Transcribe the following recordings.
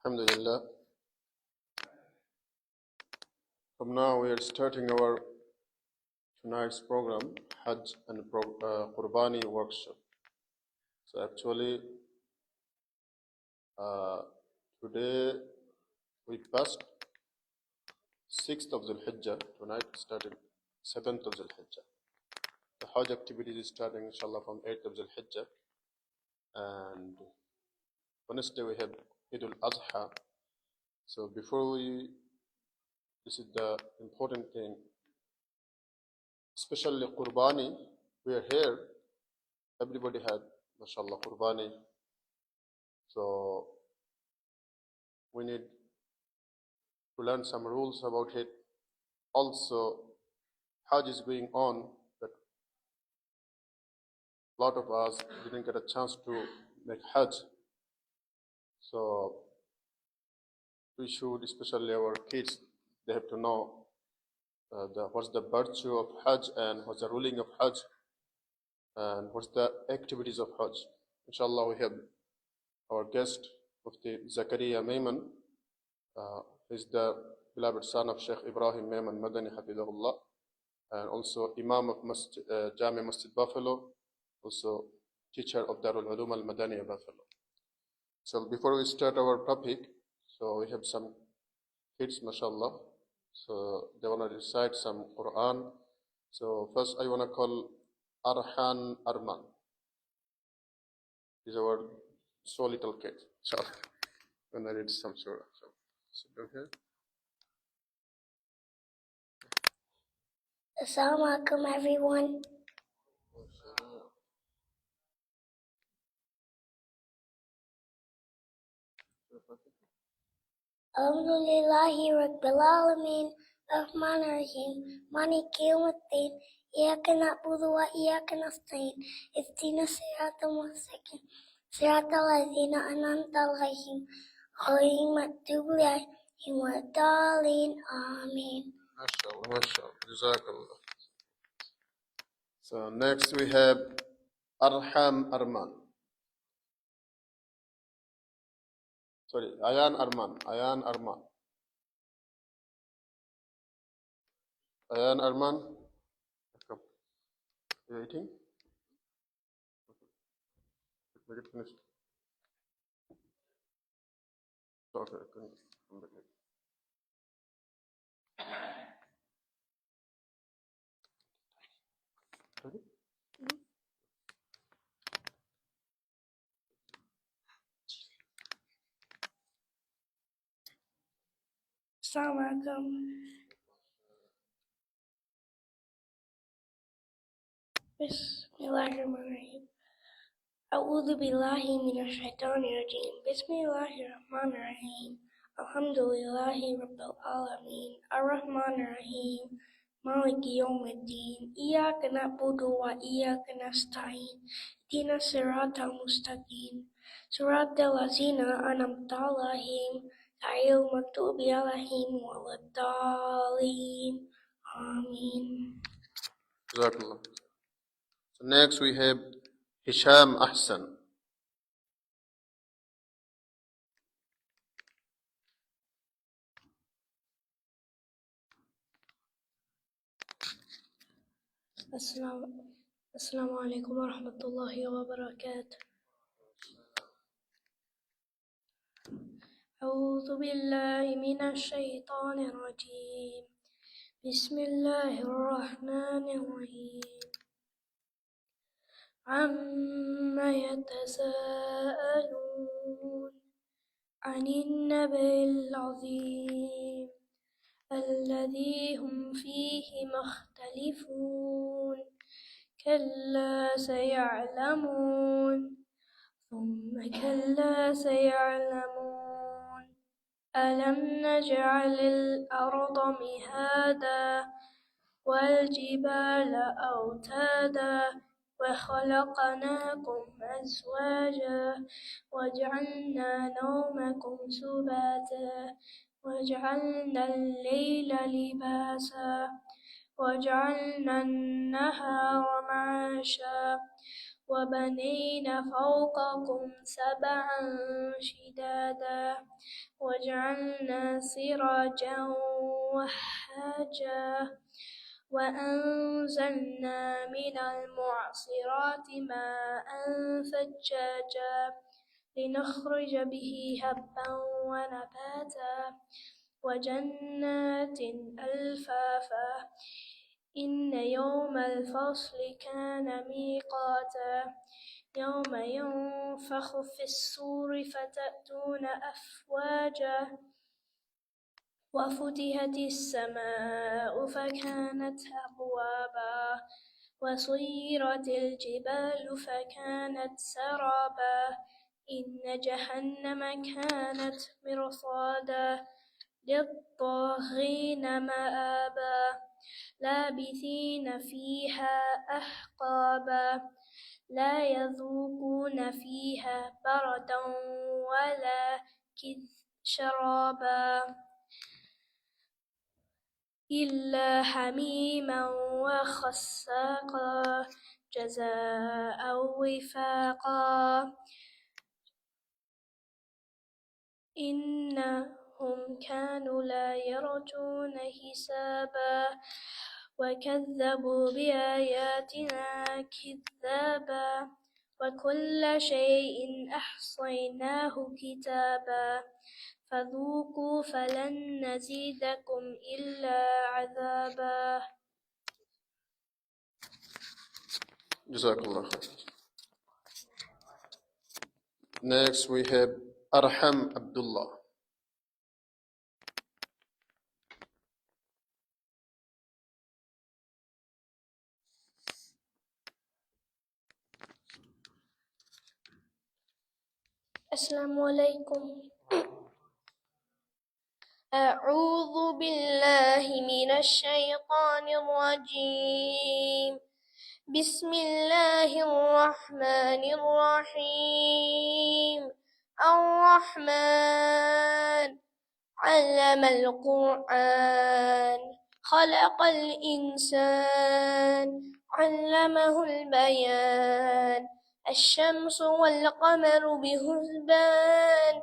Alhamdulillah. From now we are starting our tonight's program, Hajj and Qurbani workshop. So actually, today we passed 6th of Dhul-Hijjah. Tonight starting 7th of Dhul-Hijjah. The Hajj activities is starting inshallah from 8th of Dhul-Hijjah. And Wednesday we have Eid al-Adha. So this is the important thing, especially Qurbani. We are here, everybody had, mashallah, Qurbani. So we need to learn some rules about it. Also, Hajj is going on, but a lot of us didn't get a chance to make Hajj. So we should, especially our kids, they have to know what's the virtue of Hajj and what's the ruling of Hajj and what's the activities of Hajj. Inshallah, we have our guest, Mufti Zakaria Mayman. He's the beloved son of Sheikh Ibrahim Mayman Madani Hafidahullah, and also Imam of Jami Masjid Buffalo, also teacher of Darul Ulum Al Madani Buffalo. So before we start our topic, so we have some kids, mashallah. So they want to recite some Quran. So first I want to call Arhan Arman. He's our so little kid. So when I read some surah. So sit down here. Assalamu alaikum, everyone. Alhamdulillahi Rabbil Alameen, Rahman Rahim, Maliki Yawmiddin, Iyyaka na'budu wa iyyaka nasta'in, Ihdina siratal mustaqim, siratal ladzina an'amta 'alaihim, ghayril maghdubi 'alaihim waladdallin. Amin. MashaAllah, MashaAllah. Jazakallah. So next we have Arham Arman. Sorry, Ayan Arman. Ayan Arman. Ayan Arman. Come. You eating? Let it finish. Okay, come back. Ready? Assalamu alaikum. Bismillahirrahmanirrahim. A'udhu billahi minash shaitanir rajim. Bismillahirrahmanirrahim. Alhamdulillahi Rabbil Alameen. Ar-Rahmanir Rahim. Maliki Yawmiddin. Iyyaka na'budu wa iyyaka nasta'in. Ihdina siratal mustaqim. Siratal ladzina an'amta 'alaihim, ghayril maghdubi 'alaihim waladdallin. Amin. Jazakallah. So next we have Hisham Ahsan. Assalamu alaikum wa rahmatullahi wa barakatuh. أعوذ بالله من الشيطان الرجيم. بسم الله الرحمن الرحيم. عما يتساءلون عن النبأ العظيم الذي هم فيه مختلفون كلا سيعلمون ثم كلا سيعلمون ألم نجعل الأرض مهادا والجبال أوتادا وخلقناكم أزواجا وجعلنا نومكم سباتا وجعلنا الليل لباسا وجعلنا النهار معاشا وبنينا فوقكم سبعا شدادا وجعلنا سراجا وهاجا وأنزلنا من المعصرات ماء ثجاجا لنخرج به هبا ونباتا وجنات ألفافا إن يوم الفصل كان ميقاتا يوم ينفخ في الصور فتأتون أفواجا وفتحت السماء فكانت أبوابا وسيرت الجبال فكانت سرابا إن جهنم كانت مرصادا للطاغين مآبا لابثين فيها أحقابا لا يذوقون فيها بردا ولا شرابا إلا حميما وغساقا جزاء وفاقا إنهم كانوا لا يرجون حسابا وكذبوا بآياتنا كذابا وكل شيء أحصيناه كتابا فذوقوا فلن نزيدكم إلا عذابا. جزاك الله خير. Next we have Arham Abdullah. السلام عليكم. أعوذ بالله من الشيطان الرجيم. بسم الله الرحمن الرحيم. الرحمن علم القرآن خلق الإنسان علمه البيان الشمس والقمر بحسبان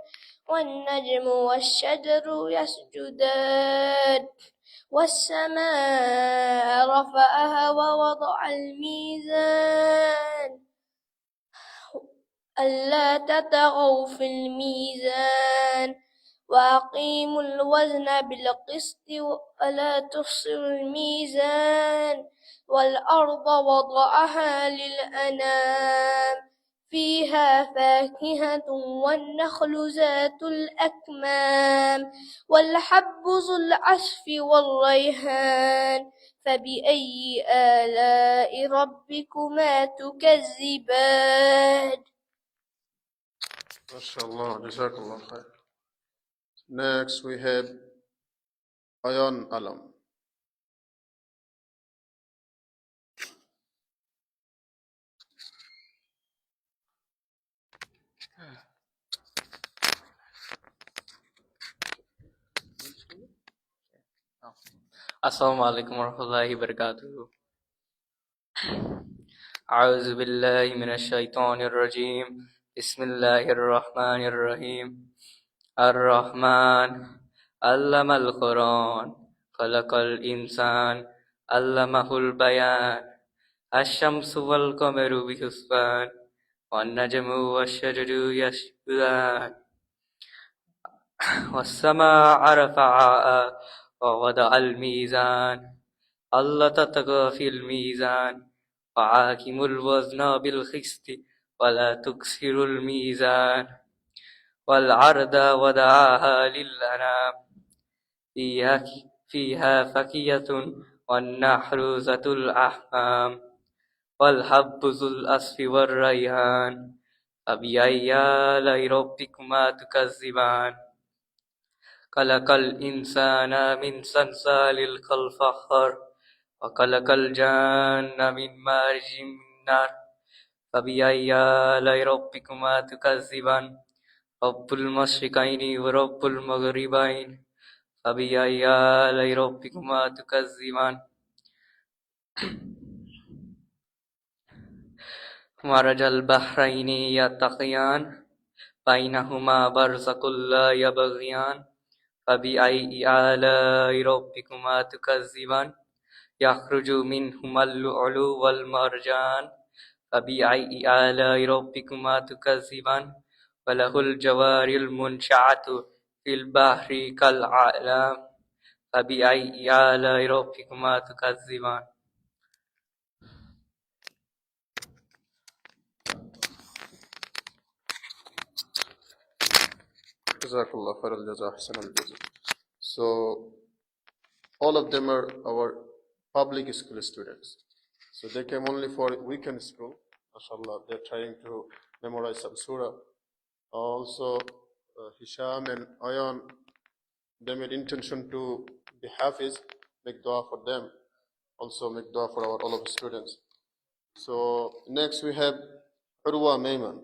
والنجم والشجر يسجدان والسماء رفعها ووضع الميزان ألا تطغوا في الميزان وأقيموا الوزن بالقسط ولا تخسروا الميزان والأرض وضعها للأنام فيها فاكهة والنخل ذات الأكمام والحب ذو العصف والريحان فبأي آلاء ربكما تكذبان. ما شاء الله. جزاك الله خير. Next we have Ayan Alam. Assalamu alaikum warahmatullahi wabarakatuh. أعوذ بالله من الشيطان الرجيم. بسم الله الرحمن الرحيم. الرحمن علم القرآن خلق الإنسان علمه البيان الشمس والقمر بحسبان والنجم والشجر يسجدان والسماء رفعها ووضع الميزان ألا تطغوا في الميزان وأقيموا الوزن بالقسط ولا تكسروا الميزان والأرض وضعها للأنام فيها فاكهة والنخل ذات الأكمام والحب ذو العصف والريحان فبأي آلاء ربكما تكذبان خلق الإنسان من صلصال كالفخار وخلق الجن من مارج من نار فبأي آلاء ربكما تكذبان رب المشرقين ورب المغربين فبأي آلاء ربكما تكذبان مرج البحرين يلتقيان بينهما برزخ لا يبغيان فبأي آلاء ربكما تكذبان يخرج منهما اللؤلؤ والمرجان فبأي آلاء ربكما تكذبان وله الجوار المنشعة في البحر كالأعلام فبأي آلاء ربكما تكذبان. Jazakallah khair al-jaza, ahsan al-jaza. So, all of them are our public school students. So they came only for weekend school. MashaAllah, they're trying to memorize some surah. Also, Hisham and Ayan, they made intention to be Hafiz, make dua for them. Also make dua for all of the students. So next we have Urwa Mayman.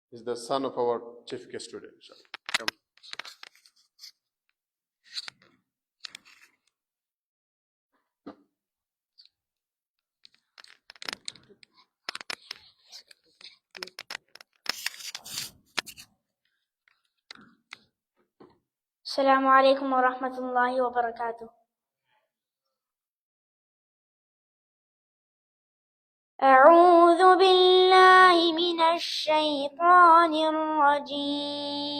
He's the son of our chief guest student. Come. السلام عليكم ورحمة الله وبركاته. أعوذ بالله من الشيطان الرجيم.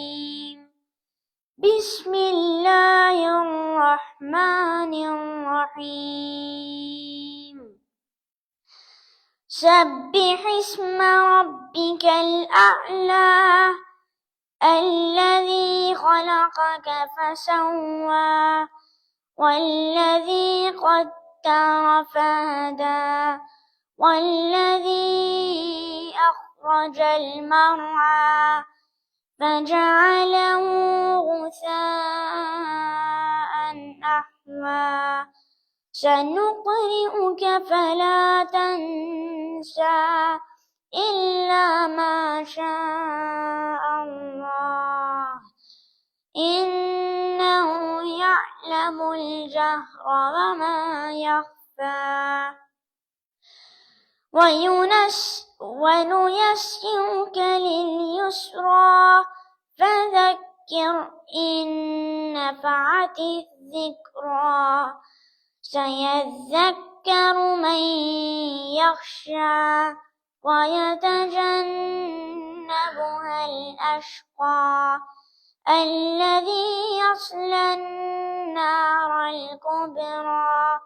بسم الله الرحمن الرحيم. سبح اسم ربك الأعلى الذي خلقك فسوى والذي قدر فهدى والذي أخرج المرعى فجعله غثاء أحوى سنقرئك فلا تنسى إلا ما شاء الله إنه يعلم الجهر وما يخفى ونيسرك لليسرى فذكر إن نفعت الذكرى سيذكر من يخشى ويتجنبها الأشقى الذي يصلى النار الكبرى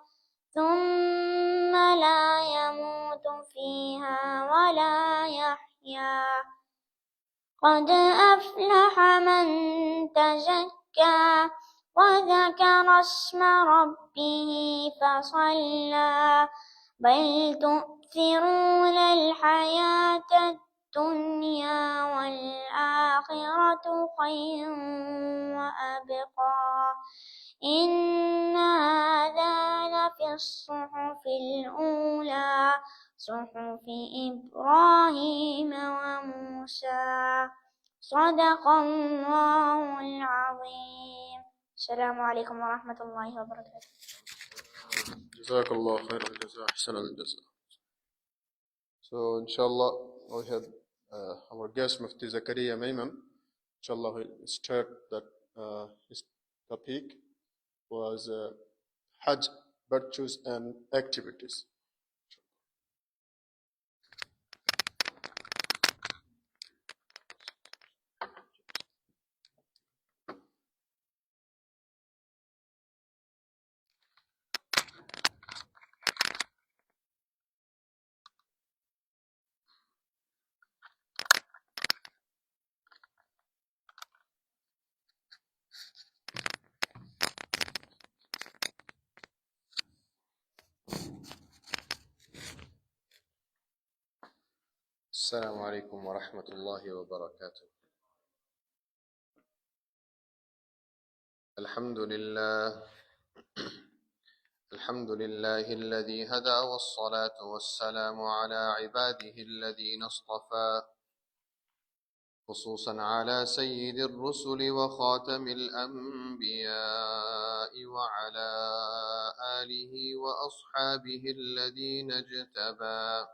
ثم لا يموت فيها ولا يحيا قد أفلح من تزكى وذكر اسم ربه فصلى بل تؤثرون الحياة الدنيا والآخرة خير وأبقى إن هذا لفي الصحف الأولى صحف إبراهيم وموسى صدق الله العظيم. السلام عليكم ورحمة الله وبركاته. Jazakallah khair al-jaza, ahsan al-jaza. So inshallah we have our guest Mufti Zakaria Mayman. Inshallah we'll start that his topic was Hajj virtues and activities. السلام عليكم ورحمة الله وبركاته. الحمد لله الذي هدى والصلاة والسلام على عباده الذين اصطفى خصوصا على سيد الرسل وخاتم الأنبياء وعلى آله وأصحابه الذين اجتبى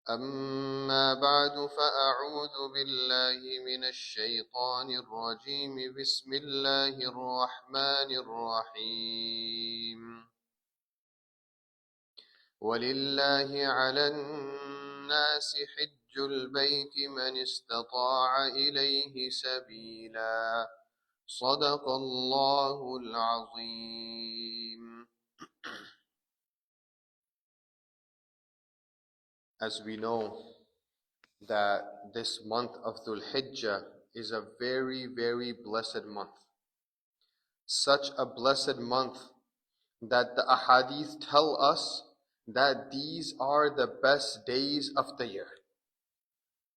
أما بعد فأعوذ بالله من الشيطان الرجيم بسم الله الرحمن الرحيم ولله على الناس حج البيت من استطاع إليه سبيلا صدق الله العظيم. As we know that this month of Dhul Hijjah is a very, very blessed month. Such a blessed month that the ahadith tell us that these are the best days of the year.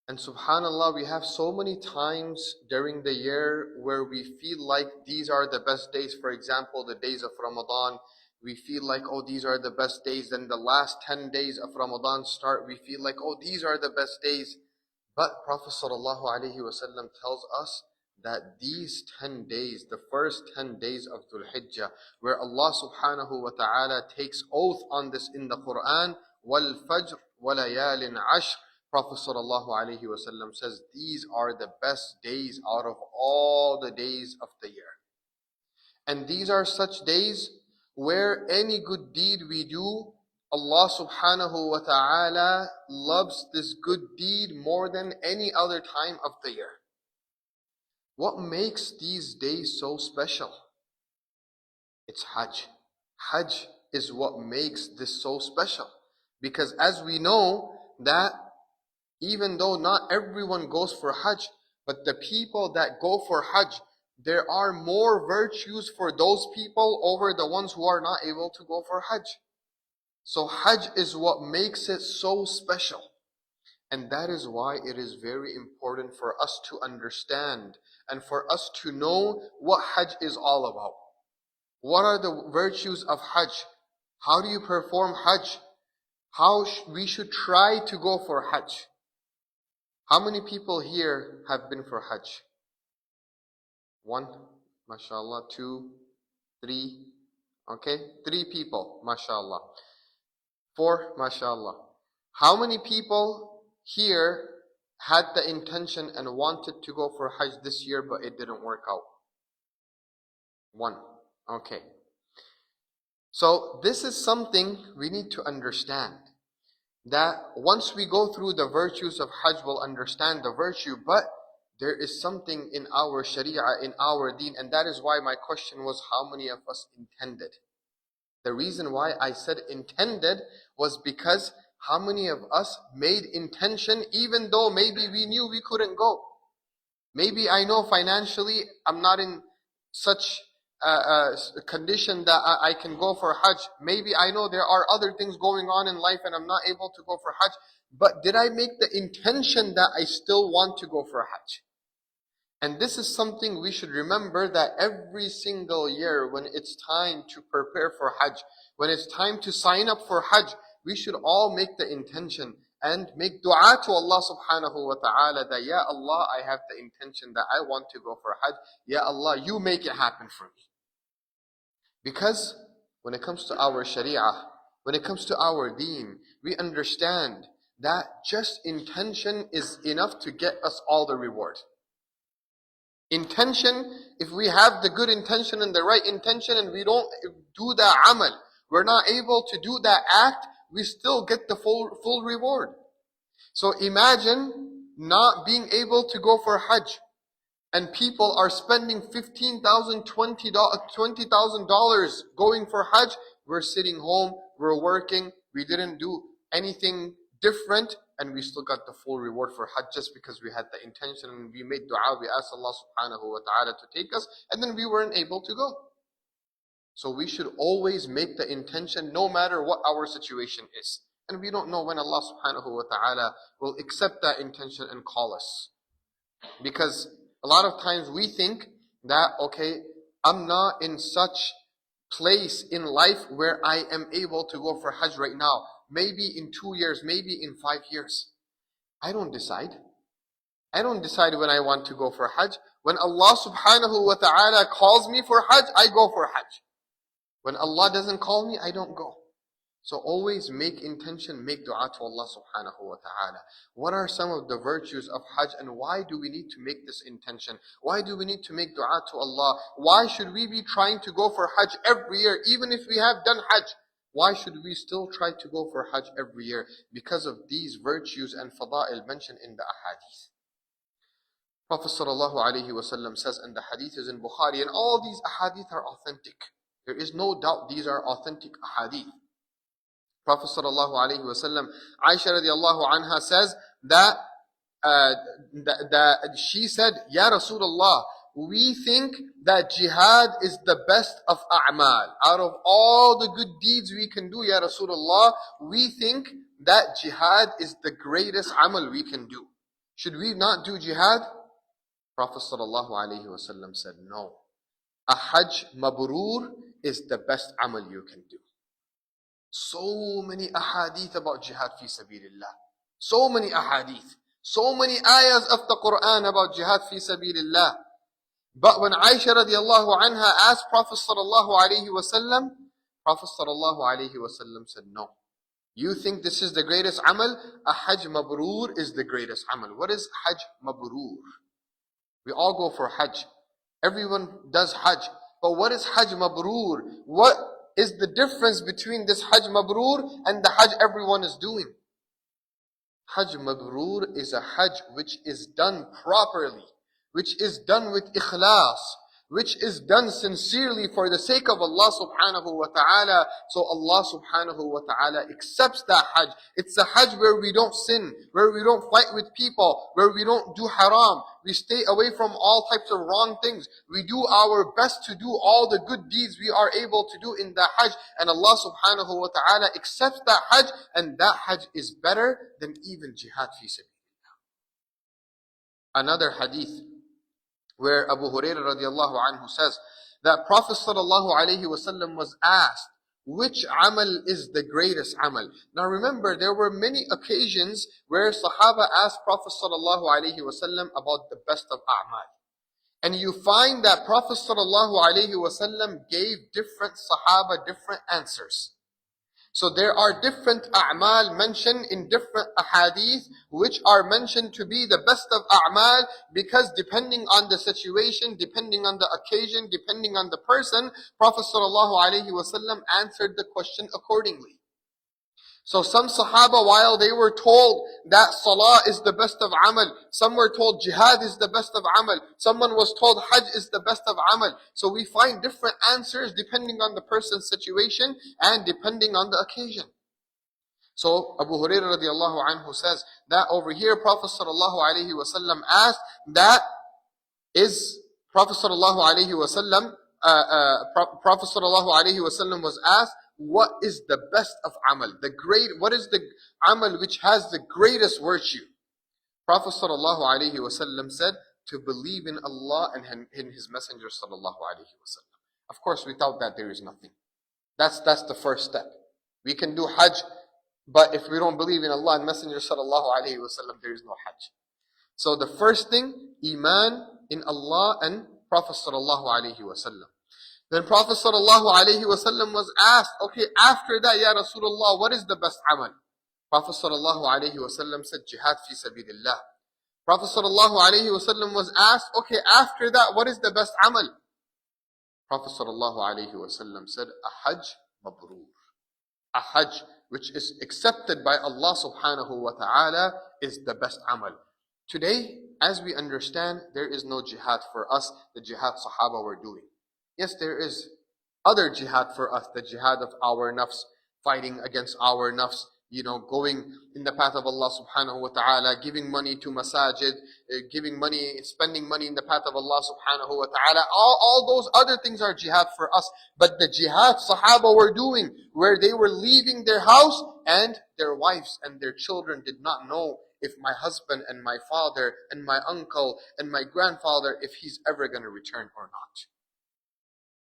And subhanAllah, we have so many times during the year where we feel like these are the best days. For example, the days of Ramadan, we feel like, oh, these are the best days. Then the last 10 days of Ramadan start, we feel like, oh, these are the best days. But Prophet ﷺ tells us that these 10 days, the first 10 days of Dhul Hijjah, where Allah subhanahu wa ta'ala takes oath on this in the Quran, wal fajr wa layalin ashr, Prophet ﷺ says these are the best days out of all the days of the year. And these are such days where any good deed we do, Allah subhanahu wa ta'ala loves this good deed more than any other time of the year. What makes these days so special? It's Hajj. Hajj is what makes this so special. Because as we know that even though not everyone goes for Hajj, but the people that go for Hajj, there are more virtues for those people over the ones who are not able to go for Hajj. So Hajj is what makes it so special. And that is why it is very important for us to understand and for us to know what Hajj is all about. What are the virtues of Hajj? How do you perform Hajj? How we should try to go for Hajj. How many people here have been for Hajj? 1, mashallah. 2, 3, okay? 3 people, mashallah. 4, mashallah. How many people here had the intention and wanted to go for Hajj this year but it didn't work out? 1, okay. So this is something we need to understand. That once we go through the virtues of Hajj, we'll understand the virtue, but there is something in our Sharia, in our deen, and that is why my question was, how many of us intended? The reason why I said intended was because how many of us made intention even though maybe we knew we couldn't go? Maybe I know financially I'm not in such condition that I can go for Hajj. Maybe I know there are other things going on in life and I'm not able to go for Hajj. But did I make the intention that I still want to go for Hajj? And this is something we should remember, that every single year when it's time to prepare for Hajj, when it's time to sign up for Hajj, we should all make the intention and make dua to Allah subhanahu wa ta'ala that, Ya Allah, I have the intention that I want to go for Hajj. Ya Allah, you make it happen for me. Because when it comes to our Sharia, when it comes to our deen, we understand that just intention is enough to get us all the reward. Intention, if we have the good intention and the right intention and we don't do that amal, we're not able to do that act, we still get the full reward. So imagine not being able to go for Hajj and people are spending $15,000, $20,000 going for Hajj. We're sitting home, we're working, we didn't do anything different, and we still got the full reward for Hajj just because we had the intention and we made dua, we asked Allah subhanahu wa ta'ala to take us, and then we weren't able to go. So we should always make the intention no matter what our situation is. And we don't know when Allah subhanahu wa ta'ala will accept that intention and call us. Because a lot of times we think that, okay, I'm not in such place in life where I am able to go for Hajj right now. Maybe in 2 years, maybe in 5 years. I don't decide. I don't decide when I want to go for Hajj. When Allah subhanahu wa ta'ala calls me for Hajj, I go for Hajj. When Allah doesn't call me, I don't go. So always make intention, make dua to Allah subhanahu wa ta'ala. What are some of the virtues of Hajj, and why do we need to make this intention? Why do we need to make dua to Allah? Why should we be trying to go for Hajj every year? Even if we have done Hajj, why should we still try to go for Hajj every year? Because of these virtues and fada'il mentioned in the ahadith. Prophet sallallahu alaihi wasallam says, and the hadith is in Bukhari, and all these ahadith are authentic. There is no doubt these are authentic ahadith. Prophet sallallahu alaihi wasallam, Aisha radiallahu anha says that she said, Ya Rasulullah, we think that jihad is the best of a'mal. Out of all the good deeds we can do, Ya Rasulullah, we think that jihad is the greatest amal we can do. Should we not do jihad? Prophet sallallahu alaihi wasallam said, no. A hajj mabrur is the best amal you can do. So many ahadith about jihad fi sabilillah. So many ahadith. So many ayahs of the Quran about jihad fi sabilillah. But when Aisha radiallahu anha asked Prophet sallallahu alaihi wasallam, Prophet sallallahu alaihi wasallam said, no. You think this is the greatest amal? A hajj mabrur is the greatest amal. What is hajj mabrur? We all go for hajj. Everyone does hajj. But what is hajj mabrur? What is the difference between this hajj mabrur and the hajj everyone is doing? Hajj mabrur is a hajj which is done properly, which is done with ikhlas, which is done sincerely for the sake of Allah subhanahu wa ta'ala. So Allah subhanahu wa ta'ala accepts that hajj. It's a hajj where we don't sin, where we don't fight with people, where we don't do haram. We stay away from all types of wrong things. We do our best to do all the good deeds we are able to do in the hajj. And Allah subhanahu wa ta'ala accepts that hajj, and that hajj is better than even jihad fi sabilillah. Another hadith where Abu Hurairah radiallahu anhu says that Prophet sallallahu alaihi wasallam was asked, which amal is the greatest amal? Now remember, there were many occasions where Sahaba asked Prophet sallallahu alaihi wasallam about the best of a'mal. And you find that Prophet sallallahu alaihi wasallam gave different Sahaba different answers. So there are different a'mal mentioned in different ahadith, which are mentioned to be the best of a'mal, because depending on the situation, depending on the occasion, depending on the person, Prophet sallallahu alaihi wasallam answered the question accordingly. So some Sahaba, while they were told that Salah is the best of amal, some were told Jihad is the best of amal, someone was told Hajj is the best of amal. So we find different answers depending on the person's situation and depending on the occasion. So Abu Hurairah radiallahu anhu says that over here Prophet sallallahu alaihi wasallam asked, that is Prophet sallallahu alaihi wasallam, Prophet sallallahu alaihi wasallam was asked, what is the best of amal? What is the amal which has the greatest virtue? Prophet sallallahu alaihi wasallam said, to believe in Allah and in His Messenger sallallahu alaihi wasallam. Of course, without that there is nothing. That's the first step. We can do Hajj, but if we don't believe in Allah and Messenger sallallahu alaihi wasallam, there is no Hajj. So the first thing, iman in Allah and Prophet sallallahu alaihi wasallam. Then Prophet sallallahu alaihi wasallam was asked, okay, after that, Ya Rasulullah, what is the best amal? Prophet sallallahu alaihi wasallam said, jihad fi sabilillah. Prophet sallallahu alaihi wasallam was asked, okay, after that, what is the best amal? Prophet sallallahu alaihi wasallam said, a hajj mabrur. A hajj which is accepted by Allah subhanahu wa ta'ala is the best amal. Today, as we understand, there is no jihad for us, the jihad Sahaba were doing. Yes, there is other jihad for us, the jihad of our nafs, fighting against our nafs, going in the path of Allah subhanahu wa ta'ala, giving money to masajid, spending money in the path of Allah subhanahu wa ta'ala. All those other things are jihad for us. But the jihad Sahaba were doing, where they were leaving their house and their wives and their children did not know if my husband and my father and my uncle and my grandfather, if he's ever going to return or not.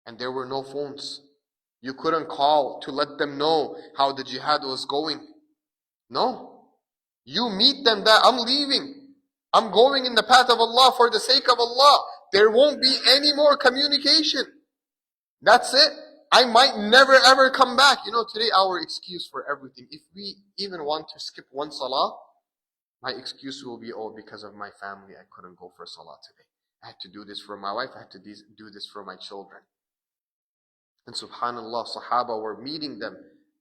And there were no phones. You couldn't call to let them know how the jihad was going. No. You meet them that I'm leaving. I'm going in the path of Allah for the sake of Allah. There won't be any more communication. That's it. I might never ever come back. You know, today our excuse for everything, if we even want to skip one salah, my excuse will be, oh, because of my family, I couldn't go for salah today. I had to do this for my wife, I had to do this for my children. And subhanAllah, Sahaba were meeting them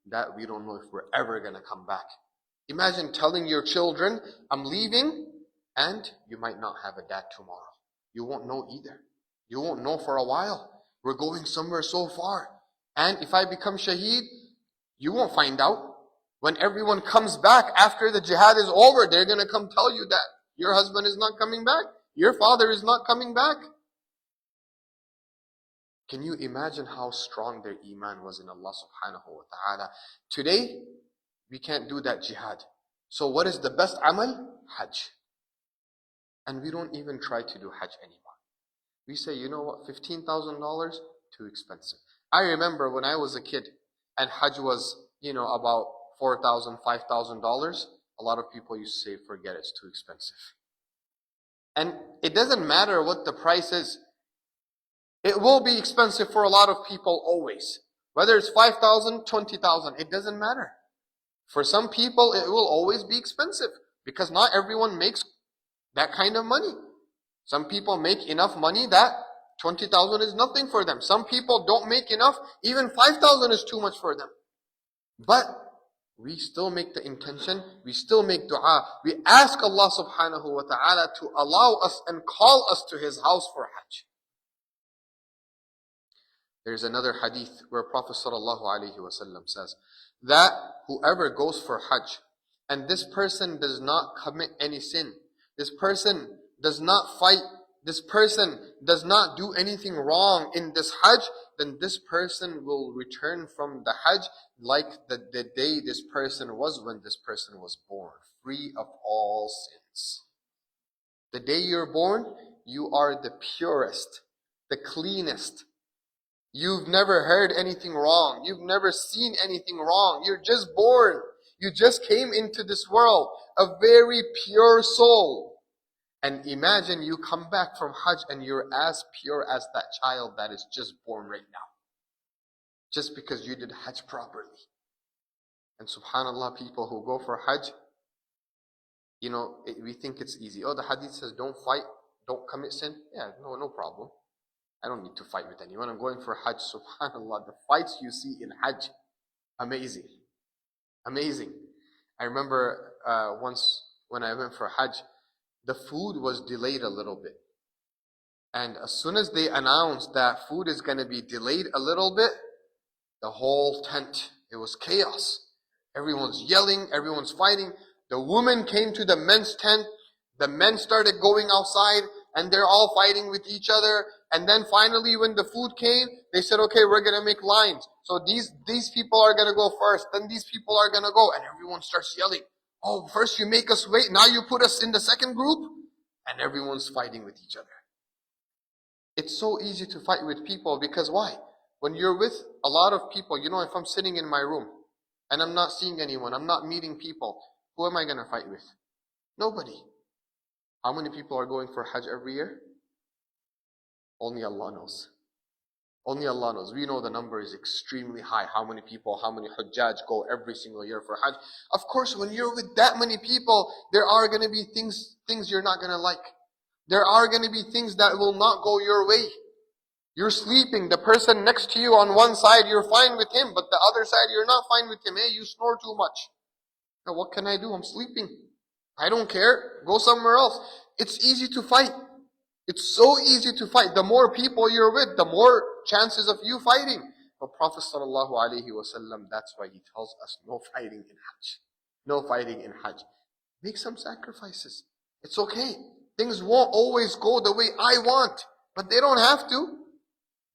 that we don't know if we're ever going to come back. Imagine telling your children, I'm leaving, and you might not have a dad tomorrow. You won't know either. You won't know for a while. We're going somewhere so far. And if I become shaheed, you won't find out. When everyone comes back after the jihad is over, they're going to come tell you that your husband is not coming back. Your father is not coming back. Can you imagine how strong their iman was in Allah subhanahu wa ta'ala? Today, we can't do that jihad. So what is the best amal? Hajj. And we don't even try to do Hajj anymore. We say, you know what, $15,000? Too expensive. I remember when I was a kid and Hajj was, about $4,000, $5,000, a lot of people used to say, forget it, it's too expensive. And it doesn't matter what the price is. It will be expensive for a lot of people always. Whether it's 5,000, 20,000, it doesn't matter. For some people, it will always be expensive because not everyone makes that kind of money. Some people make enough money that 20,000 is nothing for them. Some people don't make enough. Even 5,000 is too much for them. But we still make the intention. We still make dua. We ask Allah subhanahu wa ta'ala to allow us and call us to His house for Hajj. There's another hadith where Prophet sallallahu alaihi wasallam says that whoever goes for Hajj and this person does not commit any sin, this person does not fight, this person does not do anything wrong in this Hajj, then this person will return from the Hajj like the day this person was when this person was born, free of all sins. The day you're born, you are the purest, the cleanest. You've never heard anything wrong. You've never seen anything wrong. You're just born. You just came into this world, a very pure soul. And imagine you come back from Hajj and you're as pure as that child that is just born right now. Just because you did Hajj properly. And subhanAllah, people who go for Hajj, we think it's easy. Oh, the hadith says don't fight, don't commit sin. Yeah, no problem. I don't need to fight with anyone. I'm going for Hajj. SubhanAllah, the fights you see in Hajj, amazing. Amazing. I remember once when I went for Hajj, the food was delayed a little bit. And as soon as they announced that food is going to be delayed a little bit, the whole tent, it was chaos. Everyone's yelling, everyone's fighting. The woman came to the men's tent. The men started going outside and they're all fighting with each other. And then finally when the food came, they said, okay, we're going to make lines. So these people are going to go first. Then these people are going to go. And everyone starts yelling. Oh, first you make us wait. Now you put us in the second group. And everyone's fighting with each other. It's so easy to fight with people because why? When you're with a lot of people, if I'm sitting in my room and I'm not seeing anyone, I'm not meeting people, who am I going to fight with? Nobody. How many people are going for Hajj every year? Only Allah knows. Only Allah knows. We know the number is extremely high. How many people, how many Hujjaj go every single year for Hajj? Of course, when you're with that many people, there are going to be things you're not going to like. There are going to be things that will not go your way. You're sleeping. The person next to you on one side, you're fine with him, but the other side, you're not fine with him. Hey, you snore too much. Now, what can I do? I'm sleeping. I don't care. Go somewhere else. It's easy to fight. It's so easy to fight. The more people you're with, the more chances of you fighting. But Prophet sallallahu alaihi wasallam, that's why he tells us no fighting in Hajj. No fighting in Hajj. Make some sacrifices. It's okay. Things won't always go the way I want. But they don't have to.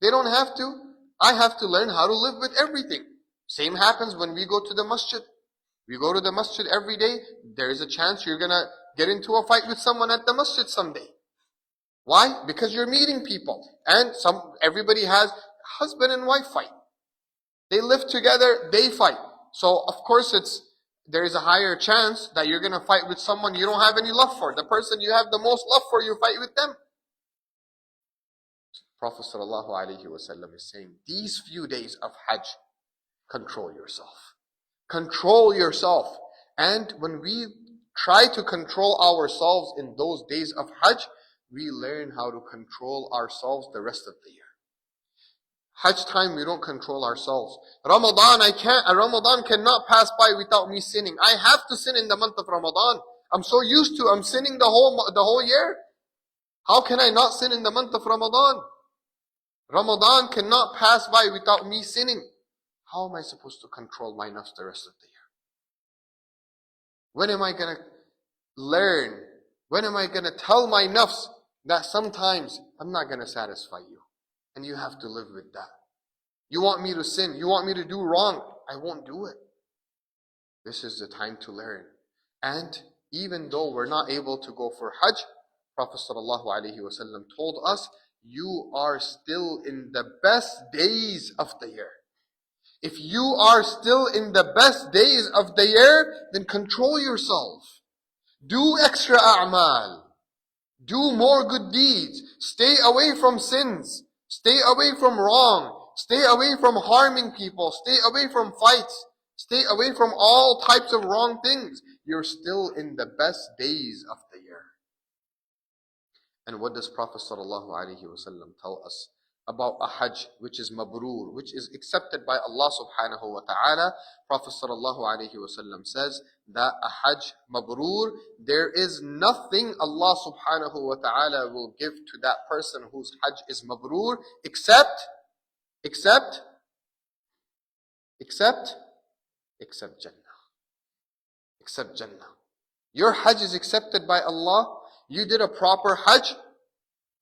They don't have to. I have to learn how to live with everything. Same happens when we go to the masjid. We go to the masjid every day. There is a chance you're going to get into a fight with someone at the masjid someday. Why? Because you're meeting people. And everybody has husband and wife fight. They live together, they fight. So of course there is a higher chance that you're going to fight with someone you don't have any love for. The person you have the most love for, you fight with them. Prophet sallallahu alaihi wasallam is saying, these few days of Hajj, control yourself. Control yourself. And when we try to control ourselves in those days of Hajj, we learn how to control ourselves the rest of the year. Hajj time, we don't control ourselves. Ramadan cannot pass by without me sinning. I have to sin in the month of Ramadan. I'm so used to, I'm sinning the whole year. How can I not sin in the month of Ramadan? Ramadan cannot pass by without me sinning. How am I supposed to control my nafs the rest of the year? When am I going to learn? When am I going to tell my nafs that sometimes I'm not going to satisfy you? And you have to live with that. You want me to sin. You want me to do wrong. I won't do it. This is the time to learn. And even though we're not able to go for Hajj, Prophet ﷺ told us, you are still in the best days of the year. If you are still in the best days of the year, then control yourself. Do extra a'mal. Do more good deeds. Stay away from sins. Stay away from wrong. Stay away from harming people. Stay away from fights. Stay away from all types of wrong things. You're still in the best days of the year. And what does Prophet ﷺ tell us about a Hajj which is mabrur, which is accepted by Allah subhanahu wa ta'ala? Prophet ﷺ says that a Hajj mabrur, there is nothing Allah subhanahu wa ta'ala will give to that person whose Hajj is mabrur except Jannah. Except Jannah. Your Hajj is accepted by Allah. You did a proper Hajj.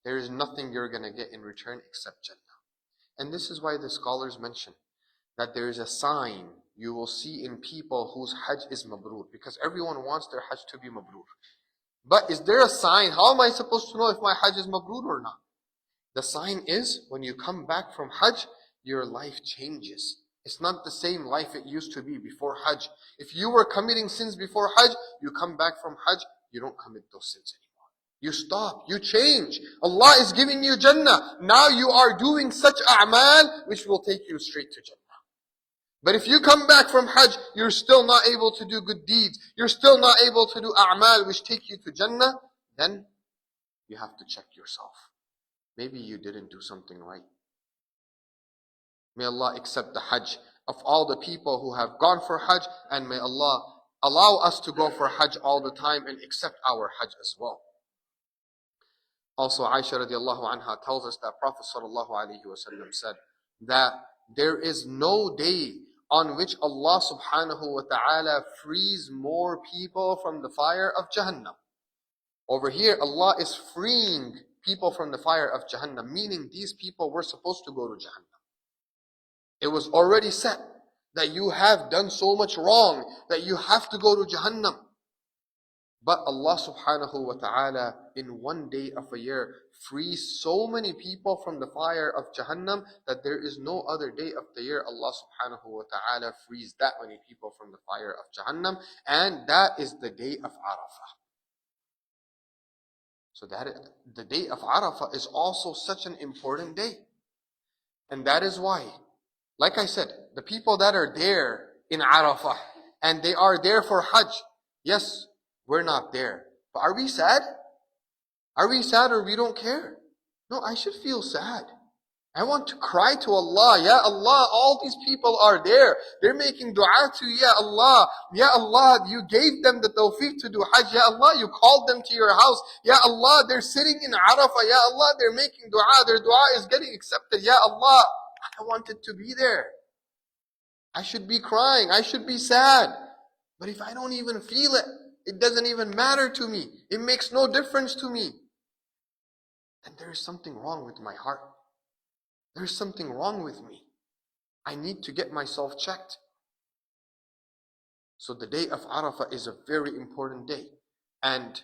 There is nothing you're going to get in return except Jannah. And this is why the scholars mention that there is a sign you will see in people whose Hajj is mabrur. Because everyone wants their Hajj to be mabrur. But is there a sign? How am I supposed to know if my Hajj is mabrur or not? The sign is when you come back from Hajj, your life changes. It's not the same life it used to be before Hajj. If you were committing sins before Hajj, you come back from Hajj, you don't commit those sins anymore. You stop, you change. Allah is giving you Jannah. Now you are doing such a'mal which will take you straight to Jannah. But if you come back from Hajj, you're still not able to do good deeds. You're still not able to do a'mal which take you to Jannah. Then you have to check yourself. Maybe you didn't do something right. May Allah accept the Hajj of all the people who have gone for Hajj, and may Allah allow us to go for Hajj all the time and accept our Hajj as well. Also, Aisha radiallahu anha tells us that Prophet sallallahu alaihi wasallam said that there is no day on which Allah subhanahu wa ta'ala frees more people from the fire of Jahannam. Over here, Allah is freeing people from the fire of Jahannam, meaning these people were supposed to go to Jahannam. It was already set that you have done so much wrong that you have to go to Jahannam. But Allah subhanahu wa ta'ala in one day of a year frees so many people from the fire of Jahannam that there is no other day of the year Allah subhanahu wa ta'ala frees that many people from the fire of Jahannam, and that is the day of Arafah. So that the day of Arafah is also such an important day. And that is why, like I said, the people that are there in Arafah and they are there for Hajj, yes, we're not there. But are we sad? Are we sad or we don't care? No, I should feel sad. I want to cry to Allah. Ya Allah, all these people are there. They're making dua to you, Ya Allah. Ya Allah, you gave them the tawfiq to do Hajj. Ya Allah, you called them to your house. Ya Allah, they're sitting in Arafah. Ya Allah, they're making dua. Their dua is getting accepted. Ya Allah, I wanted to be there. I should be crying. I should be sad. But if I don't even feel it, it doesn't even matter to me. It makes no difference to me. Then there is something wrong with my heart. There's something wrong with me. I need to get myself checked. So the day of Arafah is a very important day. And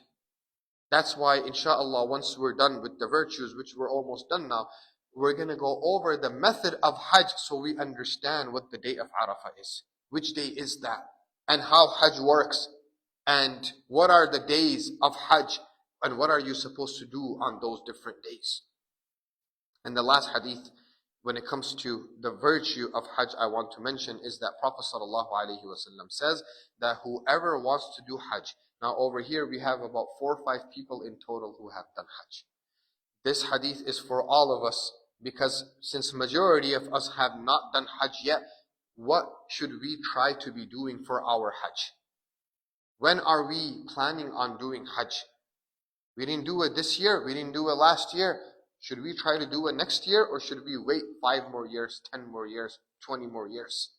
that's why, inshallah, once we're done with the virtues, which we're almost done now, we're going to go over the method of Hajj so we understand what the day of Arafah is. Which day is that? And how Hajj works. And what are the days of Hajj? And what are you supposed to do on those different days? And the last hadith, when it comes to the virtue of Hajj, I want to mention is that Prophet ﷺ says that whoever wants to do Hajj, now over here we have about 4 or 5 people in total who have done Hajj. This hadith is for all of us, because since majority of us have not done Hajj yet, what should we try to be doing for our Hajj? When are we planning on doing Hajj? We didn't do it this year, we didn't do it last year. Should we try to do it next year, or should we wait 5 more years, 10 more years, 20 more years?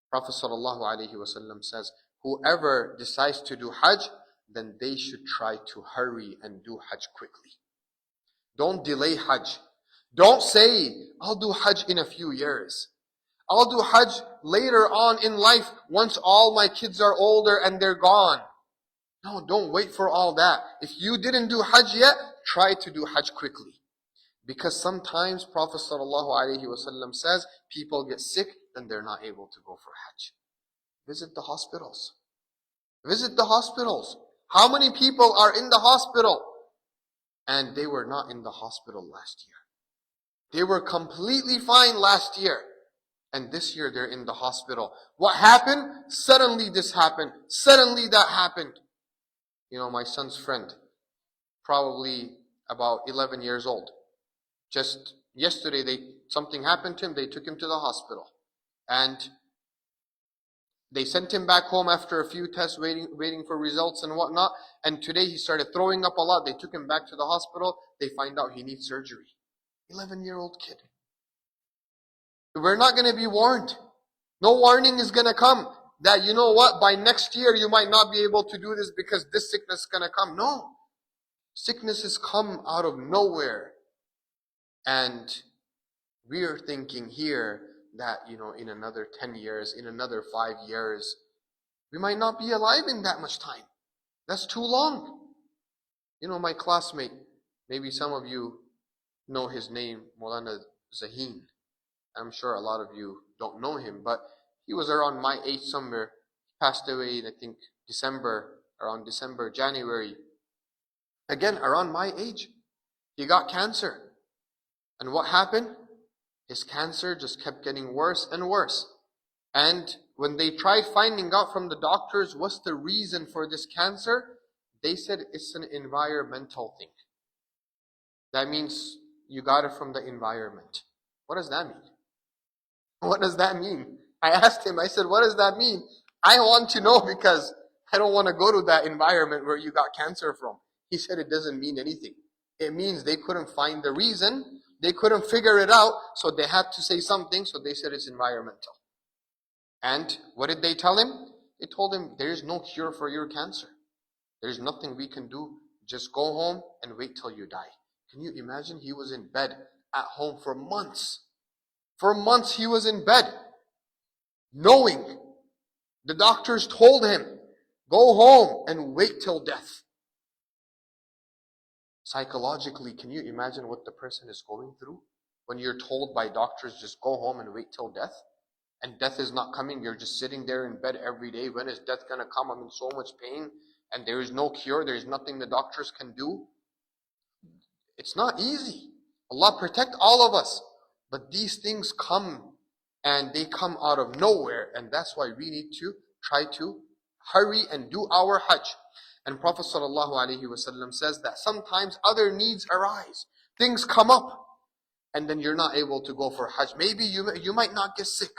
Prophet ﷺ says, whoever decides to do Hajj, then they should try to hurry and do Hajj quickly. Don't delay Hajj. Don't say, I'll do Hajj in a few years. I'll do Hajj later on in life once all my kids are older and they're gone. No, don't wait for all that. If you didn't do Hajj yet, try to do Hajj quickly. Because sometimes Prophet ﷺ says, people get sick and they're not able to go for Hajj. Visit the hospitals. Visit the hospitals. How many people are in the hospital? And they were not in the hospital last year. They were completely fine last year. And this year they're in the hospital. What happened? Suddenly this happened. Suddenly that happened. You know, my son's friend, probably about 11 years old. Just yesterday something happened to him. They took him to the hospital. And they sent him back home after a few tests, waiting for results and whatnot. And today he started throwing up a lot. They took him back to the hospital. They find out he needs surgery. 11-year-old kid. We're not going to be warned. No warning is going to come that, you know what, by next year you might not be able to do this because this sickness is going to come. No. Sicknesses come out of nowhere. And we are thinking here that, you know, in another 10 years, in another 5 years, we might not be alive in that much time. That's too long. You know, my classmate, maybe some of you know his name, Maulana Zaheen. I'm sure a lot of you don't know him, but he was around my age somewhere. He passed away in, I think, around December, January. Again, around my age. He got cancer. And what happened? His cancer just kept getting worse and worse. And when they tried finding out from the doctors what's the reason for this cancer, they said it's an environmental thing. That means you got it from the environment. What does that mean? What does that mean? I asked him, I said, what does that mean? I want to know because I don't want to go to that environment where you got cancer from. He said it doesn't mean anything. It means they couldn't find the reason. They couldn't figure it out, so they had to say something, so they said it's environmental. And what did they tell him? They told him, there is no cure for your cancer. There's nothing we can do. Just go home and wait till you die. Can you imagine? He was in bed at home for months. For months he was in bed, knowing the doctors told him, go home and wait till death. Psychologically, can you imagine what the person is going through? When you're told by doctors, just go home and wait till death. And death is not coming. You're just sitting there in bed every day. When is death going to come? I'm in so much pain. And there is no cure. There is nothing the doctors can do. It's not easy. Allah protect all of us. But these things come. And they come out of nowhere. And that's why we need to try to hurry and do our Hajj. And Prophet ﷺ says that sometimes other needs arise. Things come up. And then you're not able to go for Hajj. Maybe you might not get sick.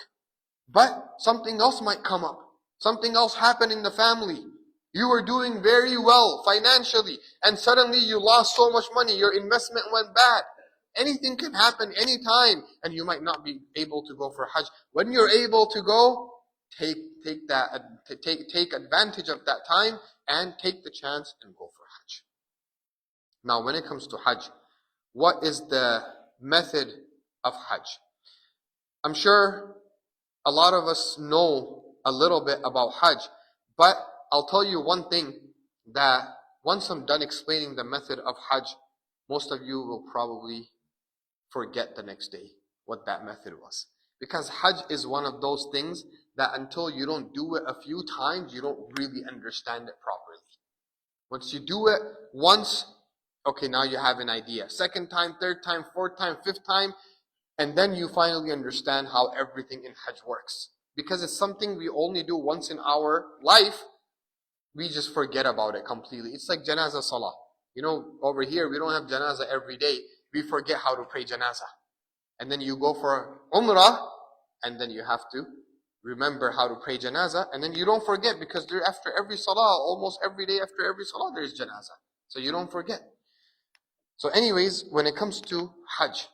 But something else might come up. Something else happened in the family. You were doing very well financially. And suddenly you lost so much money. Your investment went bad. Anything can happen anytime. And you might not be able to go for Hajj. When you're able to go, take advantage of that time. And take the chance and go for Hajj. Now, when it comes to Hajj, what is the method of Hajj? I'm sure a lot of us know a little bit about Hajj, but I'll tell you one thing, that once I'm done explaining the method of Hajj, most of you will probably forget the next day what that method was. Because Hajj is one of those things that until you don't do it a few times, you don't really understand it properly. Once you do it once Okay, now you have an idea. Second time, third time, fourth time, fifth time, and then you finally understand how everything in Hajj works. Because it's something we only do once in our life, we just forget about it completely. It's like janazah salah. You know, over here, we don't have janazah every day. We forget how to pray janazah. And then you go for umrah, and then you have to remember how to pray janazah, and then you don't forget, because there after every salah, almost every day after every salah, there is janazah. So you don't forget. So anyways, when it comes to Hajj,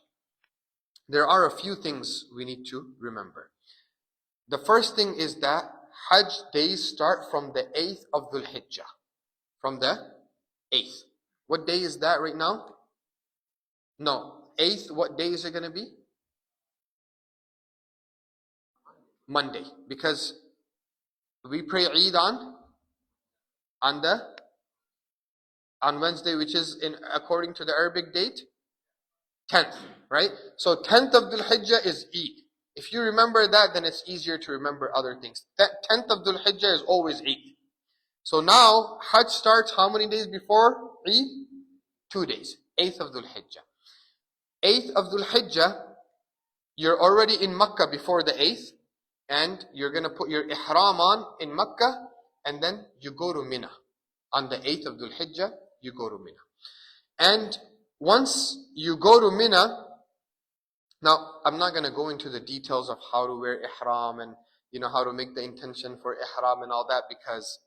there are a few things we need to remember. The first thing is that Hajj days start from the 8th of Dhul Hijjah. From the 8th. What day is that right now? No. 8th, what day is it going to be? Monday. Because we pray Eid on Wednesday, which is according to the Arabic date, 10th, right? So 10th of Dhul Hijjah is Eid. If you remember that, then it's easier to remember other things. That 10th of Dhul Hijjah is always Eid. So now, Hajj starts how many days before Eid? 2 days. 8th of Dhul Hijjah. 8th of Dhul Hijjah, you're already in Makkah before the 8th, and you're going to put your ihram on in Makkah, and then you go to Mina. On the 8th of Dhul Hijjah, you go to Mina. And once you go to Mina, now I'm not going to go into the details of how to wear ihram and how to make the intention for ihram and all that, because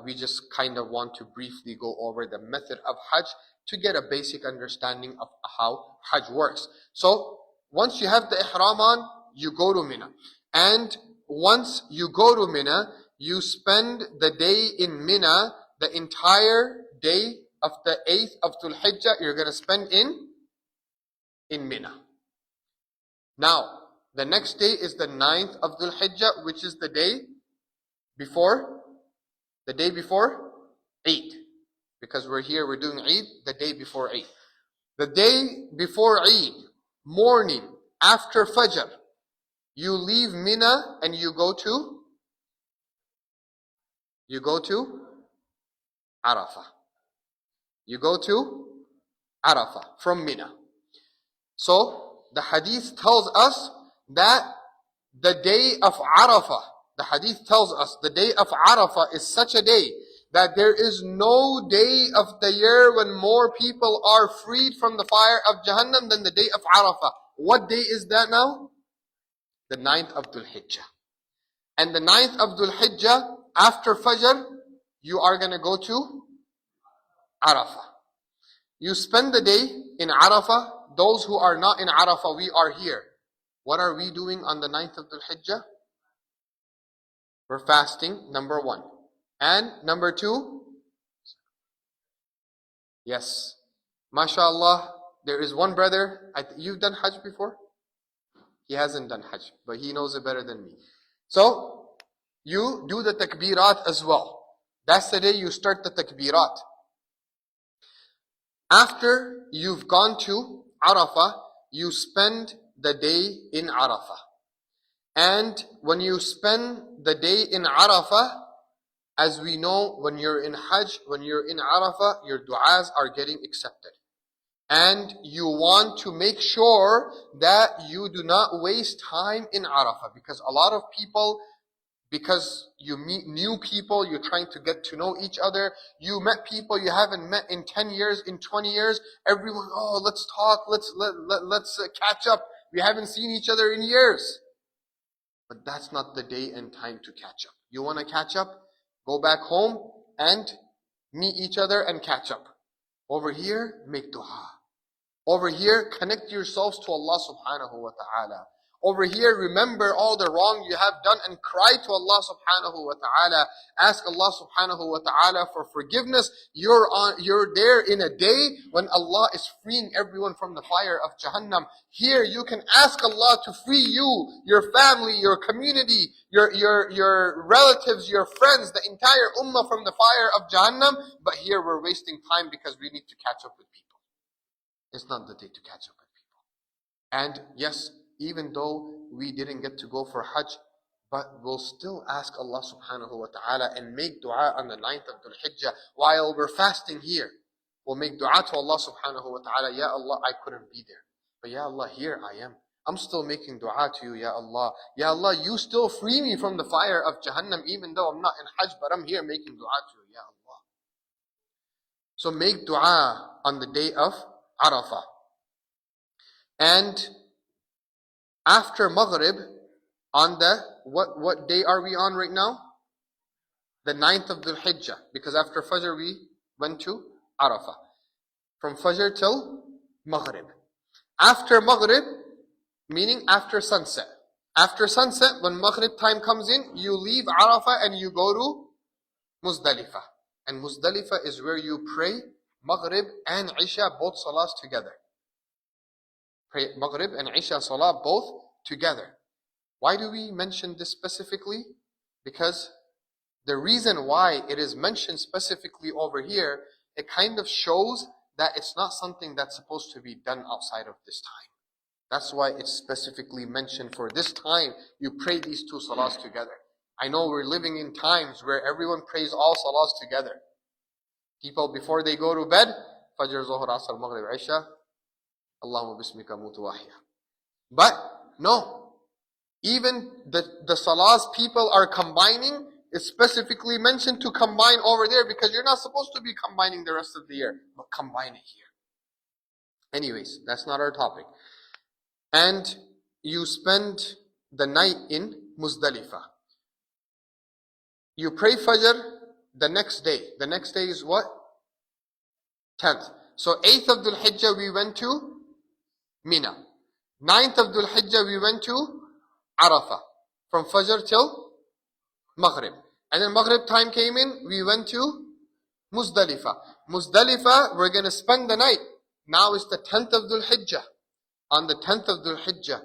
we just kind of want to briefly go over the method of Hajj to get a basic understanding of how Hajj works. So once you have the ihram on, you go to Mina. And once you go to Mina, you spend the day in Mina, the entire day of the 8th of Dhul Hijjah, you're going to spend in Mina. Now, the next day is the 9th of Dhul Hijjah, which is the day before Eid. Because we're doing Eid the day before Eid. The day before Eid, morning, after Fajr, you leave Mina and you go to Arafah. You go to Arafah from Mina. So, the hadith tells us that the day of Arafah, is such a day that there is no day of the year when more people are freed from the fire of Jahannam than the day of Arafah. What day is that now? The 9th of Dhul Hijjah. And the 9th of Dhul Hijjah, after Fajr, you are going to go to Arafah. You spend the day in Arafah. Those who are not in Arafah, we are here. What are we doing on the 9th of Dhul Hijjah? We're fasting, number 1. And number 2, yes, mashallah, there is one brother, you've done Hajj before? He hasn't done Hajj, but he knows it better than me. So, you do the takbirat as well. That's the day you start the takbirat. After you've gone to Arafah, you spend the day in Arafah. And when you spend the day in Arafah, as we know, when you're in Hajj, when you're in Arafah, your du'as are getting accepted. And you want to make sure that you do not waste time in Arafah. Because a lot of people, because you meet new people, you're trying to get to know each other. You met people you haven't met in 10 years, in 20 years. Everyone, let's talk, let's catch up. We haven't seen each other in years. But that's not the day and time to catch up. You want to catch up? Go back home and meet each other and catch up. Over here, make dua. Over here, connect yourselves to Allah subhanahu wa ta'ala. Over here, remember all the wrong you have done and cry to Allah subhanahu wa ta'ala. Ask Allah subhanahu wa ta'ala for forgiveness. You're there in a day when Allah is freeing everyone from the fire of Jahannam. Here, you can ask Allah to free you, your family, your community, your relatives, your friends, the entire ummah from the fire of Jahannam. But here, we're wasting time because we need to catch up with people. It's not the day to catch up with people. And yes, even though we didn't get to go for Hajj, but we'll still ask Allah subhanahu wa ta'ala and make dua on the 9th of Dhul Hijjah while we're fasting here. will make dua to Allah subhanahu wa ta'ala, Ya Allah, I couldn't be there. But Ya Allah, here I am. I'm still making dua to you, Ya Allah. Ya Allah, you still free me from the fire of Jahannam, even though I'm not in Hajj, but I'm here making dua to you, Ya Allah. So make dua on the day of Arafah. And after Maghrib, on the, what day are we on right now? The 9th of Dhul Hijjah. Because after Fajr we went to Arafah. From Fajr till Maghrib. After Maghrib, meaning after sunset. After sunset, when Maghrib time comes in, you leave Arafah and you go to Muzdalifah. And Muzdalifah is where you pray Maghrib and Isha, both salahs together. Pray Maghrib and Isha salah both together. Why do we mention this specifically? Because the reason why it is mentioned specifically over here, it kind of shows that it's not something that's supposed to be done outside of this time. That's why it's specifically mentioned for this time. You pray these two salahs together. I know we're living in times where everyone prays all salahs together. People, before they go to bed, Fajr, Zuhr, Asr, Maghrib, Isha, Allahumma bismika mutu wahya. But no, even the salahs people are combining, is specifically mentioned to combine over there, because you're not supposed to be combining the rest of the year, but combine it here. Anyways, that's not our topic. And you spend the night in Muzdalifah. You pray Fajr the next day. The next day is what? 10th. So 8th of Dhul Hijjah we went to Mina. 9th of Dhul Hijjah we went to Arafah. From Fajr till Maghrib. And then Maghrib time came in, we went to Muzdalifah. Muzdalifah, we're going to spend the night. Now is the 10th of Dhul Hijjah. On the 10th of Dhul Hijjah,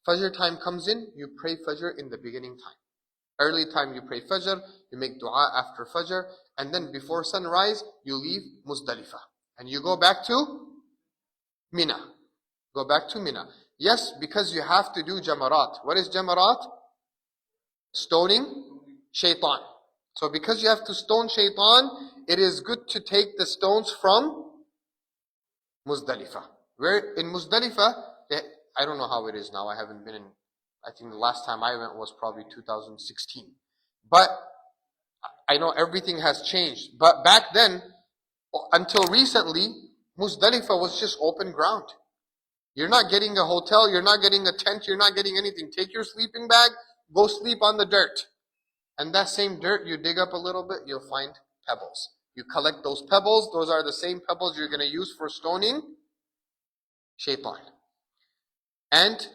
Fajr time comes in, you pray Fajr in the beginning time. Early time you pray Fajr, you make dua after Fajr, and then before sunrise, you leave Muzdalifah. And you go back to Mina. Go back to Mina. Yes, because you have to do Jamarat. What is Jamarat? Stoning Shaitan. So because you have to stone Shaitan, it is good to take the stones from Muzdalifah. Where in Muzdalifah, I don't know how it is now. I haven't been in, I think the last time I went was probably 2016. But I know everything has changed. But back then, until recently, Muzdalifah was just open ground. You're not getting a hotel, you're not getting a tent, you're not getting anything. Take your sleeping bag, go sleep on the dirt. And that same dirt, you dig up a little bit, you'll find pebbles. You collect those pebbles, those are the same pebbles you're going to use for stoning Shaitan. And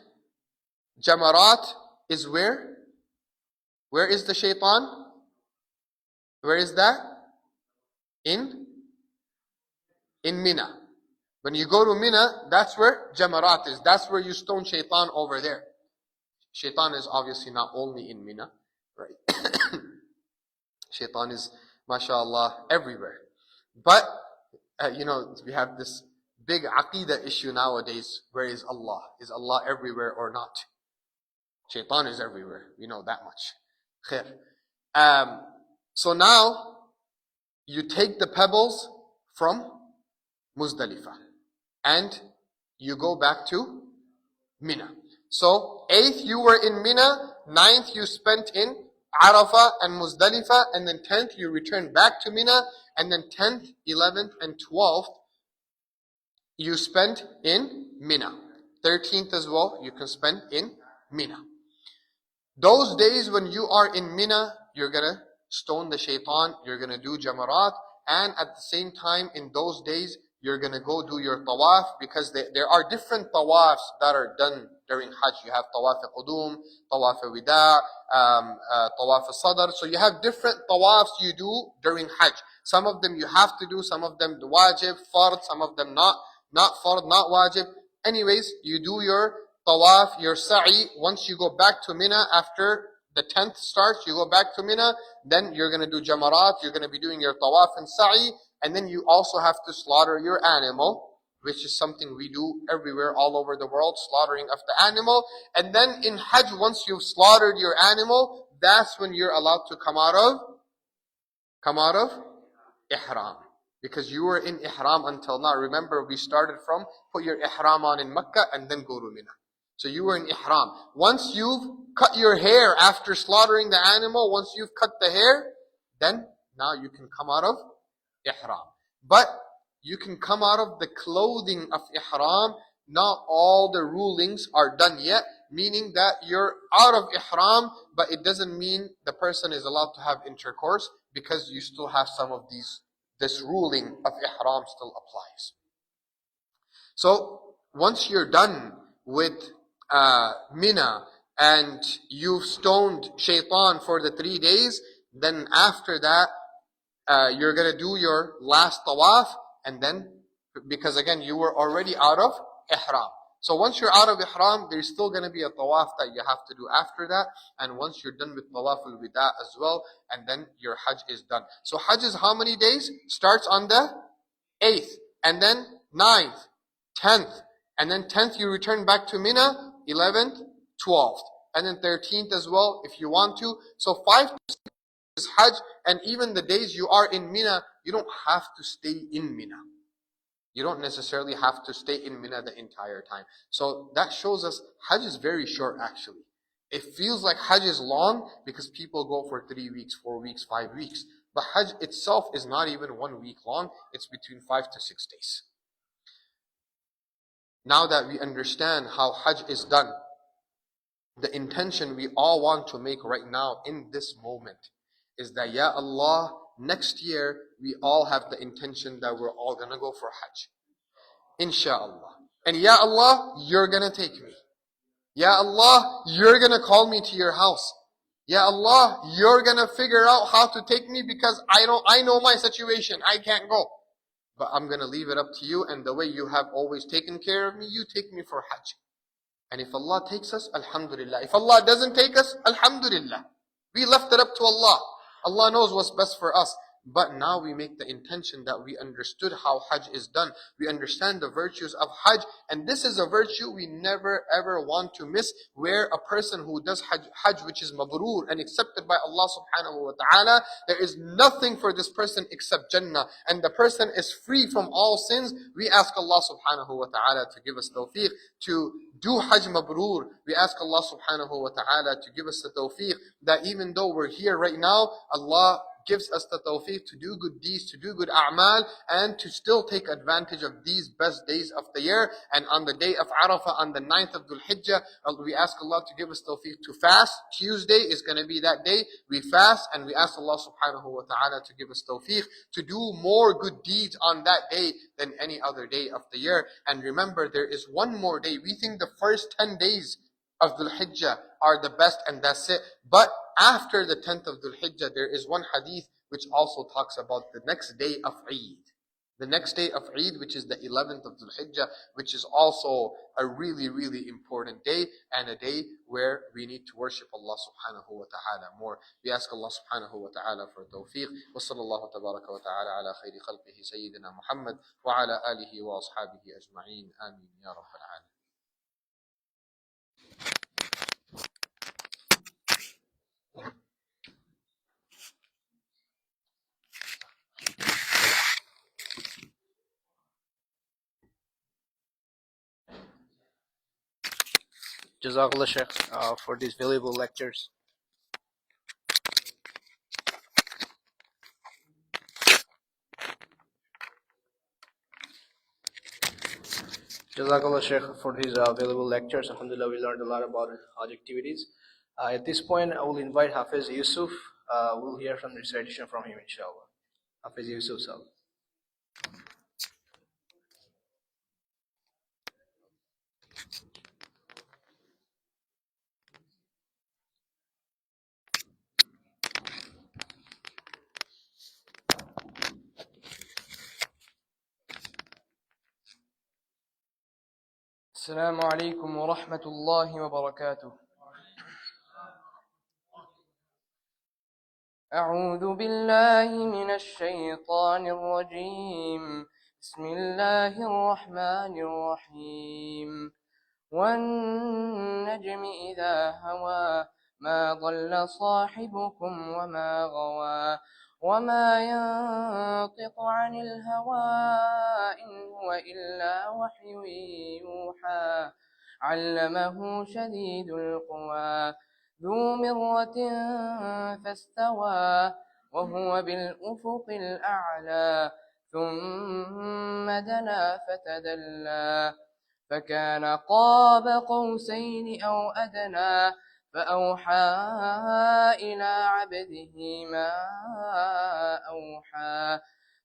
Jamarat is where? Where is the Shaitan? Where is that? In Mina. When you go to Mina, that's where Jamarat is. That's where you stone Shaitan over there. Shaitan is obviously not only in Mina, right? Shaitan is, mashallah, everywhere. But, we have this big aqidah issue nowadays. Where is Allah? Is Allah everywhere or not? Shaitan is everywhere. We know that much. Khair. So now, you take the pebbles from Muzdalifah. And you go back to Mina. So 8th you were in Mina, 9th you spent in Arafah and Muzdalifah, and then 10th you returned back to Mina, and then 10th, 11th, and 12th you spent in Mina. 13th as well, you can spend in Mina. Those days when you are in Mina, you're gonna stone the Shaitan, you're gonna do Jamarat, and at the same time in those days, you're gonna go do your tawaf, because there are different tawafs that are done during Hajj. You have tawaf al-Qudum, tawaf al-Wida, tawaf al-Sadr. So you have different tawafs you do during Hajj. Some of them you have to do, some of them wajib, fard, some of them not fard, not wajib. Anyways, you do your tawaf, your sa'i. Once you go back to Mina after the 10th starts, you go back to Mina, then you're gonna do Jamarat, you're gonna be doing your tawaf and sa'i. And then you also have to slaughter your animal, which is something we do everywhere all over the world, slaughtering of the animal. And then in Hajj, once you've slaughtered your animal, that's when you're allowed to come out of Ihram. because you were in ihram until now. Remember, we started from put your ihram on in Mecca and then go to Mina. So you were in ihram. Once you've cut your hair after slaughtering the animal, once you've cut the hair, then now you can come out of ihram. But you can come out of the clothing of ihram. Not all the rulings are done yet, meaning that you're out of ihram, but it doesn't mean the person is allowed to have intercourse, because you still have some of this ruling of ihram still applies. So once you're done with Mina and you've stoned Shaitan for the 3 days, then after that you're gonna do your last tawaf, and then, because again you were already out of ihram. So once you're out of ihram, there's still gonna be a tawaf that you have to do after that, and once you're done with tawaf al-wida as well, and then your hajj is done. So hajj is how many days? Starts on the 8th, and then 9th, 10th, and then 10th you return back to Mina, 11th, 12th, and then 13th as well if you want to. So 5 is hajj, and even the days you are in Mina, you don't have to stay in Mina. You don't necessarily have to stay in Mina the entire time. So that shows us hajj is very short actually. It feels like hajj is long because people go for 3 weeks, 4 weeks, 5 weeks. But hajj itself is not even 1 week long. It's between 5 to 6 days. Now that we understand how hajj is done, the intention we all want to make right now in this moment is that, Ya Allah, next year we all have the intention that we're all gonna go for hajj. Insha'Allah. And Ya Allah, you're gonna take me. Ya Allah, you're gonna call me to your house. Ya Allah, you're gonna figure out how to take me, because I know my situation. I can't go. But I'm gonna leave it up to you, and the way you have always taken care of me, you take me for hajj. And if Allah takes us, alhamdulillah. If Allah doesn't take us, alhamdulillah. We left it up to Allah. Allah knows what's best for us. But now we make the intention that we understood how hajj is done. We understand the virtues of hajj. And this is a virtue we never ever want to miss, where a person who does hajj which is mabrur and accepted by Allah subhanahu wa ta'ala, there is nothing for this person except Jannah. And the person is free from all sins. We ask Allah subhanahu wa ta'ala to give us tawfiq to do hajj mabrur. We ask Allah subhanahu wa ta'ala to give us the tawfiq that even though we're here right now, Allah gives us the tawfiq to do good deeds, to do good a'mal, and to still take advantage of these best days of the year. And on the day of Arafah, on the 9th of Dhul Hijjah, we ask Allah to give us tawfiq to fast. Tuesday is going to be that day. We fast, and we ask Allah subhanahu wa ta'ala to give us tawfiq to do more good deeds on that day than any other day of the year. And remember, there is one more day. We think the first 10 days of Dhul Hijjah are the best, and that's it. But after the 10th of Dhul Hijjah, there is one hadith which also talks about the next day of Eid. The next day of Eid, which is the 11th of Dhul Hijjah, which is also a really, really important day, and a day where we need to worship Allah subhanahu wa ta'ala more. We ask Allah subhanahu wa ta'ala for tawfiq. Wa sallallahu tabaraka wa ta'ala ala khayri khalqihi Sayyidina Muhammad wa ala alihi wa ashabihi ajma'in. Ameen ya Rabbal Alamin. Jazakallah Shaykh for these valuable lectures. Jazakallah Shaykh for these valuable lectures. Alhamdulillah, we learned a lot about Hajj activities. At this point, I will invite Hafiz Yusuf. We'll hear some recitation from him, inshallah. Hafiz Yusuf, sir. السلام عليكم ورحمة الله وبركاته. أعوذ بالله من الشيطان الرجيم. بسم الله الرحمن الرحيم. والنجم إذا هوى ما ضل صاحبكم وما غوى وما ينطق عن الهوى إن هو إلا وحي يوحى علمه شديد القوى ذو مرة فاستوى وهو بالأفق الأعلى ثم دنا فتدلى فكان قاب قوسين أو أدنى فأوحى إلى عبده ما أوحى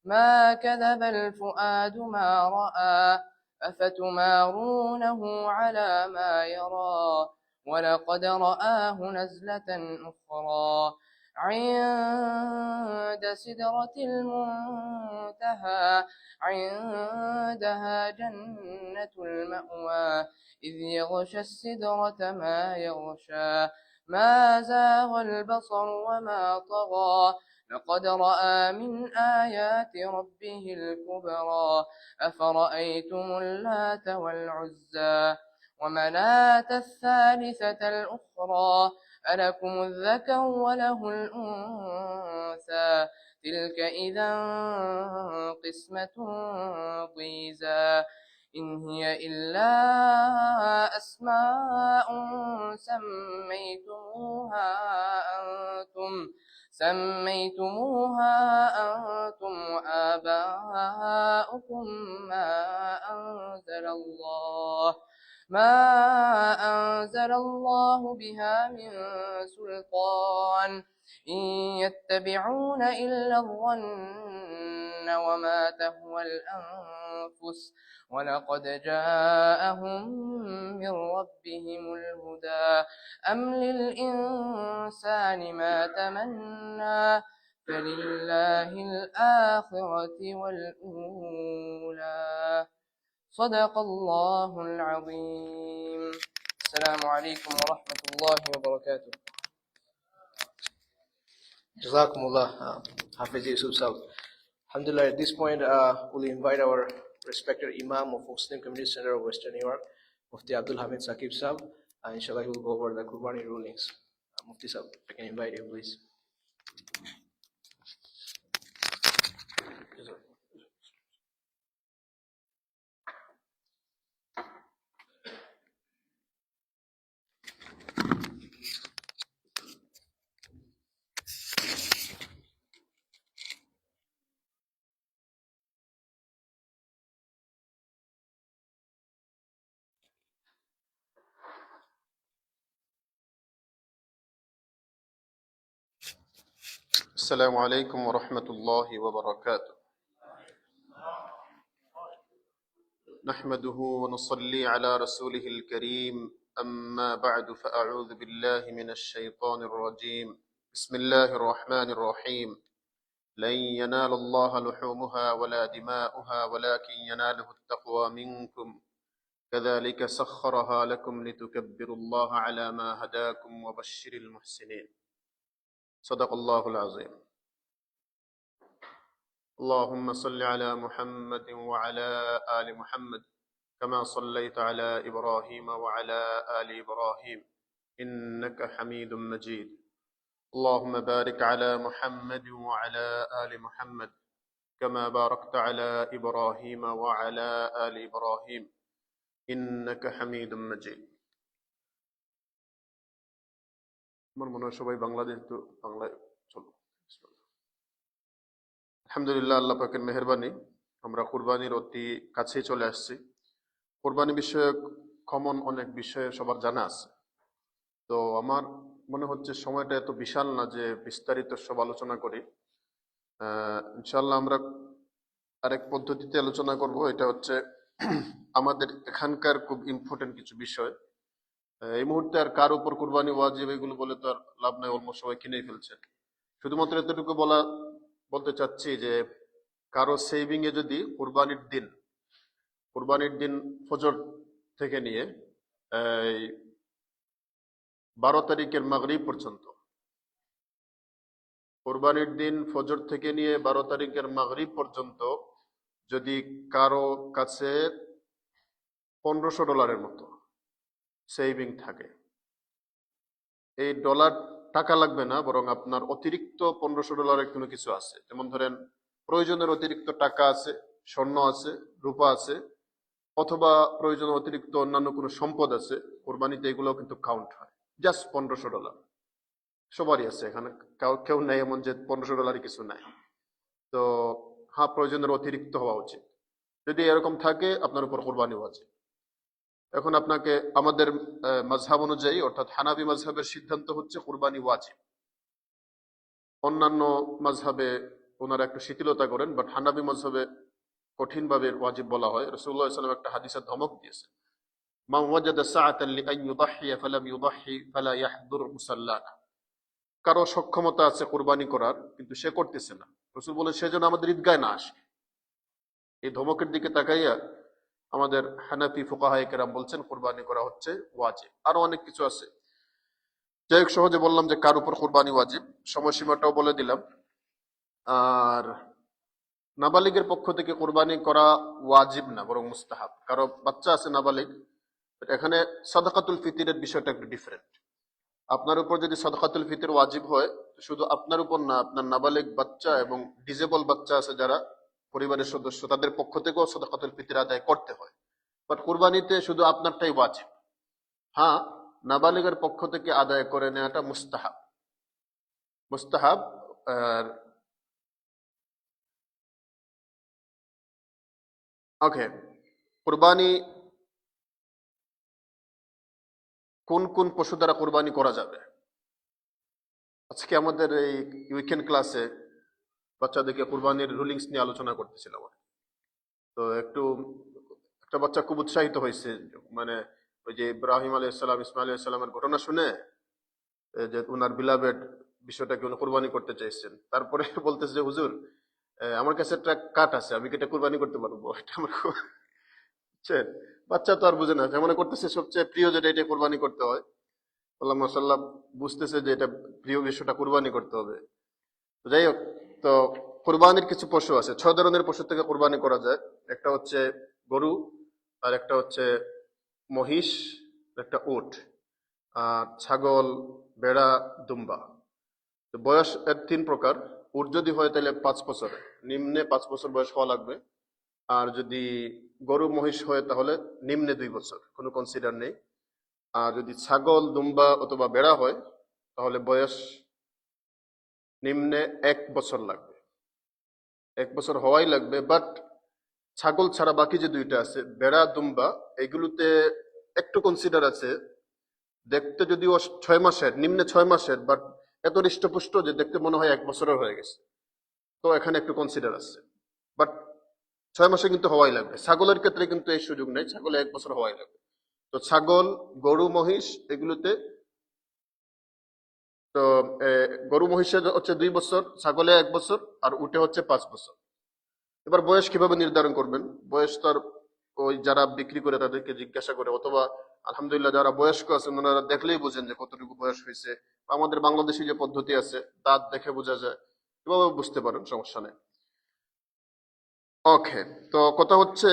ما كذب الفؤاد ما رأى أفتمارونه على ما يرى ولقد رآه نزلة أخرى عند سدرة المنتهى عندها جنة المأوى إذ يغشى السدرة ما يغشى ما زاغ البصر وما طغى لقد رأى من آيات ربه الكبرى أفرأيتم اللات والعزى ومناة الثالثة الأخرى ألكم الذكر وله الأنثى تلك إذا قسمة ضيزى إن هي إلا أسماء سميتموها أنتم وآباؤكم ما أنزل الله بها من سلطان إن يتبعون إلا الظن وما تهوى الأنفس ولقد جاءهم من ربهم الهدى أم للإنسان ما تمنى فلله الآخرة والأولى صدق الله العظيم. السلام عليكم ورحمة الله وبركاته. Jazakumullah, Hafiz Yusuf Sahib. Alhamdulillah, at this point, we'll invite our respected Imam of Muslim Community Center of Western New York, Mufti Abdul Hamid Saqib Sahib. Inshallah, he will go over the Qurbani rulings. Mufti Sahib, I can invite you, please. السلام عليكم ورحمة الله وبركاته. نحمده ونصلي على رسوله الكريم أما بعد فأعوذ بالله من الشيطان الرجيم بسم الله الرحمن الرحيم لن ينال الله لحومها ولا دماؤها ولكن يناله التقوى منكم كذلك سخرها لكم لتكبروا الله على ما هداكم وبشر المحسنين صدق الله العظيم. اللهم صل على محمد وعلى آل محمد كما صليت على إبراهيم وعلى آل إبراهيم إنك حميد مجيد. اللهم بارك على محمد وعلى آل محمد كما باركت على إبراهيم وعلى آل إبراهيم إنك حميد مجيد. আমার মনে হয় সবাই বাংলাদেশ তো বাংলায় চলো। আলহামদুলিল্লাহ, আল্লাহ পাকের মেহেরবানি আমরা কুরবানির অতি কাছেই চলে আসছি। কুরবানি বিষয়ক কমন অনেক বিষয় সবার জানা আছে, তো আমার মনে হচ্ছে সময়টা এত বিশাল না যে বিস্তারিত সব আলোচনা করি। ইনশাআল্লাহ আমরা আরেক পদ্ধতিতে আলোচনা করব, এটা হচ্ছে আমাদের এখানকার খুব ইম্পর্টেন্ট কিছু বিষয়। এই মুহূর্তে আর কার উপর কুরবানি ওয়াজিব এগুলো বলে তো আর লাভ নাই, অলমোস্ট সবাই কিনেই ফেলছে। শুধুমাত্র এতটুকু বলতে চাচ্ছি যে কারো সেভিং এ যদি কুরবানির দিন ফজর থেকে নিয়ে 12 তারিখের মাগরিব পর্যন্ত, কুরবানির দিন ফজর থেকে নিয়ে 12 তারিখের মাগরিব পর্যন্ত যদি কারো কাছে $1500 মতো সেভিং থাকে, এই টাকা লাগবে না, বরং আপনার অতিরিক্ত $1500 কোনো কিছু আছে, যেমন ধরেন প্রয়োজনের অতিরিক্ত টাকা আছে, স্বর্ণ আছে, রূপা আছে, অথবা প্রয়োজনের অতিরিক্ত অন্যান্য কোনো সম্পদ আছে, কোরবানিতে এগুলো কিন্তু কাউন্ট হয়। জাস্ট $1500 সবারই আছে, এখানে কেউ নেই এমন যে $1500 কিছু নাই। তো হ্যাঁ, প্রয়োজনের অতিরিক্ত হওয়া উচিত। যদি এরকম থাকে আপনার উপর কোরবানি ওয়াজিব। এখন আপনাকে আমাদের মাযহাব অনুযায়ী অর্থাৎ হানাফি মাযহাবের সিদ্ধান্ত হচ্ছে কোরবানি ওয়াজিব। অন্যান্য মাযহাবে ওনারা একটু শিথিলতা করেন, বাট হানাফি মাযহাবে কঠিনভাবে ওয়াজিব বলা হয়। রাসূলুল্লাহ সাল্লাল্লাহু আলাইহি ওয়াসাল্লাম একটা হাদিসে ধমক দিয়েছেন, মান ওয়াজাদা সাআতান লিআন ইউদাহহিয়া ফালাম ইউদাহহি ফালা ইয়াহদুর মুসাল্লানা। কারো সক্ষমতা আছে কোরবানি করার, কিন্তু সে করতেছে না, রাসূল বলেন সেজন্য আমাদের ঈদগাহে না আসে। এই ধমকের দিকে তাকাইয়া আমাদের হানাফি ফুকাহায়ে কেরাম বলছেন কোরবানি করা হচ্ছে ওয়াজিব। আরো অনেক কিছু আছে, যাই হোক সহজে বললাম যে কার উপর কোরবানি ওয়াজিব, সময়সীমাটাও বলে দিলাম। আর নাবালিগের পক্ষ থেকে কোরবানি করা ওয়াজিব না, বরং মুস্তাহাব। কারো বাচ্চা আছে নাবালিগ, এখানে সাদাকাতুল ফিতরের বিষয়টা একটু ডিফারেন্ট। আপনার উপর যদি সাদাকাতুল ফিতর ওয়াজিব হয়, শুধু আপনার উপর না, আপনার নাবালিগ বাচ্চা এবং ডিজেবল বাচ্চা আছে যারা পরিবারের সদস্য, তাদের পক্ষ থেকেও সাদাকাতুল ফিতর আদায় করতে হয়। বাট কুরবানিতে শুধু আপনারটাই ওয়াজিব। হ্যাঁ, নাবালিগের পক্ষ থেকে আদায় করে নেওয়াটা মুস্তাহাব। মুস্তাহাব। আর ওকে, কুরবানি কোন কোন পশু দ্বারা কুরবানি করা যাবে? আজকে আমাদের এই উইকেন্ড ক্লাসে বাচ্চাদেরকে কুরবানির রুলিংস নিয়ে আলোচনা করতেছিলাম। তো একটা বাচ্চা খুব উৎসাহিত হয়েছে, মানে ওই যে ইব্রাহিম আলাইহিস সালাম, ইসমাইল আলাইহিস সালামের ঘটনা শুনে, যে উনার বিলাবেড বিষয়টাকে উনি কুরবানি করতে চাইছেন। তারপরে বলতেছে যে হুজুর, আমার কাছে একটা কাঠ আছে, আমি কি এটা কুরবানি করতে পারবো? এটা আমার বুঝছেন, বাচ্চা তো আর বুঝে না, মনে করতেছে সবচেয়ে প্রিয় যেটা এটা কুরবানি করতে হয়। আল্লাহ মাশাআল্লাহ বুঝতেছে যে এটা প্রিয় বিষয়টা কুরবানি করতে হবে। তো যাই হোক, তো কুরবানির কিছু পশু আছে, 6 ধরনের পশু থেকে কুরবানি করা যায়। একটা হচ্ছে গরু, আর একটা হচ্ছে মহিষ, একটা উট, আর ছাগল, বেড়া, দুম্বা। তো বয়স এর 3 প্রকার। উট যদি হয় তাহলে 5 বছর, নিম্নে 5 বছর বয়স হওয়া লাগবে। আর যদি গরু মহিষ হয় তাহলে নিম্নে 2 বছর, কোনো কনসিডার নেই। আর যদি ছাগল, দুম্বা অথবা বেড়া হয় তাহলে বয়স নিম্নে 1 বছর লাগবে, 1 বছর হওয়াই লাগবে। বাট ছাগল ছাড়া বাকি যে দুইটা আছে, বেড়া, দুম্বা, এগুলোতে একটু কনসিডার আছে। দেখতে যদিও 6 মাসের, নিম্নে 6 মাসের, বাট এত হৃষ্টপুষ্ট যে দেখতে মনে হয় 1 বছরের হয়ে গেছে। তো এখানে একটু কনসিডার আছে, বাট 6 মাসে কিন্তু হওয়াই লাগবে। ছাগলের ক্ষেত্রে কিন্তু এই সুযোগ নেই, ছাগলে 1 বছর হওয়াই লাগবে। তো ছাগল, গরু, মহিষ এগুলোতে, তো গরু মহিষের হচ্ছে 2 বছর, ছাগলে 1 বছর, আর উটে হচ্ছে 5 বছর। এবার বয়স কিভাবে নির্ধারণ করবেন? বয়স তার ওই যারা বিক্রি করে তাদেরকে জিজ্ঞাসা করে, অথবা আলহামদুলিল্লাহ যারা বয়স্ক আছেন ওনারা দেখলেই বোঝেন যে কতটুকু বয়স হয়েছে। আমাদের বাংলাদেশি যে পদ্ধতি আছে, দাঁত দেখে বোঝা যায়, এভাবে বুঝতে পারেন, সমস্যা নেই। ওকে, তো কথা হচ্ছে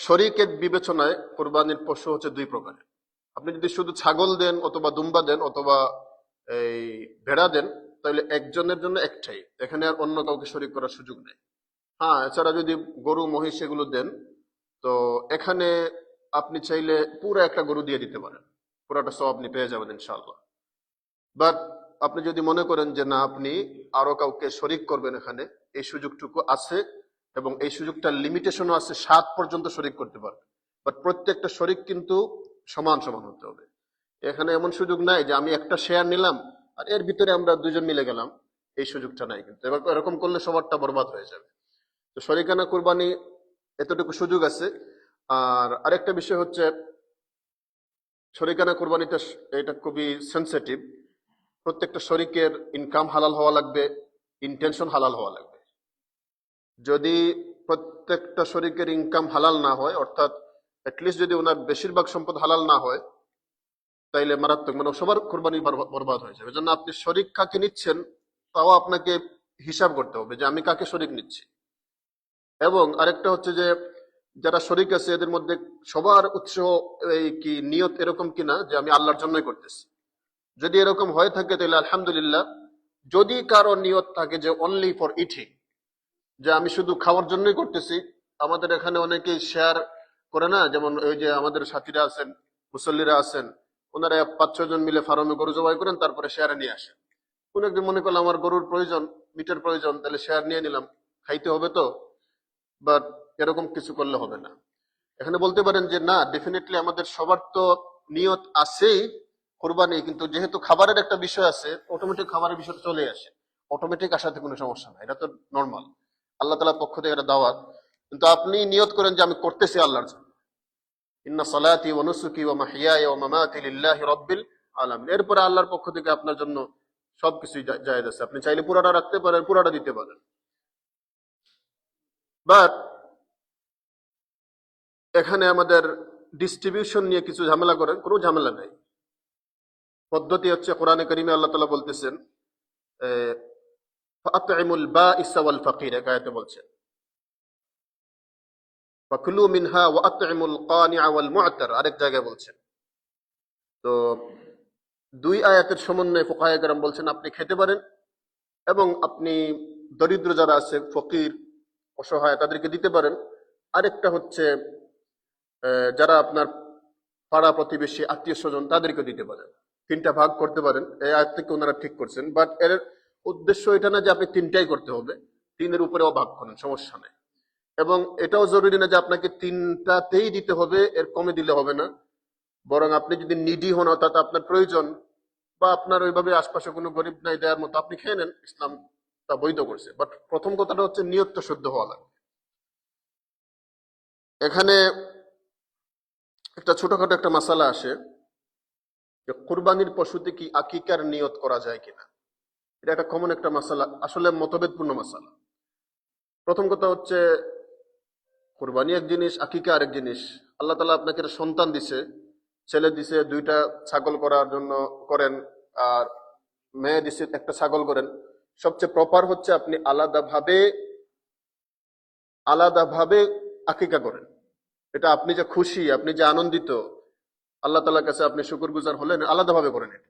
শরীকের বিবেচনায় কোরবানির পশু হচ্ছে 2 প্রকারের। আপনি যদি শুধু ছাগল দেন অথবা দুম্বা দেন অথবা এই ভেড়া দেন, তাহলে একজনের জন্য একটাই, এখানে আর অন্য কাউকে শরীক করার সুযোগ নেই। হ্যাঁ, এছাড়া যদি গরু মহিষ এগুলো দেন, তো এখানে আপনি চাইলে পুরো একটা গরু দিয়ে দিতে পারেন, পুরোটা সব আপনি পেয়ে যাবেন ইনশাআল্লাহ। বাট আপনি যদি মনে করেন যে না, আপনি আরো কাউকে শরীক করবেন, এখানে এই সুযোগটুকু আছে, এবং এই সুযোগটার লিমিটেশনও আছে, 7 পর্যন্ত শরীক করতে পারবে। বাট প্রত্যেকটা শরীক কিন্তু সমান সমান হতে হবে। এখানে এমন সুযোগ নাই যে আমি একটা শেয়ার নিলাম আর এর ভিতরে আমরা 2 জন মিলে গেলাম, এই সুযোগটা নাই কিন্তু। এবার এরকম করলে সবারটা বরবাদ হয়ে যাবে। তো শরীকানা কুরবানি এতটুকু সুযোগ আছে। আর আরেকটা বিষয় হচ্ছে, শরীকানা কুরবানিটা এটা খুবই সেনসিটিভ। প্রত্যেকটা শরীকের ইনকাম হালাল হওয়া লাগবে, ইন্টেনশন হালাল হওয়া লাগবে। যদি প্রত্যেকটা শরীকের ইনকাম হালাল না হয়, অর্থাৎ অ্যাটলিস্ট যদি ওনার বেশিরভাগ সম্পদ হালাল না হয়, তাইলে মারাত্মক, মানে সবার কোরবানি বরবাদ হয়ে যাবে। এজন্য আপনি শরীক কাকে নিচ্ছেন তাও আপনাকে হিসাব করতে হবে যে আমি কাকে শরীক নিচ্ছি। এবং আরেকটা হচ্ছে যে যারা শরীক আছে এদের মধ্যে সবার উৎস এই কি নিয়ত এরকম কিনা যে আমি আল্লাহর জন্যই করতেছি। যদি এরকম হয়ে থাকে তাহলে আলহামদুলিল্লাহ। যদি কারো নিয়ত থাকে যে অনলি ফর ইটিং, যে আমি শুধু খাওয়ার জন্যই করতেছি, আমাদের এখানে অনেকেই শেয়ার করে না, যেমন ওই যে আমাদের সাথীরা আছেন, মুসল্লিরা আছেন, ওনারা 5-6 জন মিলে ফার্মে গরু জবাই করেন, তারপরে শেয়ারে নিয়ে আসেন। কোন একদিন মনে করলাম আমার গরুর প্রয়োজন, মিটের প্রয়োজন, তাহলে শেয়ার নিয়ে নিলাম, খাইতে হবে তো। বাট এরকম কিছু করলে হবে না। এখানে বলতে পারেন যে না, ডেফিনেটলি আমাদের সবার তো নিয়ত আছেই কোরবানি, কিন্তু যেহেতু খাবারের একটা বিষয় আছে, অটোমেটিক খাবারের বিষয়টা চলে আসে, অটোমেটিক আসাতে কোনো সমস্যা নাই, এটা তো নর্মাল, আল্লাহ তাআলার পক্ষ থেকে এটা দাওয়াত। কিন্তু আপনি নিয়ত করেন যে আমি করতেছি আল্লাহর জন্য, ইন্না সালাতি ওয়া নুসুকি ওয়া মাহইয়ায়া ওয়া মামাতি লিল্লাহি রাব্বিল আলামিন, এরপরে আল্লাহর পক্ষ থেকে আপনার জন্য সবকিছুই জায়েজ আছে। আপনি চাইলে পুরাটা রাখতে পারেন, পুরাটা দিতে পারেন। বাট এখানে আমাদের ডিস্ট্রিবিউশন নিয়ে কিছু ঝামেলা করেন, কোনো ঝামেলা নাই। পদ্ধতি হচ্ছে কোরআনে কারিমে আল্লাহ তাআলা বলতেছেন, ফাআতইমুল বাঈসা ওয়াল ফাকির, এক আয়াতে বলছেন, ফাকুলু মিনহা ওয়া আতইমুল কানিআ ওয়াল মু'তার, আরেক জায়গায় বলছেন। তো দুই আয়াতের সমন্বয়ে ফুকাহায়ে কেরাম বলছেন আপনি খেতে পারেন, এবং আপনি দরিদ্র যারা আছে, ফকির, অসহায়, তাদেরকে দিতে পারেন। আরেকটা হচ্ছে যারা আপনার পাড়া প্রতিবেশী, আত্মীয় স্বজন, তাদেরকে দিতে পারেন। 3টা ভাগ করতে পারেন, এই আয়াত থেকে ওনারা ঠিক করছেন। বাট এর উদ্দেশ্য এটা না যে আপনি 3টাই করতে হবে, 3-এর উপরেও ভাগ করেন, সমস্যা নেই। এবং এটাও জরুরি না যে আপনাকে 3টাতেই দিতে হবে, এর কমে দিলে হবে না। বরং আপনি যদি নিডি হন, অর্থাৎ আপনার প্রয়োজন, বা আপনার ওইভাবে আশপাশে কোনো গরিব নাই দেওয়ার মতো, আপনি খেয়ে নেন, ইসলাম তা বৈধ করছে। বাট প্রথম কথাটা হচ্ছে নিয়তটা শুদ্ধ হওয়া লাগবে। এখানে একটা ছোটখাটো একটা মাসালা আসে যে কুরবানির পশুতে কি আকিকার নিয়ত করা যায় কিনা। এটা একটা কমন একটা মাসালা, আসলে মতভেদপূর্ণ মাসালা। প্রথম কথা হচ্ছে কুরবানি এক জিনিস, আকিকা আরেক জিনিস। আল্লাহ তাআলা আপনাকে একটা সন্তান দিছে, ছেলে দিছে, 2টা ছাগল করার জন্য করেন, আর মেয়ে দিছে, একটা ছাগল করেন। সবচেয়ে প্রপার হচ্ছে আপনি আলাদাভাবে আকিকা করেন। এটা আপনি যে খুশি, আপনি যে আনন্দিত, আল্লাহ তাআলার কাছে আপনি শুকরগুজার হলেন, আলাদাভাবে করেন এটা।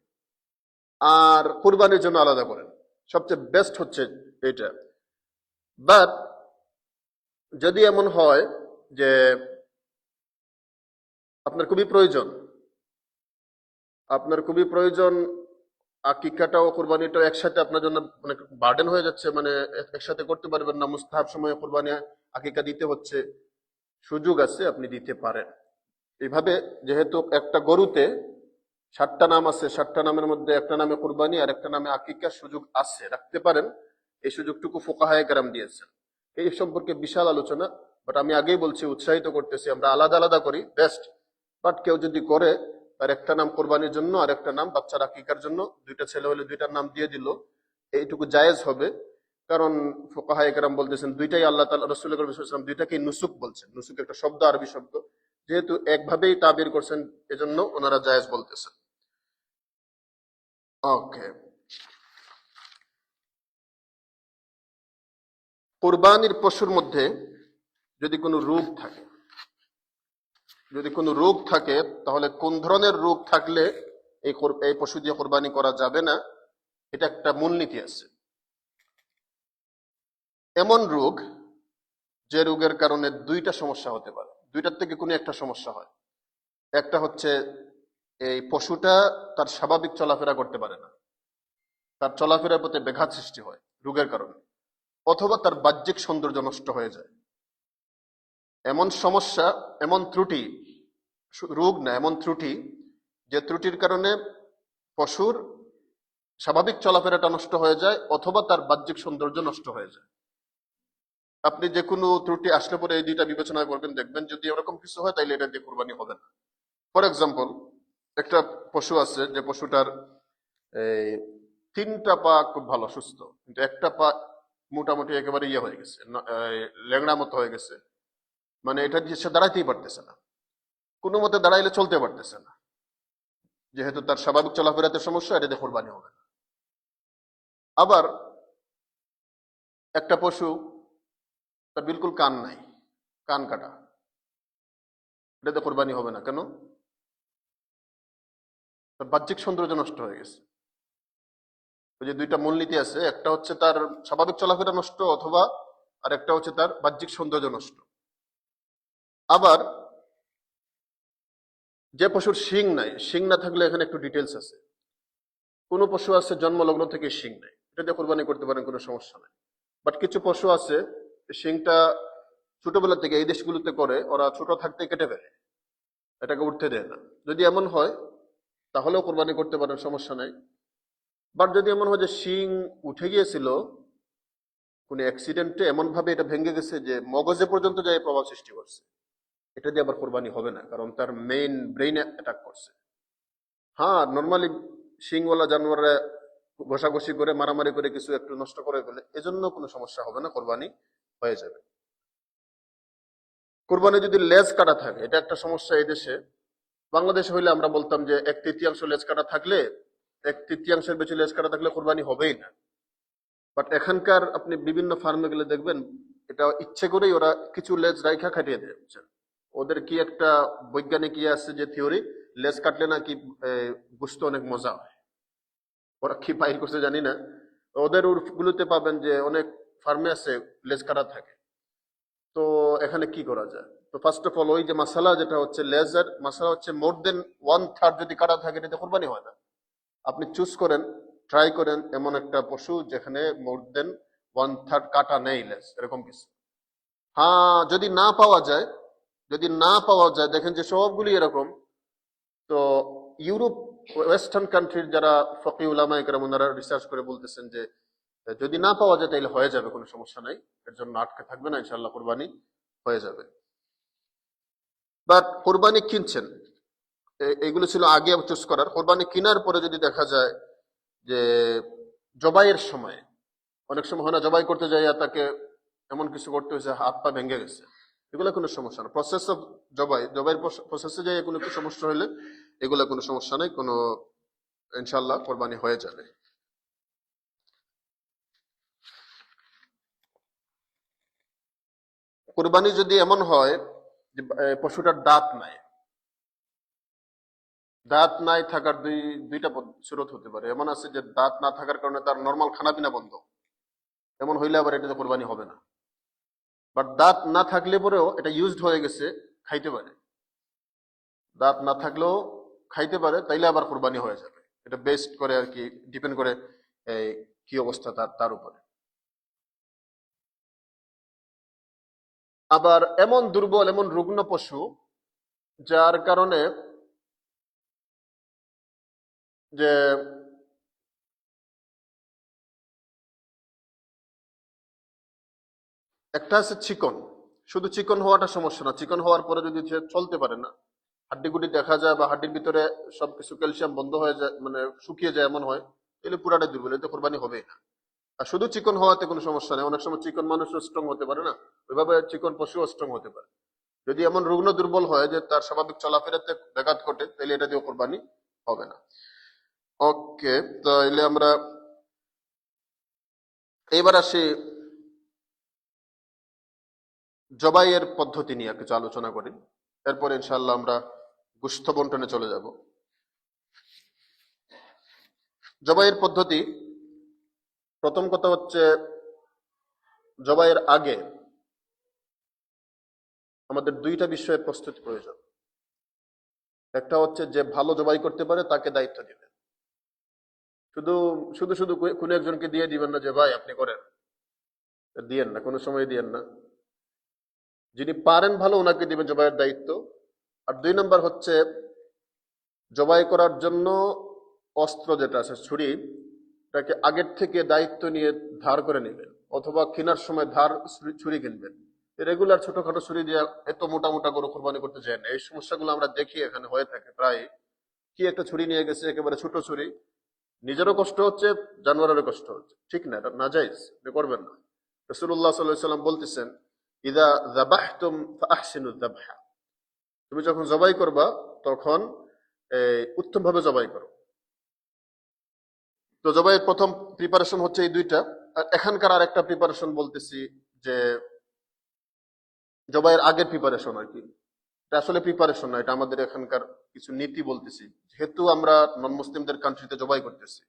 আর কুরবানির জন্য আলাদা করেন, সবচেয়ে বেস্ট হচ্ছে এটা। বাট যদি এমন হয় যে আপনার খুবই প্রয়োজন, আকিকাটাও কুরবানিটাও একসাথে আপনার জন্য মানে বার্ডেন হয়ে যাচ্ছে, মানে একসাথে করতে পারবেন না, মুস্তাহাব সময়ে কুরবানি আকিকা দিতে হচ্ছে, সুযোগ আছে, আপনি দিতে পারেন। এইভাবে যেহেতু একটা গরুতে 7টা নাম আছে, 7টা নামের মধ্যে একটা নামে কুরবানি আর একটা নামে আকিকার সুযোগ আছে, রাখতে পারেন। এই সুযোগটুকু ফুকাহায়ে কেরাম দিয়েছেন। এই সম্পর্কে বিশাল আলোচনা, বাট আমি আগেই বলছি, উৎসাহিত করতেছি আমরা আলাদা আলাদা করি, বেস্ট। বাট কেউ যদি করে, তার একটা নাম কোরবানির জন্য আর একটা নাম বাচ্চার আকিকার জন্য, 2টা ছেলে হলে 2টার নাম দিয়ে দিল, এইটুকু জায়েজ হবে। কারণ ফুকাহায়ে কেরাম বলতেছেন 2টাই আল্লাহ তাআলা, রাসূল করিম সাল্লাল্লাহু আলাইহি ওয়াসাল্লাম 2টাকেই নুসুক বলছেন। নুসুক একটা শব্দ, আরবি শব্দ, যেহেতু একভাবেই তাবির করছেন, এজন্য ওনারা জায়েজ বলতেছেন। ওকে, কুরবানির পশুর মধ্যে যদি কোনো রোগ থাকে, তাহলে কোন ধরনের রোগ থাকলে এই পশু দিয়ে কোরবানি করা যাবে না, এটা একটা মূলনীতি আছে। এমন রোগ যে রোগের কারণে 2টা সমস্যা হতে পারে, 2টার থেকে কোনো একটা সমস্যা হয়। একটা হচ্ছে এই পশুটা তার স্বাভাবিক চলাফেরা করতে পারে না, তার চলাফেরার প্রতি ব্যাঘাত সৃষ্টি হয় রোগের কারণে, অথবা তার বাহ্যিক সৌন্দর্য নষ্ট হয়ে যায়। এমন সমস্যা, এমন ত্রুটি, রোগ না, এমন ত্রুটি, যে ত্রুটির কারণে পশুর স্বাভাবিক চলাফেরাটা নষ্ট হয়ে যায়, অথবা তার বাহ্যিক সৌন্দর্য নষ্ট হয়ে যায়। আপনি যে কোনো ত্রুটি আসলে পরে এই 2টা বিবেচনা করবেন, দেখবেন যদি এরকম কিছু হয় তাহলে এটা দিয়ে কোরবানি হবে না। ফর এক্সাম্পল, একটা পশু আছে যে পশুটার এই 3টা পা খুব ভালো সুস্থ, কিন্তু একটা পা মোটামুটি একেবারে ইয়ে হয়ে গেছে, ল্যাংড়া মতো হয়ে গেছে, মানে এটা দিয়ে সে দাঁড়াইতেই পারতেছে না, কোনো মতে দাঁড়াইলে চলতে পারতেছে না। যেহেতু তার স্বাভাবিক চলাফেরাতে সমস্যা, এটা দিয়ে কোরবানি হবে না। আবার একটা পশু, তার বিলকুল কান নাই, কান কাটা, এটাতে কোরবানি হবে না। কেন? তার বাহ্যিক সৌন্দর্য নষ্ট হয়ে গেছে। ওই যে দুইটা মূলনীতি আছে, একটা হচ্ছে তার স্বাভাবিক চলাফেরা নষ্ট, অথবা আর একটা হচ্ছে তার বাহ্যিক সৌন্দর্য নষ্ট। আবার যে পশুর শিং নাই, শিং না থাকলে এখানে একটু ডিটেলস আছে। কোনো পশু আছে জন্মলগ্ন থেকে শিং নাই, এটা দিয়ে কোরবানি করতে পারেন, কোনো সমস্যা নাই। বাট কিছু পশু আছে শিংটা ছোটবেলা থেকে এই দেশগুলোতে করে, ওরা ছোট থাকতে কেটে ফেলে, এটাকে উঠতে দেয় না। যদি এমন হয় তাহলেও কোরবানি করতে পারেন, সমস্যা নাই। বাট যদি এমন হয় যে শিং উঠে গিয়েছিল কোনো অ্যাক্সিডেন্টে, এমন ভাবে এটা ভেঙে গেছে যে মগজে পর্যন্ত যায় প্রভাব সৃষ্টি করছে, এটা দিয়ে আবার কোরবানি হবে না, কারণ তার মেইন ব্রেইনে অ্যাটাক করছে। হ্যাঁ, নর্মালি শিংওয়ালা জানোয়াররা ঘষাঘষি করে, মারামারি করে কিছু একটু নষ্ট করে ফেলে, এজন্য কোনো সমস্যা হবে না, কোরবানি হয়ে যাবে। কোরবানি যদি লেজ কাটা থাকে, এটা একটা সমস্যা এই দেশে। বাংলাদেশে হইলে আমরা বলতাম যে 1/3 লেজ কাটা থাকলে, 1/3 বেশি লেজ কাটা থাকলে কোরবানি হবেই না। বাট এখানকার আপনি বিভিন্ন ফার্মে গেলে দেখবেন এটা ইচ্ছে করেই ওরা কিছু লেজ রাইখা কাটিয়ে দেয়, বুঝছেন? ওদের কি একটা বৈজ্ঞানিক ইয়ে আছে যে থিওরি, লেজ কাটলে নাকি বুঝতে অনেক মজা হয়। ওরা কি বাইর করছে জানি না, ওদের গুলোতে পাবেন যে অনেক ফার্মে আছে লেজ কাটা থাকে। তো এখানে কি করা যায়? তো ফার্স্ট অফ অল ওই যে মাসালা যেটা হচ্ছে লেজার মাসালা হচ্ছে মোর দেন 1/3 যদি কাটা থাকে এটাতে কোরবানি হয় না। আপনি চুজ করেন, ট্রাই করেন এমন একটা পশু যেখানে মোর দেন 1/3 কাটা নেই লেজ, এরকম কিছু। হ্যাঁ, যদি না পাওয়া যায়, দেখেন যে সবগুলি এরকম। তো ইউরোপ, ওয়েস্টার্ন কান্ট্রির যারা ফকি উলামা ইকরাম ওনারা রিসার্চ করে বলতেছেন যে যদি না পাওয়া যায় তাহলে হয়ে যাবে, কোনো সমস্যা নাই, এর জন্য আটকে থাকবে না, ইনশাআল্লাহ কোরবানি হয়ে যাবে। বাট কোরবানি কিনছেন, এগুলো ছিল আগে চুজ করার। কোরবানি কেনার পরে যদি দেখা যায় যে জবাইয়ের সময়, অনেক সময় হয় না, জবাই করতে যাইয়া তাকে এমন কিছু করতে হয়েছে হাত পা ভেঙে গেছে, এগুলো কোনো সমস্যা না। প্রসেস অফ জবাইয়ের প্রসেসে যাই কোনো সমস্যা হলে এগুলো কোনো সমস্যা নেই, কোনো ইনশাআল্লাহ কোরবানি হয়ে যাবে। কোরবানি যদি এমন হয় যে পশুটার দাঁত নাই থাকার দুইটা সুরত হতে পারে। এমন আছে যে দাঁত না থাকার কারণে তার নর্মাল খানা পিনা বন্ধ, এমন হইলে আবার এটাতে কোরবানি হবে না। বাট দাঁত না থাকলে পরেও এটা ইউজড হয়ে গেছে, খাইতে পারে। দাঁত না থাকলেও খাইতে পারে, তাইলে আবার কোরবানি হয়ে যাবে। এটা বেস্ট করে আর কি, ডিপেন্ড করে কি অবস্থা তার উপরে। আবার এমন দুর্বল, এমন রুগ্ন পশু যার কারণে যে একটা আছে চিকন, শুধু চিকন হওয়াটা সমস্যা না, চিকন হওয়ার পরে যদি সে চলতে পারে না, হাড্ডিগুডি দেখা যায় বা হাড্ডির ভিতরে সবকিছু ক্যালসিয়াম বন্ধ হয়ে যায়, মানে শুকিয়ে যায়, এমন হয়, তাহলে পুরাটাই দুর্বল, এতে কোরবানি হবেই না। আর শুধু চিকন হওয়াতে কোনো সমস্যা নেই, অনেক সময় চিকন মানুষও স্ট্রং হতে পারে না, ওইভাবে চিকন পশুও স্ট্রং হতে পারে। যদি এমন রুগ্ন দুর্বল হয় যে তার স্বাভাবিক চলাফেরাতে ব্যাঘাত ঘটে, তাহলে এটা দিয়ে কোরবানি হবে না। ওকে, তাহলে আমরা এবার আসি জবাইয়ের পদ্ধতি নিয়ে কিছু আলোচনা করি, এরপরে ইনশাআল্লাহ আমরা গোশত বন্টনে চলে যাব। জবাইয়ের পদ্ধতি, প্রথম কথা হচ্ছে জবাইয়ের আগে আমাদের দুইটা বিষয়ের প্রস্তুতি প্রয়োজন। একটা হচ্ছে যে ভালো জবাই করতে পারে তাকে দায়িত্ব দিবেন, শুধু শুধু শুধু কোনো একজনকে দিয়ে দিবেন না যে ভাই আপনি করেন, দিয়েন না, কোনো সময় দিয়েন না। যিনি পারেন ভালো ওনাকে দিবেন জবাইয়ের দায়িত্ব। আর 2 নম্বর হচ্ছে জবাই করার জন্য অস্ত্র যেটা আছে ছুরি, এটাকে আগের থেকে দায়িত্ব নিয়ে ধার করে নেবেন, অথবা কেনার সময় ধার ছুরি কিনবেন। রেগুলার ছোটখাটো ছুরি দিয়ে এত মোটা মোটা গরু কোরবানি করতে যায় না। এই সমস্যাগুলো আমরা দেখি এখানে হয়ে থাকে প্রায়। কি একটা ছুরি নিয়ে গেছে, একেবারে ছোট ছুরি, নিজেরও কষ্ট হচ্ছে, জানোয়ারেরও কষ্ট হচ্ছে, ঠিক না, এটা নাজায়েজ, এটা করবেন না। রাসূলুল্লাহ সাল্লাল্লাহু আলাইহি ওয়াসাল্লাম বলতেছেন, ইযা যাবাহতুম ফাআহসিনুয যাবহা, তুমি যখন জবাই করবা তখন উত্তম ভাবে জবাই করো। তো জবাইয়ের প্রথম প্রিপারেশন হচ্ছে এই দুইটা। আর এখানকার আর একটা প্রিপারেশন বলতেছি, যে জবাইয়ের আগের প্রিপারেশন আর কি, এটা আসলে প্রিপারেশন না, এটা আমাদের এখানকার কিছু নীতি বলতেছি। যেহেতু আমরা নন মুসলিমদের কান্ট্রিতে জবাই করতেছি,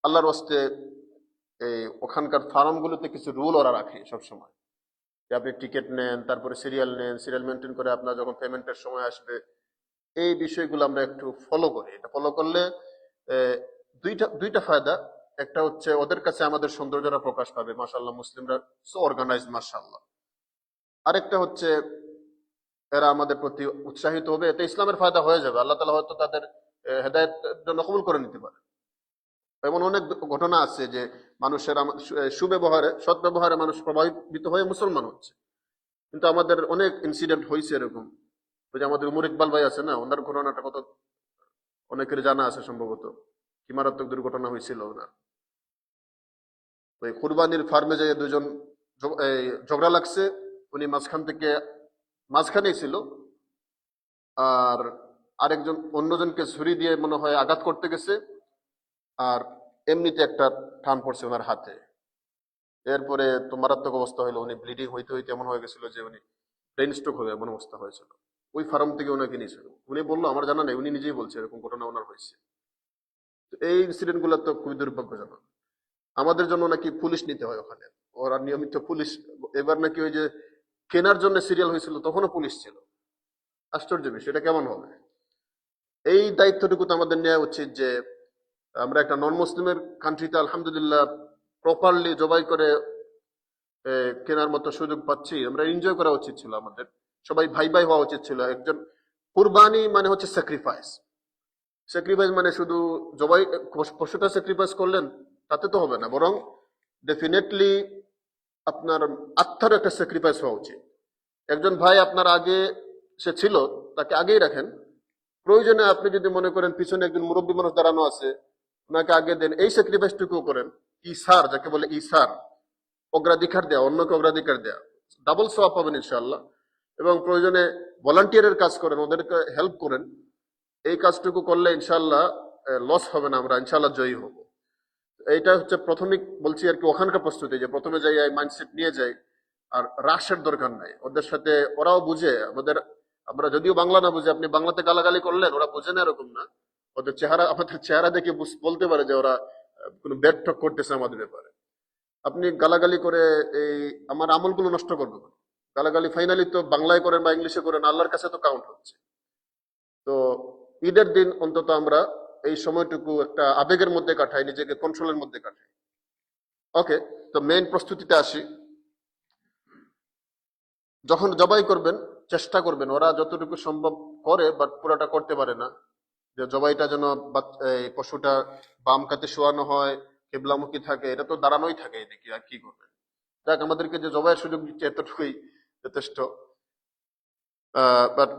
আল্লাহর ওয়াস্তে এই ওখানকার ফার্ম গুলোতে কিছু রুল ওরা রাখে সবসময়, যে আপনি টিকিট নেন, তারপরে সিরিয়াল নেন, সিরিয়াল মেনটেন করে আপনার যখন পেমেন্টের সময় আসবে, এই বিষয়গুলো আমরা একটু ফলো করি। এটা ফলো করলে দুইটা ফায়দা। একটা হচ্ছে ওদের কাছে আমাদের সৌন্দর্যটা প্রকাশ পাবে, মাশাআল্লাহ মুসলিমরা সো অর্গানাইজ মাশাআল্লাহ। আরেকটা হচ্ছে এরা আমাদের প্রতি উৎসাহিত হবে, এতে ইসলামের ফায়দা হয়ে যাবে, আল্লাহ তাআলা হয়তো তাদের হেদায়েত জন্য কবুল করে নিতে পারে। এমন অনেক ঘটনা আছে যে মানুষের সুব্যবহারে, সদ্ব্যবহারে মানুষ প্রভাবিত হয়ে মুসলমান হচ্ছে। কিন্তু আমাদের অনেক ইনসিডেন্ট হয়েছে এরকম। ওই যে আমাদের উমর ইকবাল ভাই আছে না, ওনার ঘটনাটা কত অনেকের জানা আছে সম্ভবত, কি মারাত্মক দুর্ঘটনা হয়েছিল ওনার। ওই কুরবানির ফার্মে যেয়ে দুজন ঝগড়া লাগছে, উনি মাঝখানেই ছিল, আর আরেকজন অন্যজনকে ছুরি দিয়ে মনে হয় আঘাত করতে গেছে, আর এমনিতে একটা টান পড়ছে ওনার হাতে। এরপরে তো মারাত্মক অবস্থা হলো, উনি ব্লিডিং হইতে হইতে এমন হয়ে গেছিল যে উনি ব্রেন স্ট্রোক হবে এমন অবস্থা হয়েছিল। ওই ফার্ম থেকে ওনাকে নিয়েছিল। উনি বললো আমার জানা নেই, উনি নিজেই বলছে এরকম ঘটনা ওনার হয়েছে। তো এই ইনসিডেন্ট গুলো তো খুবই দুর্ভাগ্যজনক। আমাদের জন্য নাকি পুলিশ নিতে হয় ওখানে, ওরা নিয়মিত পুলিশ। এবার নাকি ওই যে কেনার জন্য সিরিয়াল হয়েছিল তখনও পুলিশ ছিল। আশ্চর্য বিষয়, এটা কেমন হবে? এই দায়িত্বটুকু তো আমাদের নেওয়া উচিত যে আমরা একটা নন মুসলিমের কান্ট্রিতে আলহামদুলিল্লাহ প্রপারলি জবাই করে কেনার মতো সুযোগ পাচ্ছি, আমরা এনজয় করা উচিত ছিল। আমাদের সবাই ভাই ভাই হওয়া উচিত ছিল। একজন কুরবানি মানে হচ্ছে স্যাক্রিফাইস। স্যাক্রিফাইস মানে শুধু জবাই পশুটা স্যাক্রিফাইস করলেন তাতে তো হবে না, বরং ডেফিনেটলি আপনার আত্মার একটা স্যাক্রিফাইস হওয়া উচিত। একজন ভাই আপনার আগে সে ছিল, তাকে আগেই রাখেন। প্রয়োজনে আপনি যদি মনে করেন পিছনে একজন মুরব্বী মানুষ দাঁড়ানো আছে, ওনাকে আগে দেন, এই স্যাক্রিফাইসটুকু করেন। ইসার যাকে বলে, ইসার, অগ্রাধিকার দেওয়া, অন্যকে অগ্রাধিকার দেওয়া, ডাবল সওয়াব পাবেন ইনশাআল্লাহ। এবং প্রয়োজনে ভলান্টিয়ারের কাজ করেন, ওদেরকে হেল্প করেন। এই কাজটুকু করলে ইনশাআল্লাহ লস হবে না, আমরা ইনশাআল্লাহ জয়ী হব। এইটা হচ্ছে প্রাথমিক বলছি আর কি, ওখানকার প্রস্তুতি, যে প্রথমে যাই মাইন্ডসেট নিয়ে যাই। আর রাশের দরকার নাই, ওদের সাথে ওরাও বুঝে আমাদের। আমরা যদিও বাংলা না বুঝি, আপনি বাংলাতে গালাগালি করলেন, ওরা বুঝে না এরকম না। ওদের চেহারা, আমাদের চেহারা দেখে বলতে পারে যে ওরা কোনো ব্যাড টক করতেছে আমাদের ব্যাপারে। আপনি গালাগালি করে এই আমার আমলগুলো নষ্ট করবে। গালাগালি ফাইনালি তো বাংলায় করেন বা ইংলিশে করেন, আল্লাহর কাছে তো কাউন্ট হচ্ছে। তো ঈদের দিন অন্তত আমরা এই সময়টুকু একটা আবেগের মধ্যে কাটাই, নিজেকে কন্ট্রোলের মধ্যে কাটাই। ওকে, তো মেইন প্রস্তুতিতে আসি। যখন জবাই করবেন চেষ্টা করবেন, ওরা যতটুকু সম্ভব করে বাট পুরোটা করতে পারে না, যে জবাইটা যেন এই পশুটা বাম কাতে শোয়ানো হয়, কেবলামুখী থাকে। এটা তো দাঁড়ানোই থাকে এদিকে, আর কি করবেন। যাক, আমাদেরকে যে জবাইয়ের সুযোগ দিচ্ছে এতটুকুই যথেষ্ট। বাট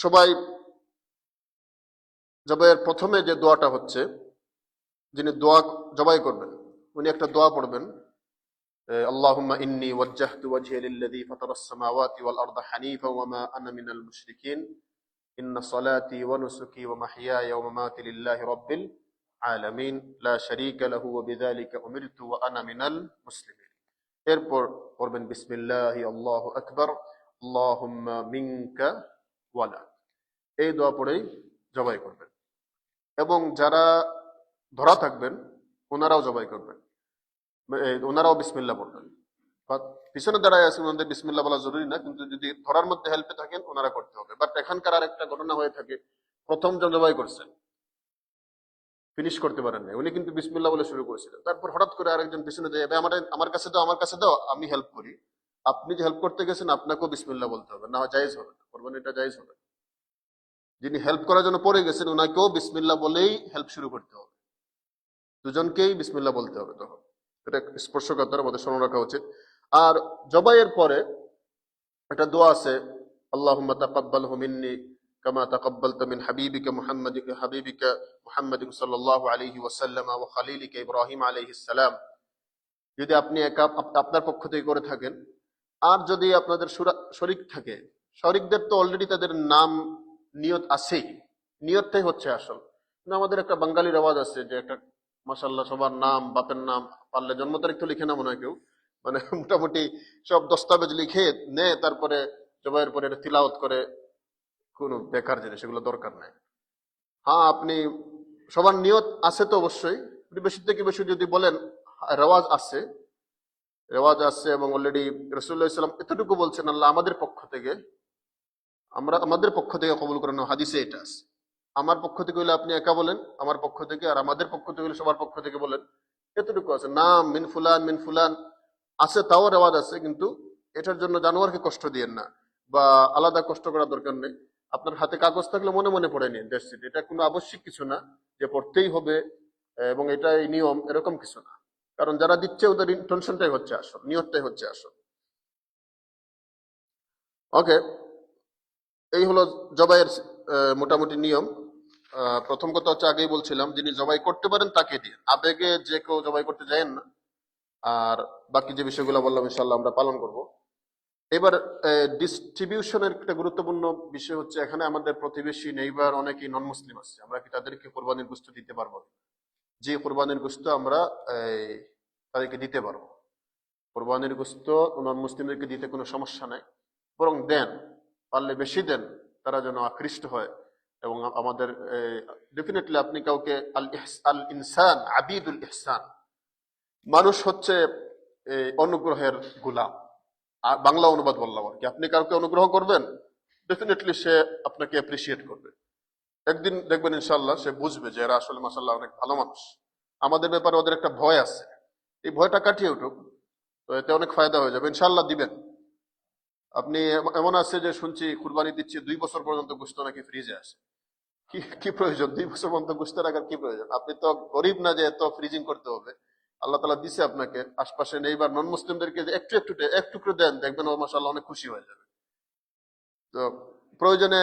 সবাই জবাইয়ের প্রথমে যে দোয়াটা হচ্ছে, যিনি দোয়া জবাই করবেন উনি একটা দোয়া পড়বেন, আল্লাহুম্মা ইন্নী ওয়াজ্জাহতু ওয়াজহিয়া লিল্লাযী ফাতারাস সামাওয়াতি ওয়াল আরদা হানিফা ওয়া মা আনা মিনাল মুশরিকিন ইন্না সালাতি ওয়া নুসুকি ওয়া মাহইয়ায়া ওয়া মামাতি লিল্লাহি রাব্বিল আলামিন লা শারীকা লাহু ওয়া বিযালিকা উমিরতু ওয়া আনা মিনাল মুসলিমিন। এরপর পড়বেন বিসমিল্লাহি আল্লাহু আকবার আল্লাহুম্মা মিনকা ওয়ালা। এই দোয়া পড়েই জবাই করবেন। এবং যারা ধরা থাকবেন ওনারাও জবাই করবেন, ওনারাও বিসমিল্লাহ পড়বেন। পিছনে দাঁড়ায় আছেন, ওনাদের বিসমিল্লাহ বলা জরুরি না, কিন্তু যদি ধরার মধ্যে হেল্পে থাকেন ওনারা করতে হবে। বাট এখানকার আর একটা ঘটনা হয়ে থাকে, প্রথম জন জবাই করছেন, ফিনিশ করতে পারেন না, উনি কিন্তু বিসমিল্লাহ বলে শুরু করেছিলেন। তারপর হঠাৎ করে আরেকজন পিছনে যায়, আমার কাছে দাও, আমার কাছে দাও, আমি হেল্প করি। আপনি যে হেল্প করতে গেছেন আপনাকেও বিসমিল্লাহ বলতে হবে, না জায়েজ হবে না, করবেন, এটা জায়েজ হবে না। যিনি হেল্প করার জন্য পড়ে গেছেন ওনাকেও বিসমিল্লাহ বলেই হেল্প শুরু করতে হবে, দুজনকেই বিসমিল্লাহ বলতে হবে। তখন এটা স্পর্শকাতর, আমাদের স্মরণ রাখা উচিত। আর জবাইয়ের পরে একটা দোয়া আছে, আল্লাহুম্মা তাকাব্বালহু মিন্নি কামা তাকাব্বালতা মিন হাবিবিকা মুহাম্মাদিন সাল্লাল্লাহু আলাইহি ওয়াসাল্লাম ওয়া খলিলিকা ইব্রাহিম আলাইহিস সালাম। যদি আপনি আপনার পক্ষ থেকে করে থাকেন, আর যদি আপনাদের শরীক থাকে, শরীকদের তো অলরেডি তাদের নাম নিয়ত আছেই, নিয়তটাই হচ্ছে আসল। কিন্তু আমাদের একটা বাঙালি রেওয়াজ আছে যে একটা মাশাআল্লাহ সবার নাম, বাপের নাম, পারলে জন্ম তারিখ তো লিখে না মনে হয় কেউ, মানে মোটামুটি সব দস্তাবেজ লিখে নেয়, তারপরে জবাইয়ের পরে এটা তিলাওয়াত করে কোনো বেকার জিনিস, এগুলো দরকার নাই। হ্যাঁ, আপনি সবার নিয়ত আছে তো অবশ্যই, আপনি বেশি থেকে বেশি যদি বলেন রেওয়াজ আছে, রেওয়াজ আছে এবং অলরেডি রাসূলুল্লাহ সাল্লাল্লাহু আলাইহি ওয়াসাল্লাম এতটুকু বলছেন, আল্লাহ আমাদের পক্ষ থেকে, আমরা আমাদের পক্ষ থেকে কবুল করেন, হাদিসে এটা আছে। আমার পক্ষ থেকে হলে আপনি একা বলেন আমার পক্ষ থেকে, আর আমাদের পক্ষ থেকে হলে সবার পক্ষ থেকে বলেন, এতটুকু আছে। নাম মিন ফুলান আছে, তাও রেওয়াজ আছে, কিন্তু এটার জন্য জানোয়ারকে কষ্ট দিয়েন না বা আলাদা কষ্ট করার দরকার নেই। আপনার হাতে কাগজ থাকলে মনে মনে পড়ে নিন দ্যাটস ইট। এটা কোনো আবশ্যিক কিছু না যে পড়তেই হবে এবং এটাই নিয়ম, এরকম কিছু না। কারণ যারা দিচ্ছে ওদের ইন্টেনশনটাই হচ্ছে আসল, নিয়তটাই হচ্ছে আসল। ওকে, এই হলো জবাইয়ের মোটামুটি নিয়ম। প্রথম কথা হচ্ছে, আগেই বলছিলাম, যিনি জবাই করতে পারেন তাকে দিয়ে, আবেগে যে কেউ জবাই করতে যায়েন না। আর বাকি যে বিষয়গুলো বললাম ইনশাল্লাহ আমরা পালন করব। এবার ডিস্ট্রিবিউশনের একটা গুরুত্বপূর্ণ বিষয় হচ্ছে, এখানে আমাদের প্রতিবেশী নেইবার অনেকেই নন মুসলিম আছে, আমরা কি তাদেরকে কোরবানির গোশত দিতে পারবো? যে কোরবানির গোশত আমরা তাদেরকে দিতে পারবো। কোরবানির গোশত নন মুসলিমদেরকে দিতে কোনো সমস্যা নাই, বরং দেন, পারলে বেশি দেন, তারা যেন আকৃষ্ট হয়। এবং আমাদের ডেফিনেটলি আপনি কাউকে আল ইনসান আবিদুল ইহসান, মানুষ হচ্ছে অনুগ্রহের গোলাম। আর বাংলা অনুবাদ বললাম আর কি, আপনি কাউকে অনুগ্রহ করবেন, ডেফিনেটলি সে আপনাকে অ্যাপ্রিসিয়েট করবে। একদিন দেখবেন ইনশাল্লাহ সে বুঝবে যে এরা আসলে মাশাআল্লাহ অনেক ভালো মানুষ। আমাদের ব্যাপারে ওদের একটা ভয় আছে, এই ভয়টা কাটিয়ে উঠুক, তো এতে অনেক ফায়দা হয়ে যাবে ইনশাল্লাহ। দিবেন আপনি। এমন আছে যে শুনছি কুরবানি দিচ্ছে 2 বছর পর্যন্ত গোশত নাকি ফ্রিজে আছে। কি কি প্রয়োজন 2 বছর পর্যন্ত গোশত রাখার? কি প্রয়োজন? আপনি তো গরিব না যে এত ফ্রিজিং করতে হবে। আল্লাহ তাআলা দিছে আপনাকে, আশপাশে নেইবার নন মুসলিমদেরকে একটু করে দেন, দেখবেন ও মাশাআল্লাহ অনেক খুশি হয়ে যাবে। তো প্রয়োজনে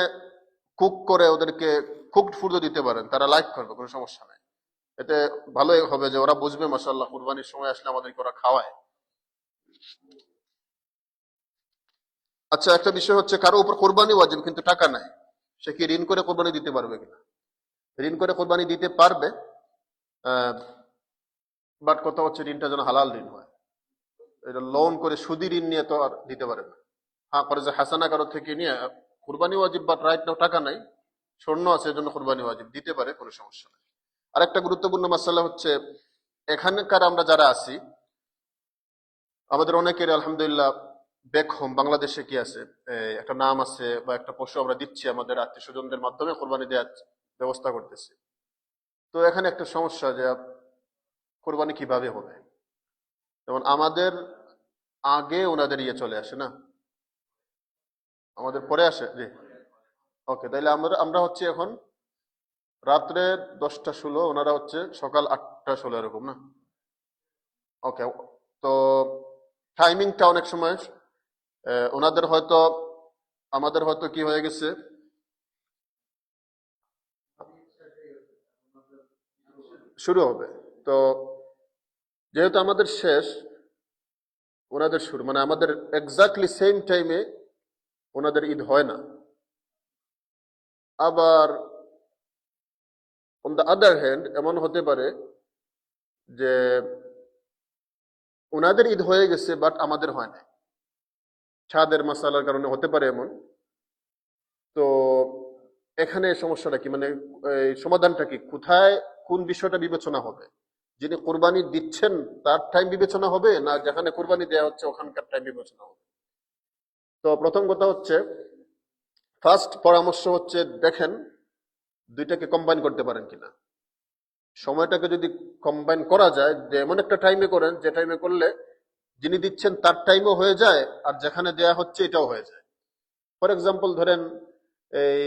কুক করে ওদেরকে কুকড ফুডও দিতে পারেন, তারা লাইক করবে, কোনো সমস্যা নাই। এতে ভালোই হবে যে ওরা বুঝবে মাশাআল্লাহ কুরবানির সময় আসলে আমাদেরকে ওরা খাওয়ায়। আচ্ছা, একটা বিষয় হচ্ছে, কারো উপর কোরবানি ওয়াজিব কিন্তু টাকা নাই, সে কি ঋণ করে কোরবানি দিতে পারবে কিনা? ঋণ করে কোরবানি দিতে পারবে, বাট কথা হচ্ছে ঋণটা যেন হালাল ঋণ হয়। এটা লোন করে সুদি ঋণ নিয়ে তো আর দিতে পারে না। হ্যাঁ, করে যে হাসানা কারো থেকে নিয়ে কোরবানি ওয়াজিব, বাট রাইট নাও টাকা নাই, স্বর্ণ আছে, এজন্য কোরবানি ওয়াজিব, দিতে পারে, কোনো সমস্যা নেই। আরেকটা গুরুত্বপূর্ণ মাসালা হচ্ছে, এখানকার আমরা যারা আছি, আমাদের অনেকের আলহামদুলিল্লাহ ব্যাক হোম বাংলাদেশে কি আছে, একটা নাম আছে বা একটা পশু আমরা দিচ্ছি, আমাদের আত্মীয় স্বজনদের মাধ্যমে কোরবানি দেওয়ার ব্যবস্থা করতেছি। তো এখানে একটা সমস্যা যে কোরবানি কিভাবে হবে। যেমন আমাদের আগে ওনাদের চলে আসে না, আমাদের পরে আসে। জি, ওকে, তাইলে আমরা হচ্ছে এখন রাত্রে 10টা 16, ওনারা হচ্ছে সকাল 8টা 16 এরকম না? ওকে, তো টাইমিংটা অনেক সময় ওনাদের হয়তো আমাদের হয়তো কি হয়ে গেছে, শুরু হবে। তো যেহেতু আমাদের শেষ, ওনাদের শুরু, মানে আমাদের এক্স্যাক্টলি সেম টাইমে ওনাদের ঈদ হয় না। আবার অন দ্য আদার হ্যান্ড এমন হতে পারে যে ওনাদের ঈদ হয়ে গেছে বাট আমাদের হয় না, ছাদের মাসালার কারণে হতে পারে এমন। তো এখানে সমস্যাটা কি, মানে এই সমাধানটা কি, কোথায় কোন বিষয়টা বিবেচনা হবে? যিনি কোরবানি দিচ্ছেন তার টাইম বিবেচনা হবে, না যেখানে কোরবানি দেওয়া হচ্ছে ওখানকার টাইম বিবেচনা হবে? তো প্রথম কথা হচ্ছে, ফার্স্ট পরামর্শ হচ্ছে, দেখেন দুইটাকে কম্বাইন করতে পারেন কিনা। সময়টাকে যদি কম্বাইন করা যায়, যে এমন একটা টাইমে করেন যে টাইমে করলে যিনি দিচ্ছেন তার টাইমও হয়ে যায় আর যেখানে দেয়া হচ্ছে এটাও হয়ে যায়। ফর এক্সাম্পল ধরেন, এই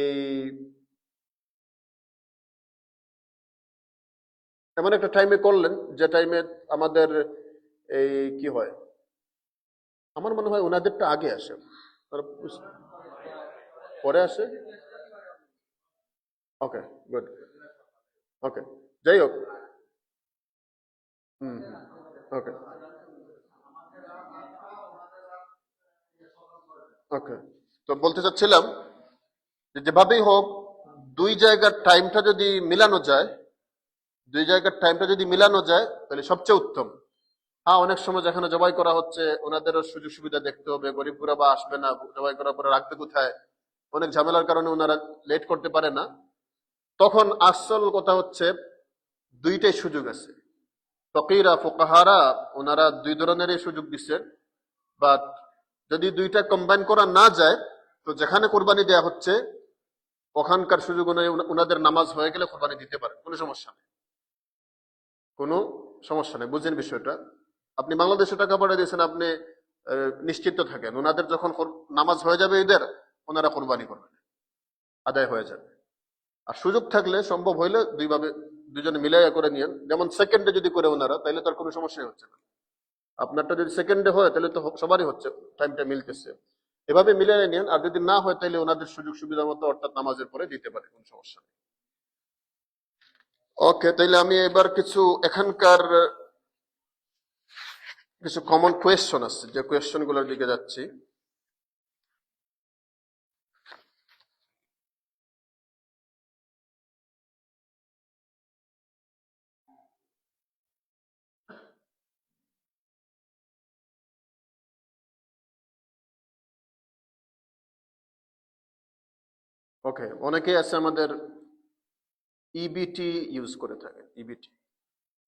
এমন একটা টাইমে করলেন যে টাইমে আমাদের এই কি হয়, আমার মনে হয় ওনাদেরটা আগে আসে, পরে আসে। ওকে, গুড। ওকে, যাই হোক, ওকে ওকে, তো বলতে চাচ্ছিলাম যে যেভাবেই হোক দুই জায়গার টাইমটা যদি মিলানো যায়, তাহলে সবচেয়ে উত্তম। হ্যাঁ, অনেক সময় যেখানে জবাই করা হচ্ছে ওনাদেরও সুযোগ সুবিধা দেখতে হবে, গরিব গুরাবা আসবে না, জবাই করার পরে রাখবে কোথায়, অনেক ঝামেলার কারণে ওনারা লেট করতে পারে না, তখন আসল কথা হচ্ছে দুইটাই সুযোগ আছে। ফকিরা ফুকাহারা ওনারা দুই ধরনেরই সুযোগ দিচ্ছেন, বাট যদি দুইটা কম্বাইন করা না যায় তো যেখানে কোরবানি দেয়া হচ্ছে ওখানকার সুযোগ অনুযায়ী ওনাদের নামাজ হয়ে গেলে কোরবানি দিতে পারেন, কোনো সমস্যা নেই, কোনো সমস্যা নেই। বুঝেন বিষয়টা? আপনি বাংলাদেশে টাকা পাঠিয়ে দিয়েছেন, আপনি নিশ্চিন্ত থাকেন ওনাদের যখন নামাজ হয়ে যাবে ঈদের ওনারা কোরবানি করবেন, আদায় হয়ে যাবে। আর সুযোগ থাকলে সম্ভব হইলে দুজনে মিলাইয়া করে নিয়েন। যেমন সেকেন্ডে যদি করে ওনারা, তাইলে তার কোনো সমস্যাই হচ্ছে না। আপনারটা যদি সেকেন্ডে হয় তাহলে তো সবারই হচ্ছে, টাইমটা মিলতেছে, এভাবে মিলিয়ে নেন। আর যদি না হয় তাহলে ওনাদের সুযোগ সুবিধা মতো অর্থাৎ নামাজের পরে দিতে পারে, কোনো সমস্যা নেই। ওকে, তাইলে আমি এবার কিছু এখানকার কিছু কমন কোয়েশ্চন আছে, যে কোয়েশ্চন গুলোর দিকে যাচ্ছি। ওকে, অনেকেই আছে আমাদের ইবিটি ইউজ করে থাকে। ইবিটি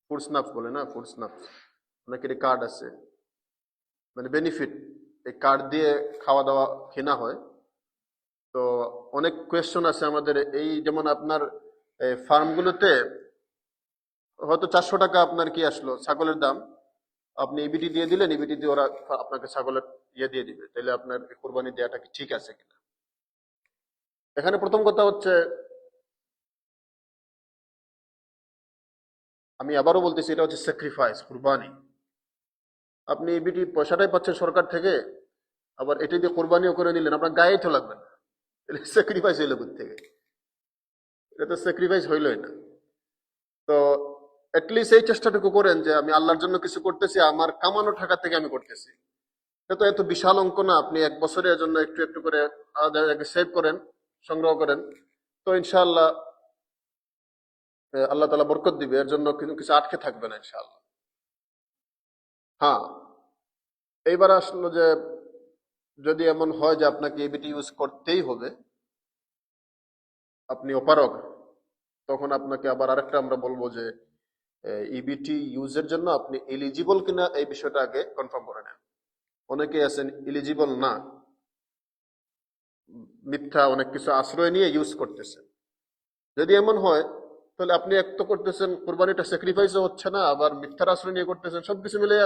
ফুড স্ন্যাপস বলে না, ফুড স্ন্যাপস, অনেকের কার্ড আছে, মানে বেনিফিট, এই কার্ড দিয়ে খাওয়া দাওয়া কেনা হয়। তো অনেক কোয়েশ্চন আছে আমাদের, এই যেমন আপনার ফার্মগুলোতে হয়তো 400 টাকা আপনার কি আসলো ছাগলের দাম, আপনি ইবিটি দিয়ে দিলেন, ইবিটি দিয়ে ওরা আপনাকে ছাগলের ইয়ে দিয়ে দিবে, তাহলে আপনার কোরবানি দেওয়াটা কি ঠিক আছে কিনা? এখানে প্রথম কথা হচ্ছে, আমি আবারও বলতেছি, এটা হচ্ছে স্যাক্রিফাইস, কুরবানি। আপনি ইবিটি পয়সাটাই পাচ্ছেন সরকার থেকে, আবার এটি দিয়ে কোরবানিও করে নিলেন, আপনার গায়েই তো লাগবে না, তাহলে স্যাক্রিফাইস হইলো থেকে? এটা তো স্যাক্রিফাইস হইলই না। তো অ্যাটলিস্ট এই চেষ্টাটুকু করেন যে আমি আল্লাহর জন্য কিছু করতেছি, আমার কামানো টাকা থেকে আমি করতেছি। এটা তো এত বিশাল অঙ্ক না, আপনি এক বছরের জন্য একটু একটু করে সেভ করেন, সংগ্রহ করেন, তো ইনশাআল্লাহ আল্লাহ তাআলা বরকত দিবে, এর জন্য কিন্তু কিছু আটকে থাকবে না ইনশাআল্লাহ। হ্যাঁ, এইবার আসলো যে যদি এমন হয় যে আপনাকে ইবিটি ইউজ করতেই হবে, আপনি অপারগ, তখন আপনাকে আবার আরেকটা আমরা বলবো যে ইবিটি ইউজের জন্য আপনি এলিজিবল কিনা এই বিষয়টা আগে কনফার্ম করে নেন। অনেকে আছেন এলিজিবল না, মিথ্যা অনেক কিছু আশ্রয় নিয়ে ইউজ করতেছেন। যদি এমন হয় তাহলে আপনি এক তো করতেছেন কোরবানিটা স্যাক্রিফাইসও হচ্ছে না, আবার মিথ্যার আশ্রয় নিয়ে করতেছেন, সবকিছু মিলে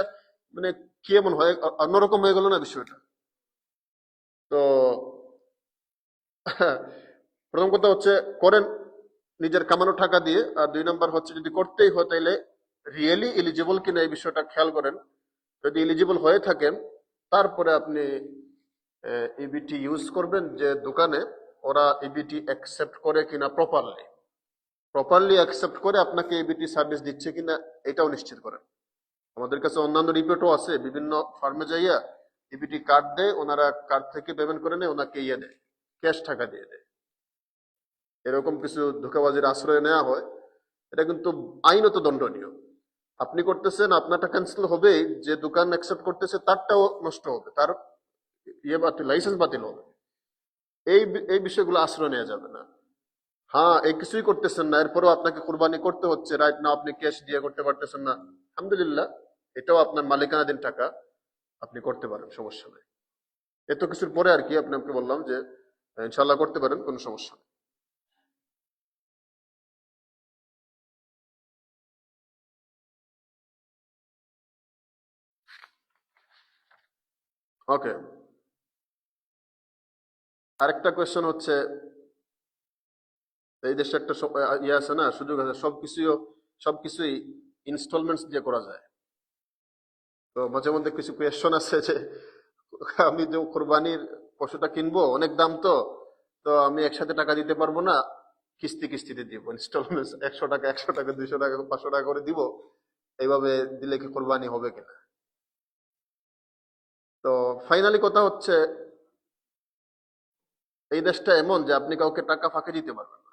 মানে কি এমন হয়, অন্যরকম হয়ে গেল না বিষয়টা। তো প্রথম কথা হচ্ছে করেন নিজের কামানো টাকা দিয়ে, আর 2 নম্বর হচ্ছে যদি করতেই হয় তাইলে রিয়েলি এলিজিবল কিনা এই বিষয়টা খেয়াল করেন। যদি এলিজিবল হয়ে থাকেন তারপরে আপনি ইবিটি ইউজ করবেন, যে দোকানে ওরা ইবিটি অ্যাকসেপ্ট করে কিনা, প্রপারলি অ্যাকসেপ্ট করে আপনাকে ইবিটি সার্ভিস দিচ্ছে কিনা এটাও নিশ্চিত করেন। আমাদের কাছে অন্যান্য রিপোর্টও আছে, বিভিন্ন ফার্মে যাইয়া ইবিটি কার্ড দেয়, ওনারা কার্ড থেকে পেমেন্ট করে নেয়, ওনাকে ইয়ে দেয়, ক্যাশ টাকা দিয়ে দেয়। এরকম কিছু ধোঁকাবাজির আশ্রয় নেওয়া হয়, এটা কিন্তু আইনত দণ্ডনীয়। আপনি করতেছেন, আপনারটা ক্যান্সেল হবে, যে দোকান অ্যাকসেপ্ট করতেছে তারটাও নষ্ট হবে, তার ইয়ে বাতিল, লাইসেন্স বাতিল হবে। এই বিষয়গুলো আশ্রয় নেওয়া যাবে না। হ্যাঁ, এই কিছুই করতেছেন না, এরপরেও আপনাকে কোরবানি করতে হচ্ছে, রাইট না আপনি ক্যাশ দিয়ে করতে পারতেছেন না, আলহামদুলিল্লাহ, এটাও আপনার মালিকানাধীন টাকা, আপনি করতে পারেন, সমস্যা নেই। এত কিছুর পরে আর কি আপনাকে বললাম যে ইনশাল্লাহ করতে পারেন, কোনো সমস্যা নেই। ওকে, আরেকটা কোয়েশ্চেন হচ্ছে, এই দেশে একটা ইয়ে আছে না, সুযোগ আছে, সবকিছুই ইনস্টলমেন্টস দিয়ে করা যায়। তো মাঝে মধ্যে কিছু কোয়েশ্চন আছে যে আমি যে কোরবানির পশুটা কিনবো, অনেক দাম, তো তো আমি একসাথে টাকা দিতে পারবো না, কিস্তিতে দিব, ইনস্টলমেন্টস 100 টাকা 200 টাকা 500 টাকা করে দিব, এইভাবে দিলে কি কোরবানি হবে কিনা? তো ফাইনালি কথা হচ্ছে, এই দেশটা এমন যে আপনি কাউকে টাকা ফাঁকি দিতে পারবেন না,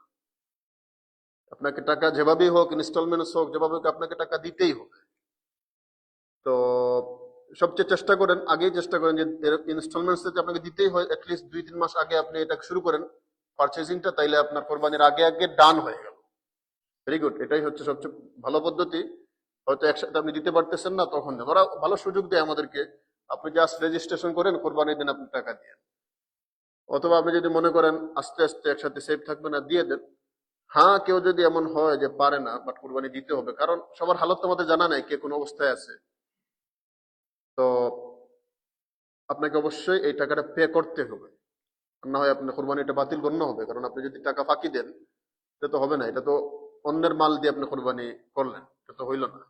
আপনাকে টাকা যেভাবেই হোক, ইনস্টলমেন্টস হোক, যেভাবে হোক আপনাকে টাকা দিতেই হবে। তো সবচেয়ে চেষ্টা করেন, আগেই চেষ্টা করেন যে ইনস্টলমেন্টস আপনাকে দিতেই হয়, অ্যাটলিস্ট 2-3 মাস আগে আপনি এটা শুরু করেন পারচেজিংটা, তাইলে আপনার কোরবানির আগে আগে ডান হয়ে গেল। ভেরি গুড, এটাই হচ্ছে সবচেয়ে ভালো পদ্ধতি। হয়তো একসাথে আপনি দিতে পারতেছেন না, তখন দেন। ওরা ভালো সুযোগ দেয় আমাদেরকে, আপনি জাস্ট রেজিস্ট্রেশন করেন, কোরবানির দিন আপনি টাকা দিয়ে। অথবা আপনি যদি মনে করেন আস্তে আস্তে একসাথে সেভ থাকবে না, দিয়ে দেন। হ্যাঁ, কেউ যদি এমন হয় যে পারে না, বাট কোরবানি দিতে হবে, কারণ সবার হালত তো আমাদের জানা নাই কে কোন অবস্থায় আছে, তো আপনাকে অবশ্যই এই টাকাটা পে করতে হবে, না হয় আপনার কোরবানিটা বাতিল গণ্য হবে। কারণ আপনি যদি টাকা ফাঁকি দেন, এটা তো হবে না, এটা তো অন্যের মাল দিয়ে আপনি কোরবানি করলেন, এটা তো হইল না।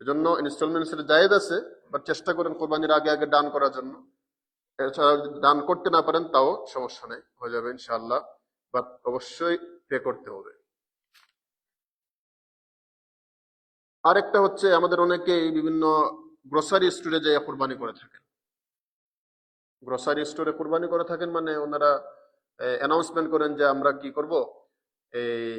এজন্য ইনস্টলমেন্টস এর জায়েজ আছে, বাট চেষ্টা করেন কোরবানির আগে আগে দান করার জন্য। এছাড়া যদি দান করতে না পারেন তাও সমস্যা নেই, হয়ে যাবে ইনশাআল্লাহ, বাট অবশ্যই পে করতে হবে। আরেকটা হচ্ছে, আমাদের অনেকেই বিভিন্ন গ্রোসারি স্টোরে যাই কোরবানি করে থাকেন। গ্রোসারি স্টোরে কোরবানি করে থাকেন মানে ওনারা অ্যানাউন্সমেন্ট করেন যে আমরা কি করব, এই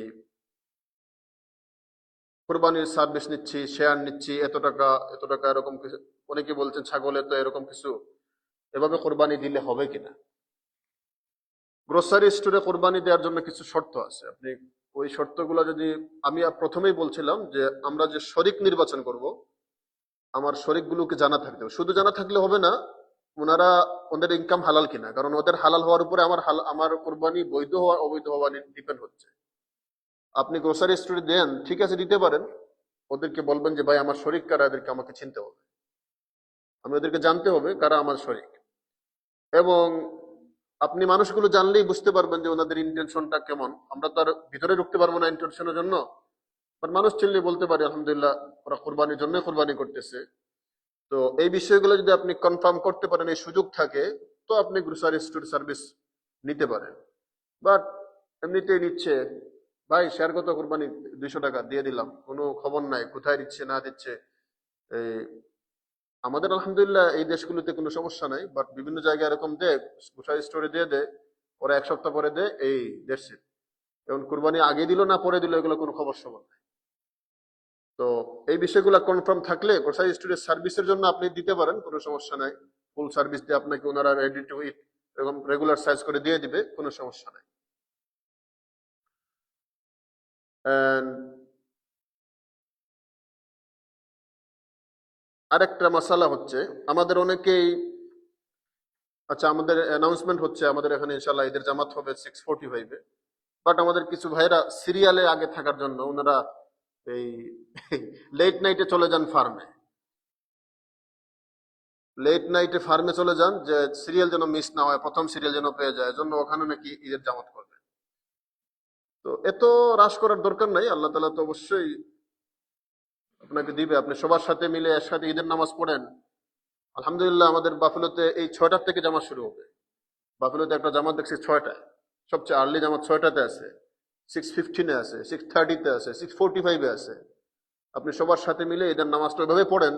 কোরবানির সার্ভিস নিচ্ছি, শেয়ার নিচ্ছি, এত টাকা এত টাকা, এরকম কিছু। অনেকে বলছেন ছাগলে তো এরকম কিছু, এভাবে কোরবানি দিলে হবে কিনা। গ্রোসারি স্টোরে কোরবানি দেওয়ার জন্য কিছু শর্ত আছে। আপনি ওই শর্তগুলো যদি, আমি প্রথমেই বলছিলাম যে আমরা যে শরিক নির্বাচন করব, আমার শরিকগুলোকে জানা থাকতে হবে। শুধু জানা থাকলে হবে না, ওনারা ওদের ইনকাম হালাল কিনা, কারণ ওদের হালাল হওয়ার উপরে আমার কোরবানি বৈধ হওয়া অবৈধ হওয়া ডিপেন্ড হচ্ছে। আপনি গ্রোসারি স্টোরে দেন, ঠিক আছে দিতে পারেন, ওদেরকে বলবেন যে ভাই আমার শরিক কারা, এদেরকে আমাকে চিনতে হবে, আমি ওদেরকে জানতে হবে কারা আমার শরিক। এবং আপনি মানুষগুলো জানলেই বুঝতে পারবেন যে ওনাদের ইন্টেনশনটা কেমন। আমরা তো আর ভিতরে ঢুকতে পারবো না ইন্টেনশনের জন্য, বাট মানুষ চিনলে বলতে পারি আলহামদুলিল্লাহ ওরা কোরবানির জন্য কোরবানি করতেছে। তো এই বিষয়গুলো যদি আপনি কনফার্ম করতে পারেন, এই সুযোগ থাকে, তো আপনি গ্রোসারি স্টোর সার্ভিস নিতে পারেন। বাট এমনিতেই নিচ্ছে, ভাই শেয়ার কত, কোরবানি 200 টাকা দিয়ে দিলাম, কোনো খবর নাই কোথায় দিচ্ছে না দিচ্ছে। এই আমাদের আলহামদুলিল্লাহ এই দেশগুলোতে কোনো সমস্যা নাই, বাট বিভিন্ন জায়গায় এরকম দেয়, গ্রোসারি স্টোরে দিয়ে দেয়, ওরা 1 সপ্তাহ পরে দেয় এই দেশে। এবং কোরবানি আগে দিল না পরে দিল, এগুলো কোনো খবর সবর নাই। তো এই বিষয়গুলো কনফার্ম থাকলে গ্রোসারি স্টোরের সার্ভিসের জন্য আপনি দিতে পারেন, কোনো সমস্যা নাই। ফুল সার্ভিস দিয়ে আপনাকে ওনারা রেডি টু ইট এরকম রেগুলার সাইজ করে দিয়ে দিবে, কোনো সমস্যা নাই। আরেকটা মশালা হচ্ছে, আমাদের অনেকেই, আচ্ছা আমাদের অ্যানাউন্সমেন্ট হচ্ছে আমাদের এখানে ইনশাআল্লাহ ঈদের জামাত হবে 6:45-এ, বাট আমাদের কিছু ভাইরা সিরিয়ালে আগে থাকার জন্য ওনারা এই লেট নাইটে চলে যান ফার্মে, লেট নাইটে ফার্মে চলে যান, যে সিরিয়াল যেন মিস না হয়, প্রথম সিরিয়াল যেন পেয়ে যায়, এজন্য ওখানে নাকি ঈদের জামাত করবে। তো এত রাশ করার দরকার নাই, আল্লাহ তাআলা তো অবশ্যই আপনাকে দিবে। আপনি সবার সাথে মিলে একসাথে ঈদের নামাজ পড়েন। আলহামদুলিল্লাহ আমাদের বাফেলোতে এই 6টা থেকে জামাত শুরু হবে। বাফেলোতে একটা জামাত দেখছি 6টায়, সবচেয়ে আর্লি জামাত 6টাতে আছে, 6:15-এ আছে, 6:30-তে আছে, 6:45-এ আছে। আপনি সবার সাথে মিলে ঈদের নামাজটা ওইভাবে পড়েন,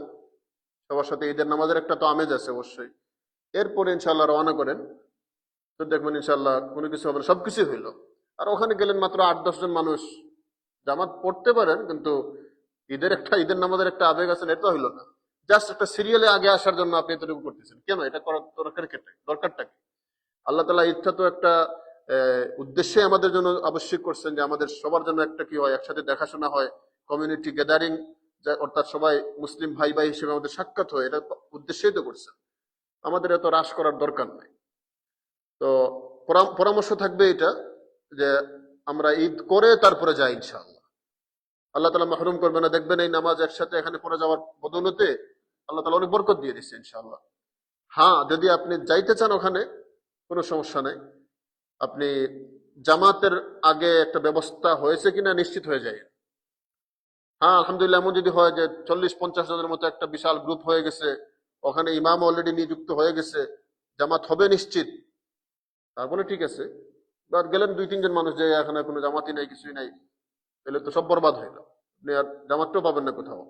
সবার সাথে ঈদের নামাজের একটা তো আমেজ আছে অবশ্যই। এরপরে ইনশাআল্লাহ রওনা করেন, তো দেখবেন ইনশাআল্লাহ কোনো কিছু হবে না, সবকিছু হইলো। আর ওখানে গেলেন মাত্র 8-10 জন মানুষ, জামাত পড়তে পারেন, কিন্তু ঈদের নামাজের একটা আবেগ আছে, এটা হইলো না। জাস্ট একটা সিরিয়ালে আগে আসার জন্য আপনি এতটুকু করতেছেন, কেন এটা করার দরকারটা কি? আল্লাহ তাআলা ঈদটা তো একটা উদ্দেশ্যে আমাদের জন্য আবশ্যক করছেন, যে আমাদের সবার জন্য একটা কি হয়, একসাথে দেখাশোনা হয়, কমিউনিটি গ্যাদারিং, অর্থাৎ সবাই মুসলিম ভাই ভাই হিসেবে আমাদের সাক্ষাৎ হয়, এটা উদ্দেশ্যেই তো করছেন। আমাদের এত হ্রাস করার দরকার নাই। তো পরামর্শ থাকবে এটা, যে আমরা ঈদ করে তারপরে যাই ইনশাআল্লাহ, আল্লাহ তাআলা মাহরুম করবে না। দেখবেন এই নামাজ একসাথে এখানে পড়ে যাওয়ার বদৌলতে আল্লাহ তাআলা অনেক বরকত দিয়ে দিচ্ছে ইনশাআল্লাহ। হ্যাঁ, যদি আপনি যাইতে চান ওখানে, কোনো সমস্যা নাই, আপনি জামাতের আগে একটা ব্যবস্থা হয়েছে কিনা নিশ্চিত হয়ে যায়। হ্যাঁ আলহামদুলিল্লাহ, এমন যদি হয় যে 40-50 জনের মতো একটা বিশাল গ্রুপ হয়ে গেছে, ওখানে ইমাম অলরেডি নিযুক্ত হয়ে গেছে, জামাত হবে নিশ্চিত, তারপরে ঠিক আছে। আর গেলেন 2-3 জন মানুষ, যে এখানে কোনো জামাতই নাই, কিছুই নাই, তাহলে তো সব বরবাদ হয়ে গেল, আপনি আর জামাতটাও পাবেন না কোথাও।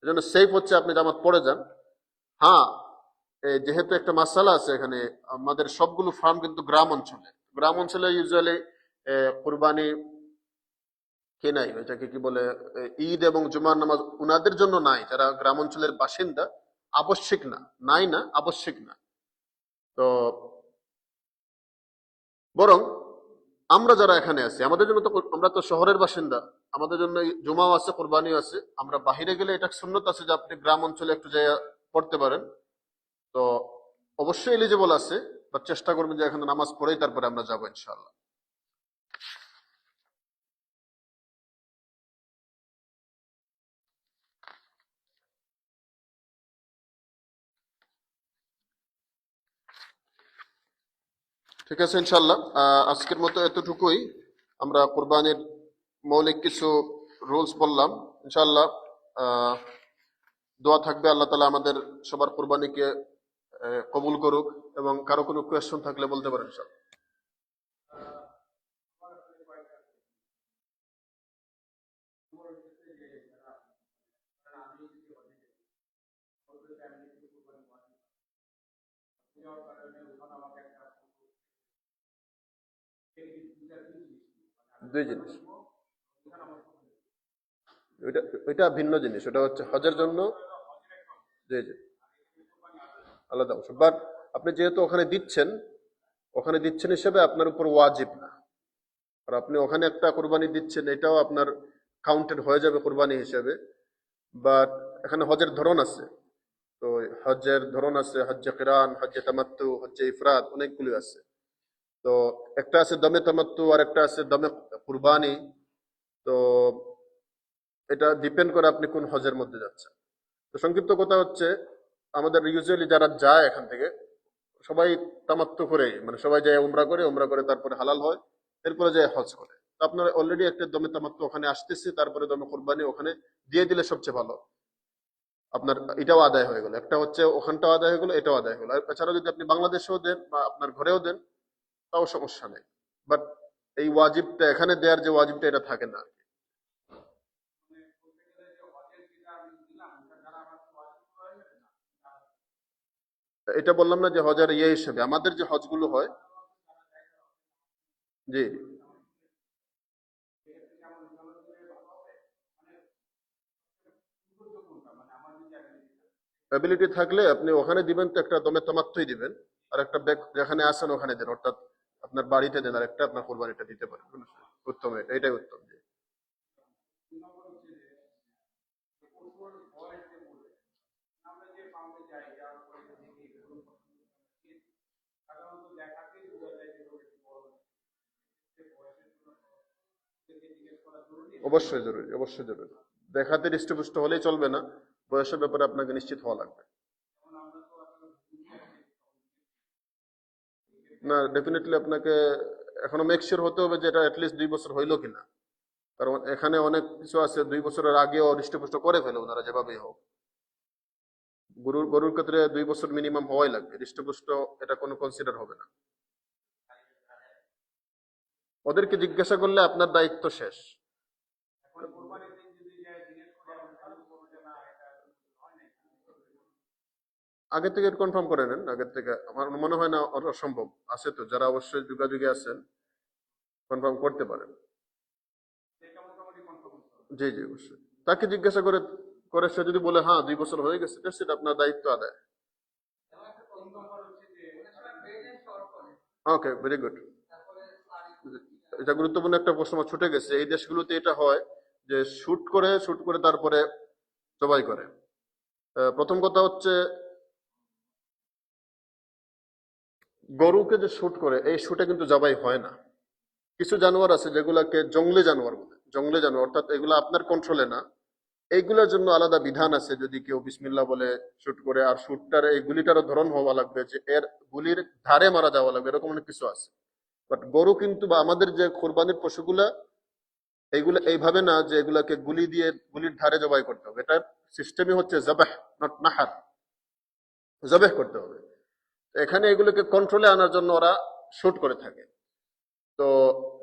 এই জন্য সেফ হচ্ছে আপনি জামাত পড়ে যান। হ্যাঁ, যেহেতু একটা মাসালা আছে এখানে, আমাদের সবগুলো ফার্ম কিন্তু গ্রাম অঞ্চলে ইউজুয়ালি কুরবানি কে নাই, এটাকে কি বলে, ঈদ এবং জুমার নামাজ উনাদের জন্য নাই, যারা গ্রাম অঞ্চলের বাসিন্দা আবশ্যিক না, নাই না, আবশ্যিক না। তো বরং আমরা যারা এখানে আছি, আমাদের জন্য তো, আমরা তো শহরের বাসিন্দা, আমাদের জন্য জুমাও আছে, কোরবানিও আছে। আমরা বাহিরে গেলে এটা সুন্নত আছে যে আপনি গ্রাম অঞ্চলে একটু জায়গা পড়তে পারেন। তো অবশ্যই এলিজিবল আছে, বা চেষ্টা করবেন যে এখানে নামাজ পড়েই তারপরে আমরা যাবো ইনশাআল্লাহ। ঠিক আছে ইনশাআল্লাহ, আজকের মতো এতটুকুই। আমরা কোরবানির মৌলিক কিছু রুলস বললাম। ইনশাআল্লাহ দোয়া থাকবে আল্লাহ তাআলা আমাদের সবার কোরবানিকে কবুল করুক। এবং কারো কোনো কোয়েশ্চন থাকলে বলতে পারেন ইনশাআল্লাহ। দুই জিনিস, ওইটা ওইটা ভিন্ন জিনিস। ওটা হচ্ছে হজের জন্য, জি জি, আলাদা অংশ। বাট আপনি যেহেতু ওখানে দিচ্ছেন, ওখানে দিচ্ছেন হিসেবে আপনার উপর ওয়াজিব না। আর আপনি ওখানে একটা কোরবানি দিচ্ছেন, এটাও আপনার কাউন্টেড হয়ে যাবে কোরবানি হিসেবে। বাট এখানে হজের ধরন আছে। তো হজের ধরন আছে হজ্জে কিরান, হজ্জে তামাত্তু, হজ্জে ইফরাদ, অনেকগুলি আছে। তো একটা আছে দমে তামাত্তু, আর একটা আছে দমে কুরবানি। তো এটা ডিপেন্ড করে আপনি কোন হজের মধ্যে যাচ্ছেন। তো সংক্ষিপ্ত কথা হচ্ছে, আমাদের ইউজুয়ালি যারা যায় এখান থেকে সবাই তামাত্তু করে, মানে সবাই যায় উমরা করে, উমরা করে তারপরে হালাল হয়, এরপরে যায় হজ করে। তো আপনার অলরেডি একটা দমে তামাত্তু ওখানে আসতেছে, তারপরে দমে কুরবানি ওখানে দিয়ে দিলে সবচেয়ে ভালো। আপনার এটাও আদায় হয়ে গেল, একটা হচ্ছে ওখানটাও আদায় হয়ে গেল, এটাও আদায় হয়ে গেল। আর এছাড়া যদি আপনি বাংলাদেশেও দেন বা আপনার ঘরেও দেন, তাও সমস্যা নেই। বাট এই ওয়াজিবটা, এখানে দেওয়ার যে ওয়াজিবটা, এটা থাকে না। এটা বললাম না যে হজের ইয়ে হিসেবে আমাদের যে হজগুলো হয়, জি, অ্যাবিলিটি থাকলে আপনি ওখানে দিবেন, তো একটা দমে তামাত্তুই দিবেন, আর একটা ব্যাগ যেখানে আসেন ওখানে দেন, অর্থাৎ আপনার বাড়িতে দেন, আর একটা আপনার কোরবানিটা দিতে পারেন। উত্তম, এটাই উত্তম। জি, অবশ্যই জরুরি, অবশ্যই জরুরি। দেখাতে হৃষ্টপুষ্ট হলেই চলবে না, বয়সের ব্যাপারে আপনাকে নিশ্চিত হওয়া লাগবে। না, ডেফিনেটলি আপনাকে এখনো মেক শিওর হতে হবে যে এটা অ্যাটলিস্ট 2 বছর হইলো কিনা। কারণ এখানে অনেক কিছু আছে 2 বছরের আগেও হৃষ্টপুষ্ট করে ফেলে ওনারা, যেভাবেই হোক। গরুর ক্ষেত্রে 2 বছর মিনিমাম হওয়াই লাগবে, হৃষ্টপুষ্ট এটা কোনো কনসিডার হবে না। ওদেরকে জিজ্ঞাসা করলে আপনার দায়িত্ব শেষ। আগে থেকে কনফার্ম করে নেন, আগে থেকে। আমার মনে হয় না অসম্ভব, আছে তো যারা অবশ্যই যোগাযোগে আছেন, কনফার্ম করতে পারেন। জি জি, অবশ্যই। তাকে জিজ্ঞাসা করে করে সে যদি বলে হ্যাঁ 2 বছর হয়ে গেছে, সেটা আপনার দায়িত্ব আদায়। ওকে, ভেরি গুড। এটা গুরুত্বপূর্ণ একটা প্রশ্ন আমার ছুটে গেছে। এই দেশগুলোতে এটা হয় যে শুট করে তারপরে জবাই করে। প্রথম কথা হচ্ছে, গরুকে যে শুট করে, এই শুটে কিন্তু জবাই হয় না। কিছু জানোয়ার আছে যেগুলাকে জঙ্গলি জানোয়ার বলে, জঙ্গলি জানোয়ার, অর্থাৎ এগুলো আপনার কন্ট্রোলে না। এইগুলোর জন্য আলাদা বিধান আছে। যদি কেউ বিসমিল্লাহ বলে শুট করে, আর শুটটার এই গুলিটারও ধরন হওয়া লাগবে যে এর গুলির ধারে মারা যাওয়া লাগবে, এরকম অনেক কিছু আছে। বাট গরু কিন্তু, বা আমাদের যে কোরবানির পশুগুলা, এইগুলো এইভাবে না যে এগুলাকে গুলি দিয়ে গুলির ধারে জবাই করতে হবে। এটার সিস্টেমই হচ্ছে জবাহ, নট নাহার। জবাহ করতে হবে। এখানে এগুলোকে কন্ট্রোলে আনার জন্য ওরা শুট করে থাকে। তো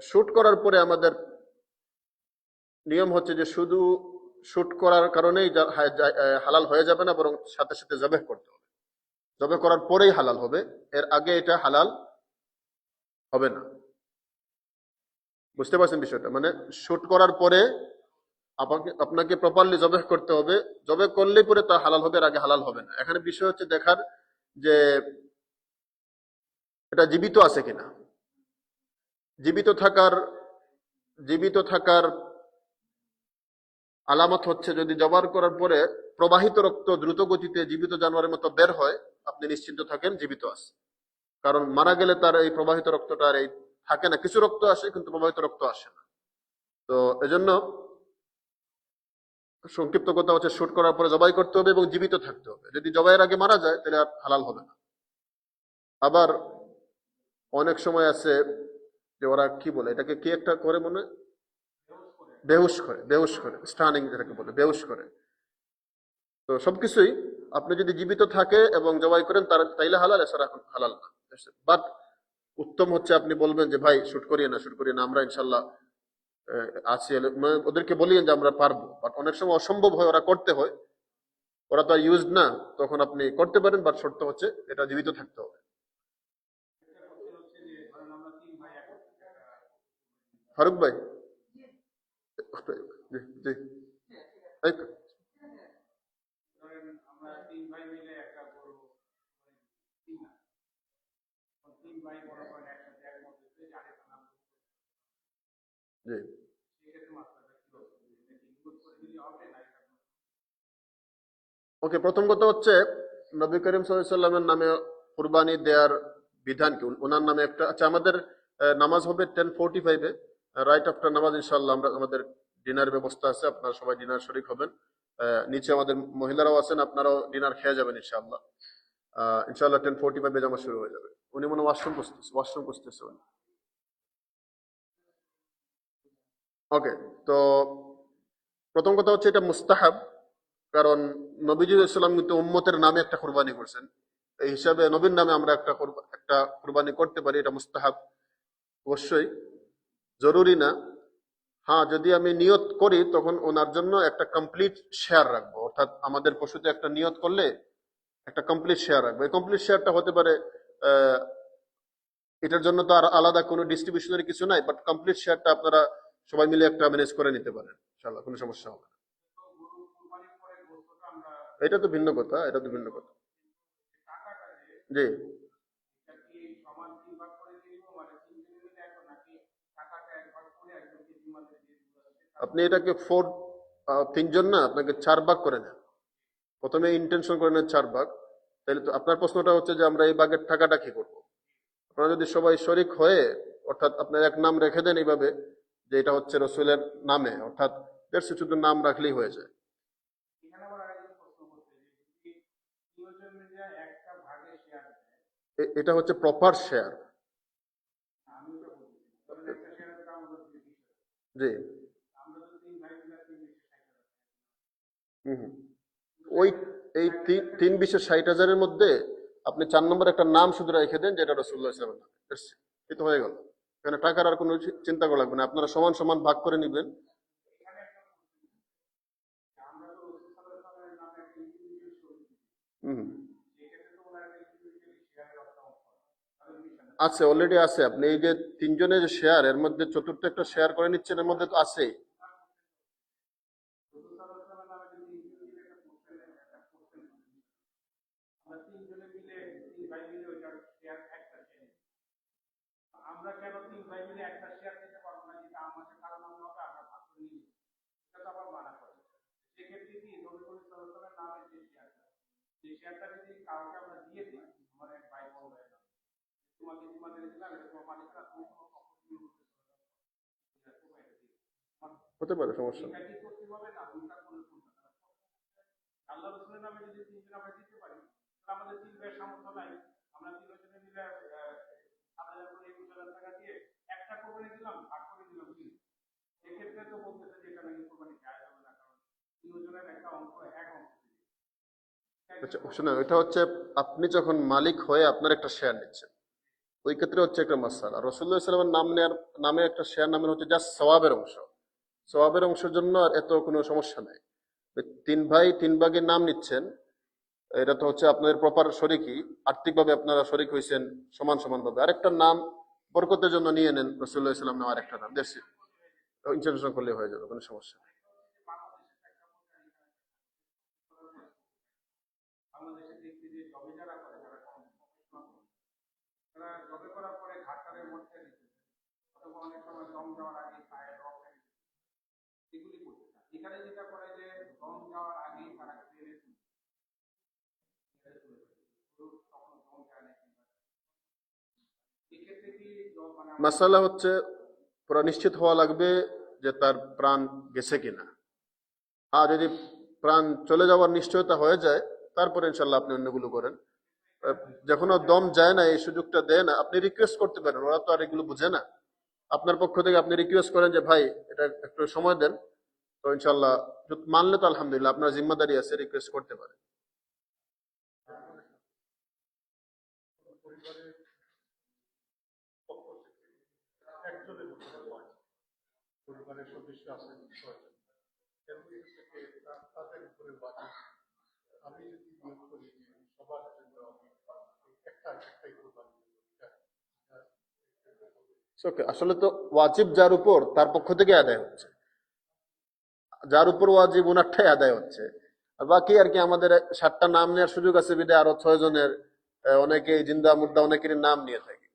শুট করার পরে আমাদের নিয়ম হচ্ছে যে শুধু শুট করার কারণেই হালাল হয়ে যাবে না, বরং সাথে সাথে জবাহ করতে হবে। জবাহ করার পরেই হালাল হবে, এর আগে এটা হালাল হবে না। বুঝতে পারছেন বিষয়টা? মানে শুট করার পরে আপনাকে প্রপারলি জবেহ করতে হবে। জবেহ করলে পরে তা হালাল হবে, এর আগে হালাল হবে না। এখানে বিষয় হচ্ছে দেখার যে এটা জীবিত আছে কিনা। জীবিত থাকার আলামত হচ্ছে যদি জবাই করার পরে প্রবাহিত রক্ত দ্রুত গতিতে জীবিত জানোয়ারের মতো বের হয়, আপনি নিশ্চিন্ত থাকেন জীবিত আছে। কারণ মারা গেলে তার এই প্রবাহিত রক্তটা আর এই থাকে না, কিছু রক্ত আসে কিন্তু প্রবাহিত রক্ত আসে না। তো এজন্য সংক্ষিপ্ত কথা হচ্ছে শুট করার পরে জবাই করতে হবে এবং জীবিত থাকতে হবে। যদি জবাইয়ের আগে মারা যায় তাহলে আর হালাল হবে না। আবার অনেক সময় আছে যে ওরা কি বলে এটাকে, কি একটা করে মনে হয়? বেহুশ করে স্টানিং যেটাকে বলে, বেহুশ করে। তো সবকিছুই আপনি যদি জীবিত থাকে এবং জবাই করেন তাইলে হালাল, এছাড়া হালাল না। বাট উত্তম হচ্ছে আপনি বলবেন যে ভাই শুট করিয়ে না, আমরা ইনশাল্লাহ আছি, মানে ওদেরকে বলিয়েন যে আমরা পারবো। বাট অনেক সময় অসম্ভব হয়, ওরা করতে হয়, ওরা তো ইউজ না, তখন আপনি করতে পারেন। বাট শর্ত হচ্ছে এটা জীবিত থাকতে হবে। ফারুক ভাই, জি জি, এই তো। জি, ওকে। প্রথম কথা হচ্ছে নবী করিম সাল্লাল্লাহু আলাইহি সাল্লামের নামে কুরবানি দেওয়ার বিধান কি? ওনার নামে একটা, আচ্ছা আমাদের নামাজ হবে 10:45-এ, রাইট আফটার নামাজ ইনশাআল্লাহ আমরা আমাদের ডিনার ব্যবস্থা আছে, আপনারা সবাই ডিনার শরীক হবেন। নিচে আমাদের মহিলারাও আছেন, আপনারাও ডিনার খেয়ে যাবেন ইনশাআল্লাহ। ইনশাআল্লাহ 10:45-এ জামা শুরু হয়ে যাবে। উনি মনে ওয়াশরুম করতেছে উনি। ওকে, তো প্রথম কথা হচ্ছে এটা মুস্তাহাব, কারণ নবীজি সাল্লাম কিন্তু উম্মতের নামে একটা কুরবানি করছেন। এই হিসাবে নবীর নামে আমরা একটা কুরবানি করতে পারি, এটা মুস্তাহাব, অবশ্যই জরুরি না। হ্যাঁ, যদি আমি নিয়ত করি তখন ওনার জন্য একটা কমপ্লিট শেয়ার রাখবো, অর্থাৎ আমাদের পশুতে একটা নিয়ত করলে একটা কমপ্লিট শেয়ার রাখবো। এই কমপ্লিট শেয়ারটা হতে পারে এটার জন্য তো আর আলাদা কোনো ডিস্ট্রিবিউশনের কিছু নাই, বাট কমপ্লিট শেয়ারটা আপনারা সবাই মিলে একটা ম্যানেজ করে নিতে পারেন, ইনশাআল্লাহ কোনো সমস্যা হবে না। এটা তো ভিন্ন কথা, জি। আপনি এটাকে তিনজন না, আপনাকে 4 ভাগ করে নেন। প্রথমে ইন্টেনশন করে নেন 4 ভাগ। তাহলে তো আপনার প্রশ্নটা হচ্ছে যে আমরা এই ভাগের টাকাটা কি করবো। আপনারা যদি সবাই শরিক হয়ে, অর্থাৎ আপনার এক নাম রেখে দেন এইভাবে যে এটা হচ্ছে রসুলের নামে, অর্থাৎ শুধু নাম রাখলেই হয়ে যায়। এটা হচ্ছে প্রপার শেয়ার। জি, ওই এই 3/20-60,000-এর মধ্যে আপনি 4 নম্বর একটা নাম শুধু রেখে দেন যেটা রাসূলুল্লাহ সাল্লাল্লাহু আলাইহি ওয়াসাল্লাম, এটা হয়ে গেল। এখানে টাকার আর কোনো চিন্তা করা লাগবে না, আপনারা সমান সমান ভাগ করে নেবেন। আছে, অলরেডি আছে। আপনি এই যে 3 জনের যে শেয়ার, এর মধ্যে চতুর্থ একটা শেয়ার করে নিচ্ছেন, এর মধ্যে তো আছে। হতে পারে, সমস্যা নেই। আচ্ছা শুনুন, এটা হচ্ছে আপনি যখন মালিক হয়ে আপনার একটা শেয়ার নিচ্ছেন, ওই ক্ষেত্রে হচ্ছে একটা মাসালা। রাসূলুল্লাহ সাল্লাল্লাহু আলাইহি ওয়াসাল্লামের নাম নেওয়ার নামে একটা শেয়ার নামের হচ্ছে জাস্ট সওয়াবের অংশ। সওয়াবের অংশের জন্য আর এত কোনো সমস্যা নাই। 3 ভাই 3 ভাগের নাম নিচ্ছেন, এটা তো হচ্ছে আপনাদের প্রপার শরিকি, আর্থিকভাবে আপনারা শরিক হয়েছেন সমান সমান ভাবে। আরেকটা নাম বরকতের জন্য নিয়ে নেন, রাসূলুল্লাহ সাল্লাল্লাহু আলাইহি ওয়াসাল্লাম নেওয়ার একটা নাম, দেশে ইন্টারন্যাশনাল করলে হয়ে যাবে, কোনো সমস্যা নেই। মাসালা হচ্ছে পুরো নিশ্চিত হওয়া লাগবে যে তার প্রাণ গেছে কিনা। আর যদি প্রাণ চলে যাওয়ার নিশ্চয়তা হয়ে যায় তারপরে ইনশাল্লাহ আপনি অন্যগুলো করেন। যখন ওর দম যায় না, এই সুযোগটা দেয় না, আপনি রিকোয়েস্ট করতে পারেন, ওরা তো আর এগুলো বুঝে না। আপনার পক্ষ থেকে আপনি রিকোয়েস্ট করেন যে ভাই এটা একটু সময় দেন, তো ইনশাল্লাহ মানলে তো আলহামদুলিল্লাহ, আপনার জিম্মাদারি আছে, রিকোয়েস্ট করতে পারেন। পরিবারের সদস্য আছেন ছয়জন, এর মধ্যে থেকে তাদের উপরে বাকি আমি যদি নিয়োগ করি যে সবার জন্য আমি একটাই কোরবানি ওকে, আসলে তো ওয়াজিব যার উপর তার পক্ষ থেকে আদায় হচ্ছে, যার উপর ওয়াজিব ওনারটাই আদায় হচ্ছে। আর বাকি আর কি আমাদের 7টা নাম নেওয়ার সুযোগ আছে বিদে আরো 6 জনের অনেকে জিন্দা মুদ্দা অনেকেরই নাম নিয়ে থাকে,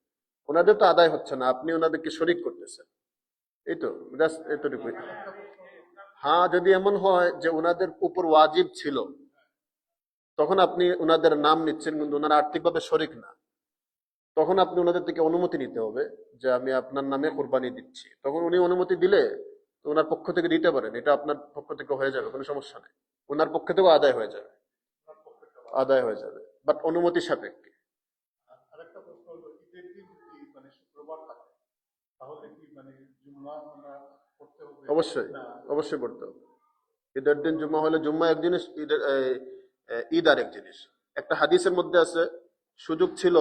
ওনাদের তো আদায় হচ্ছে না, আপনি ওনাদেরকে শরিক করতেছেন, এই তো জাস্ট এতটুকুই। হ্যাঁ, যদি এমন হয় যে ওনাদের উপর ওয়াজিব ছিল তখন আপনি ওনাদের নাম নিচ্ছেন কিন্তু ওনারা আর্থিকভাবে শরিক না, তখন আপনি ওনাদের থেকে অনুমতি নিতে হবে যে আমি আপনার নামে কোরবানি দিচ্ছি। তখন উনি অনুমতি দিলে তো ওনার পক্ষ থেকে দিতে পারেন, এটা আপনার পক্ষ থেকে হয়ে যাবে, কোনো সমস্যা নেই, ওনার পক্ষ থেকেও আদায় হয়ে যাবে, বাট অনুমতি সাপেক্ষে। আরেকটা প্রশ্ন হলো, ঈদের দিন যদি মানে শুক্রবার থাকে তাহলে কি মানে জুম্মা আমরা করতে হবে? অবশ্যই, অবশ্যই করতে হবে। ঈদের দিন জুম্মা হলে জুম্মা এক জিনিস, ঈদ আর এক জিনিস। একটা হাদিসের মধ্যে আছে, সুযোগ ছিল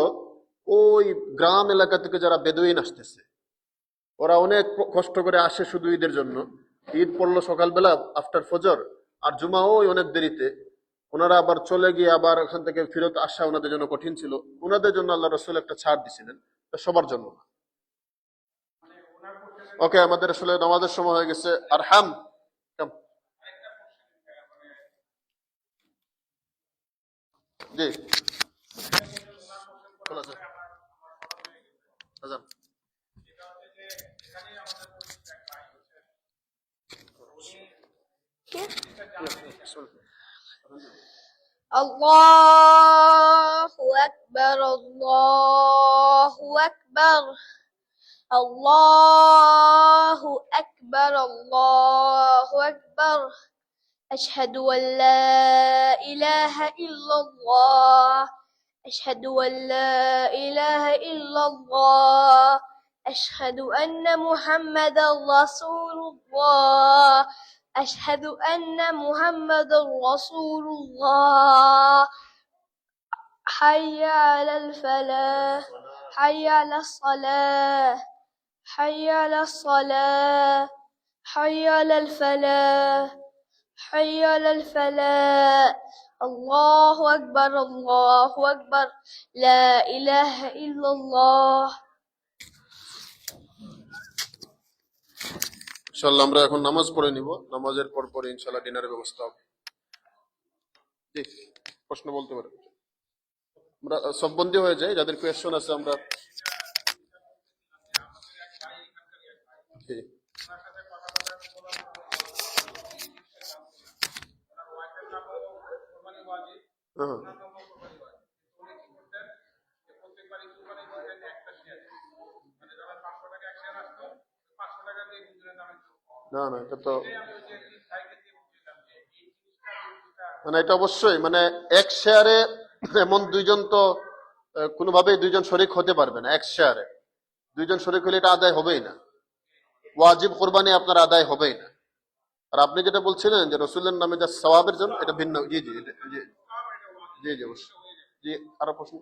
ওই গ্রাম এলাকা থেকে যারা বেদুইন আসতেছে, ওরা অনেক কষ্ট করে আসে শুধু ঈদের জন্য, ঈদ পড়লো সকালবেলা আফটার ফজর, আর জুমা ওই অনেক দেরিতে, ওনারা আবার চলে গিয়ে আবার ওখান থেকে ফেরত আসা ওনাদের জন্য কঠিন ছিল, ওনাদের জন্য আল্লাহ রসুল একটা ছাড় দিছিলেন, সবার জন্য না। ওকে, আমাদের আসলে নামাজের সময় হয়ে গেছে। আর জি খোলা আছে। আজান। الله أكبر الله أكبر الله أكبر الله أكبر أشهد أن لا إله إلا الله أشهد أن لا إله إلا الله أشهد أن محمدا رسول الله أشهد أن محمدا رسول الله حي على الفلاح حي على الصلاة حي على الصلاة حي على الفلاح حي على الفلاح الله أكبر الله أكبر لا إله إلا الله ইনশাআল্লাহ আমরা এখন নামাজ পড়ে নিব, নামাজের পর পরে ইনশাআল্লাহ ডিনারের ব্যবস্থা হবে। জি, প্রশ্ন বলতে পারেন, আমরা সব বন্দী হয়ে যাই, যাদের কোয়েশ্চন আছে আমরা। জি হ্যাঁ, না না, এটা তো মানে এটা অবশ্যই মানে এক শেয়ারে এমন দুইজন তো কোনোভাবেই দুইজন শরিক হতে পারবে না, এক শেয়ারে দুইজন শরিক হলে এটা আদায় হবেই না, ওয়াজিব কোরবানি আপনার আদায় হবেই না। আর আপনি যেটা বলছিলেন যে রসুলের নামে যা সওয়াবের জন্য, এটা ভিন্ন। জি জি জি জি জি অবশ্যই। জি, আরো প্রশ্ন।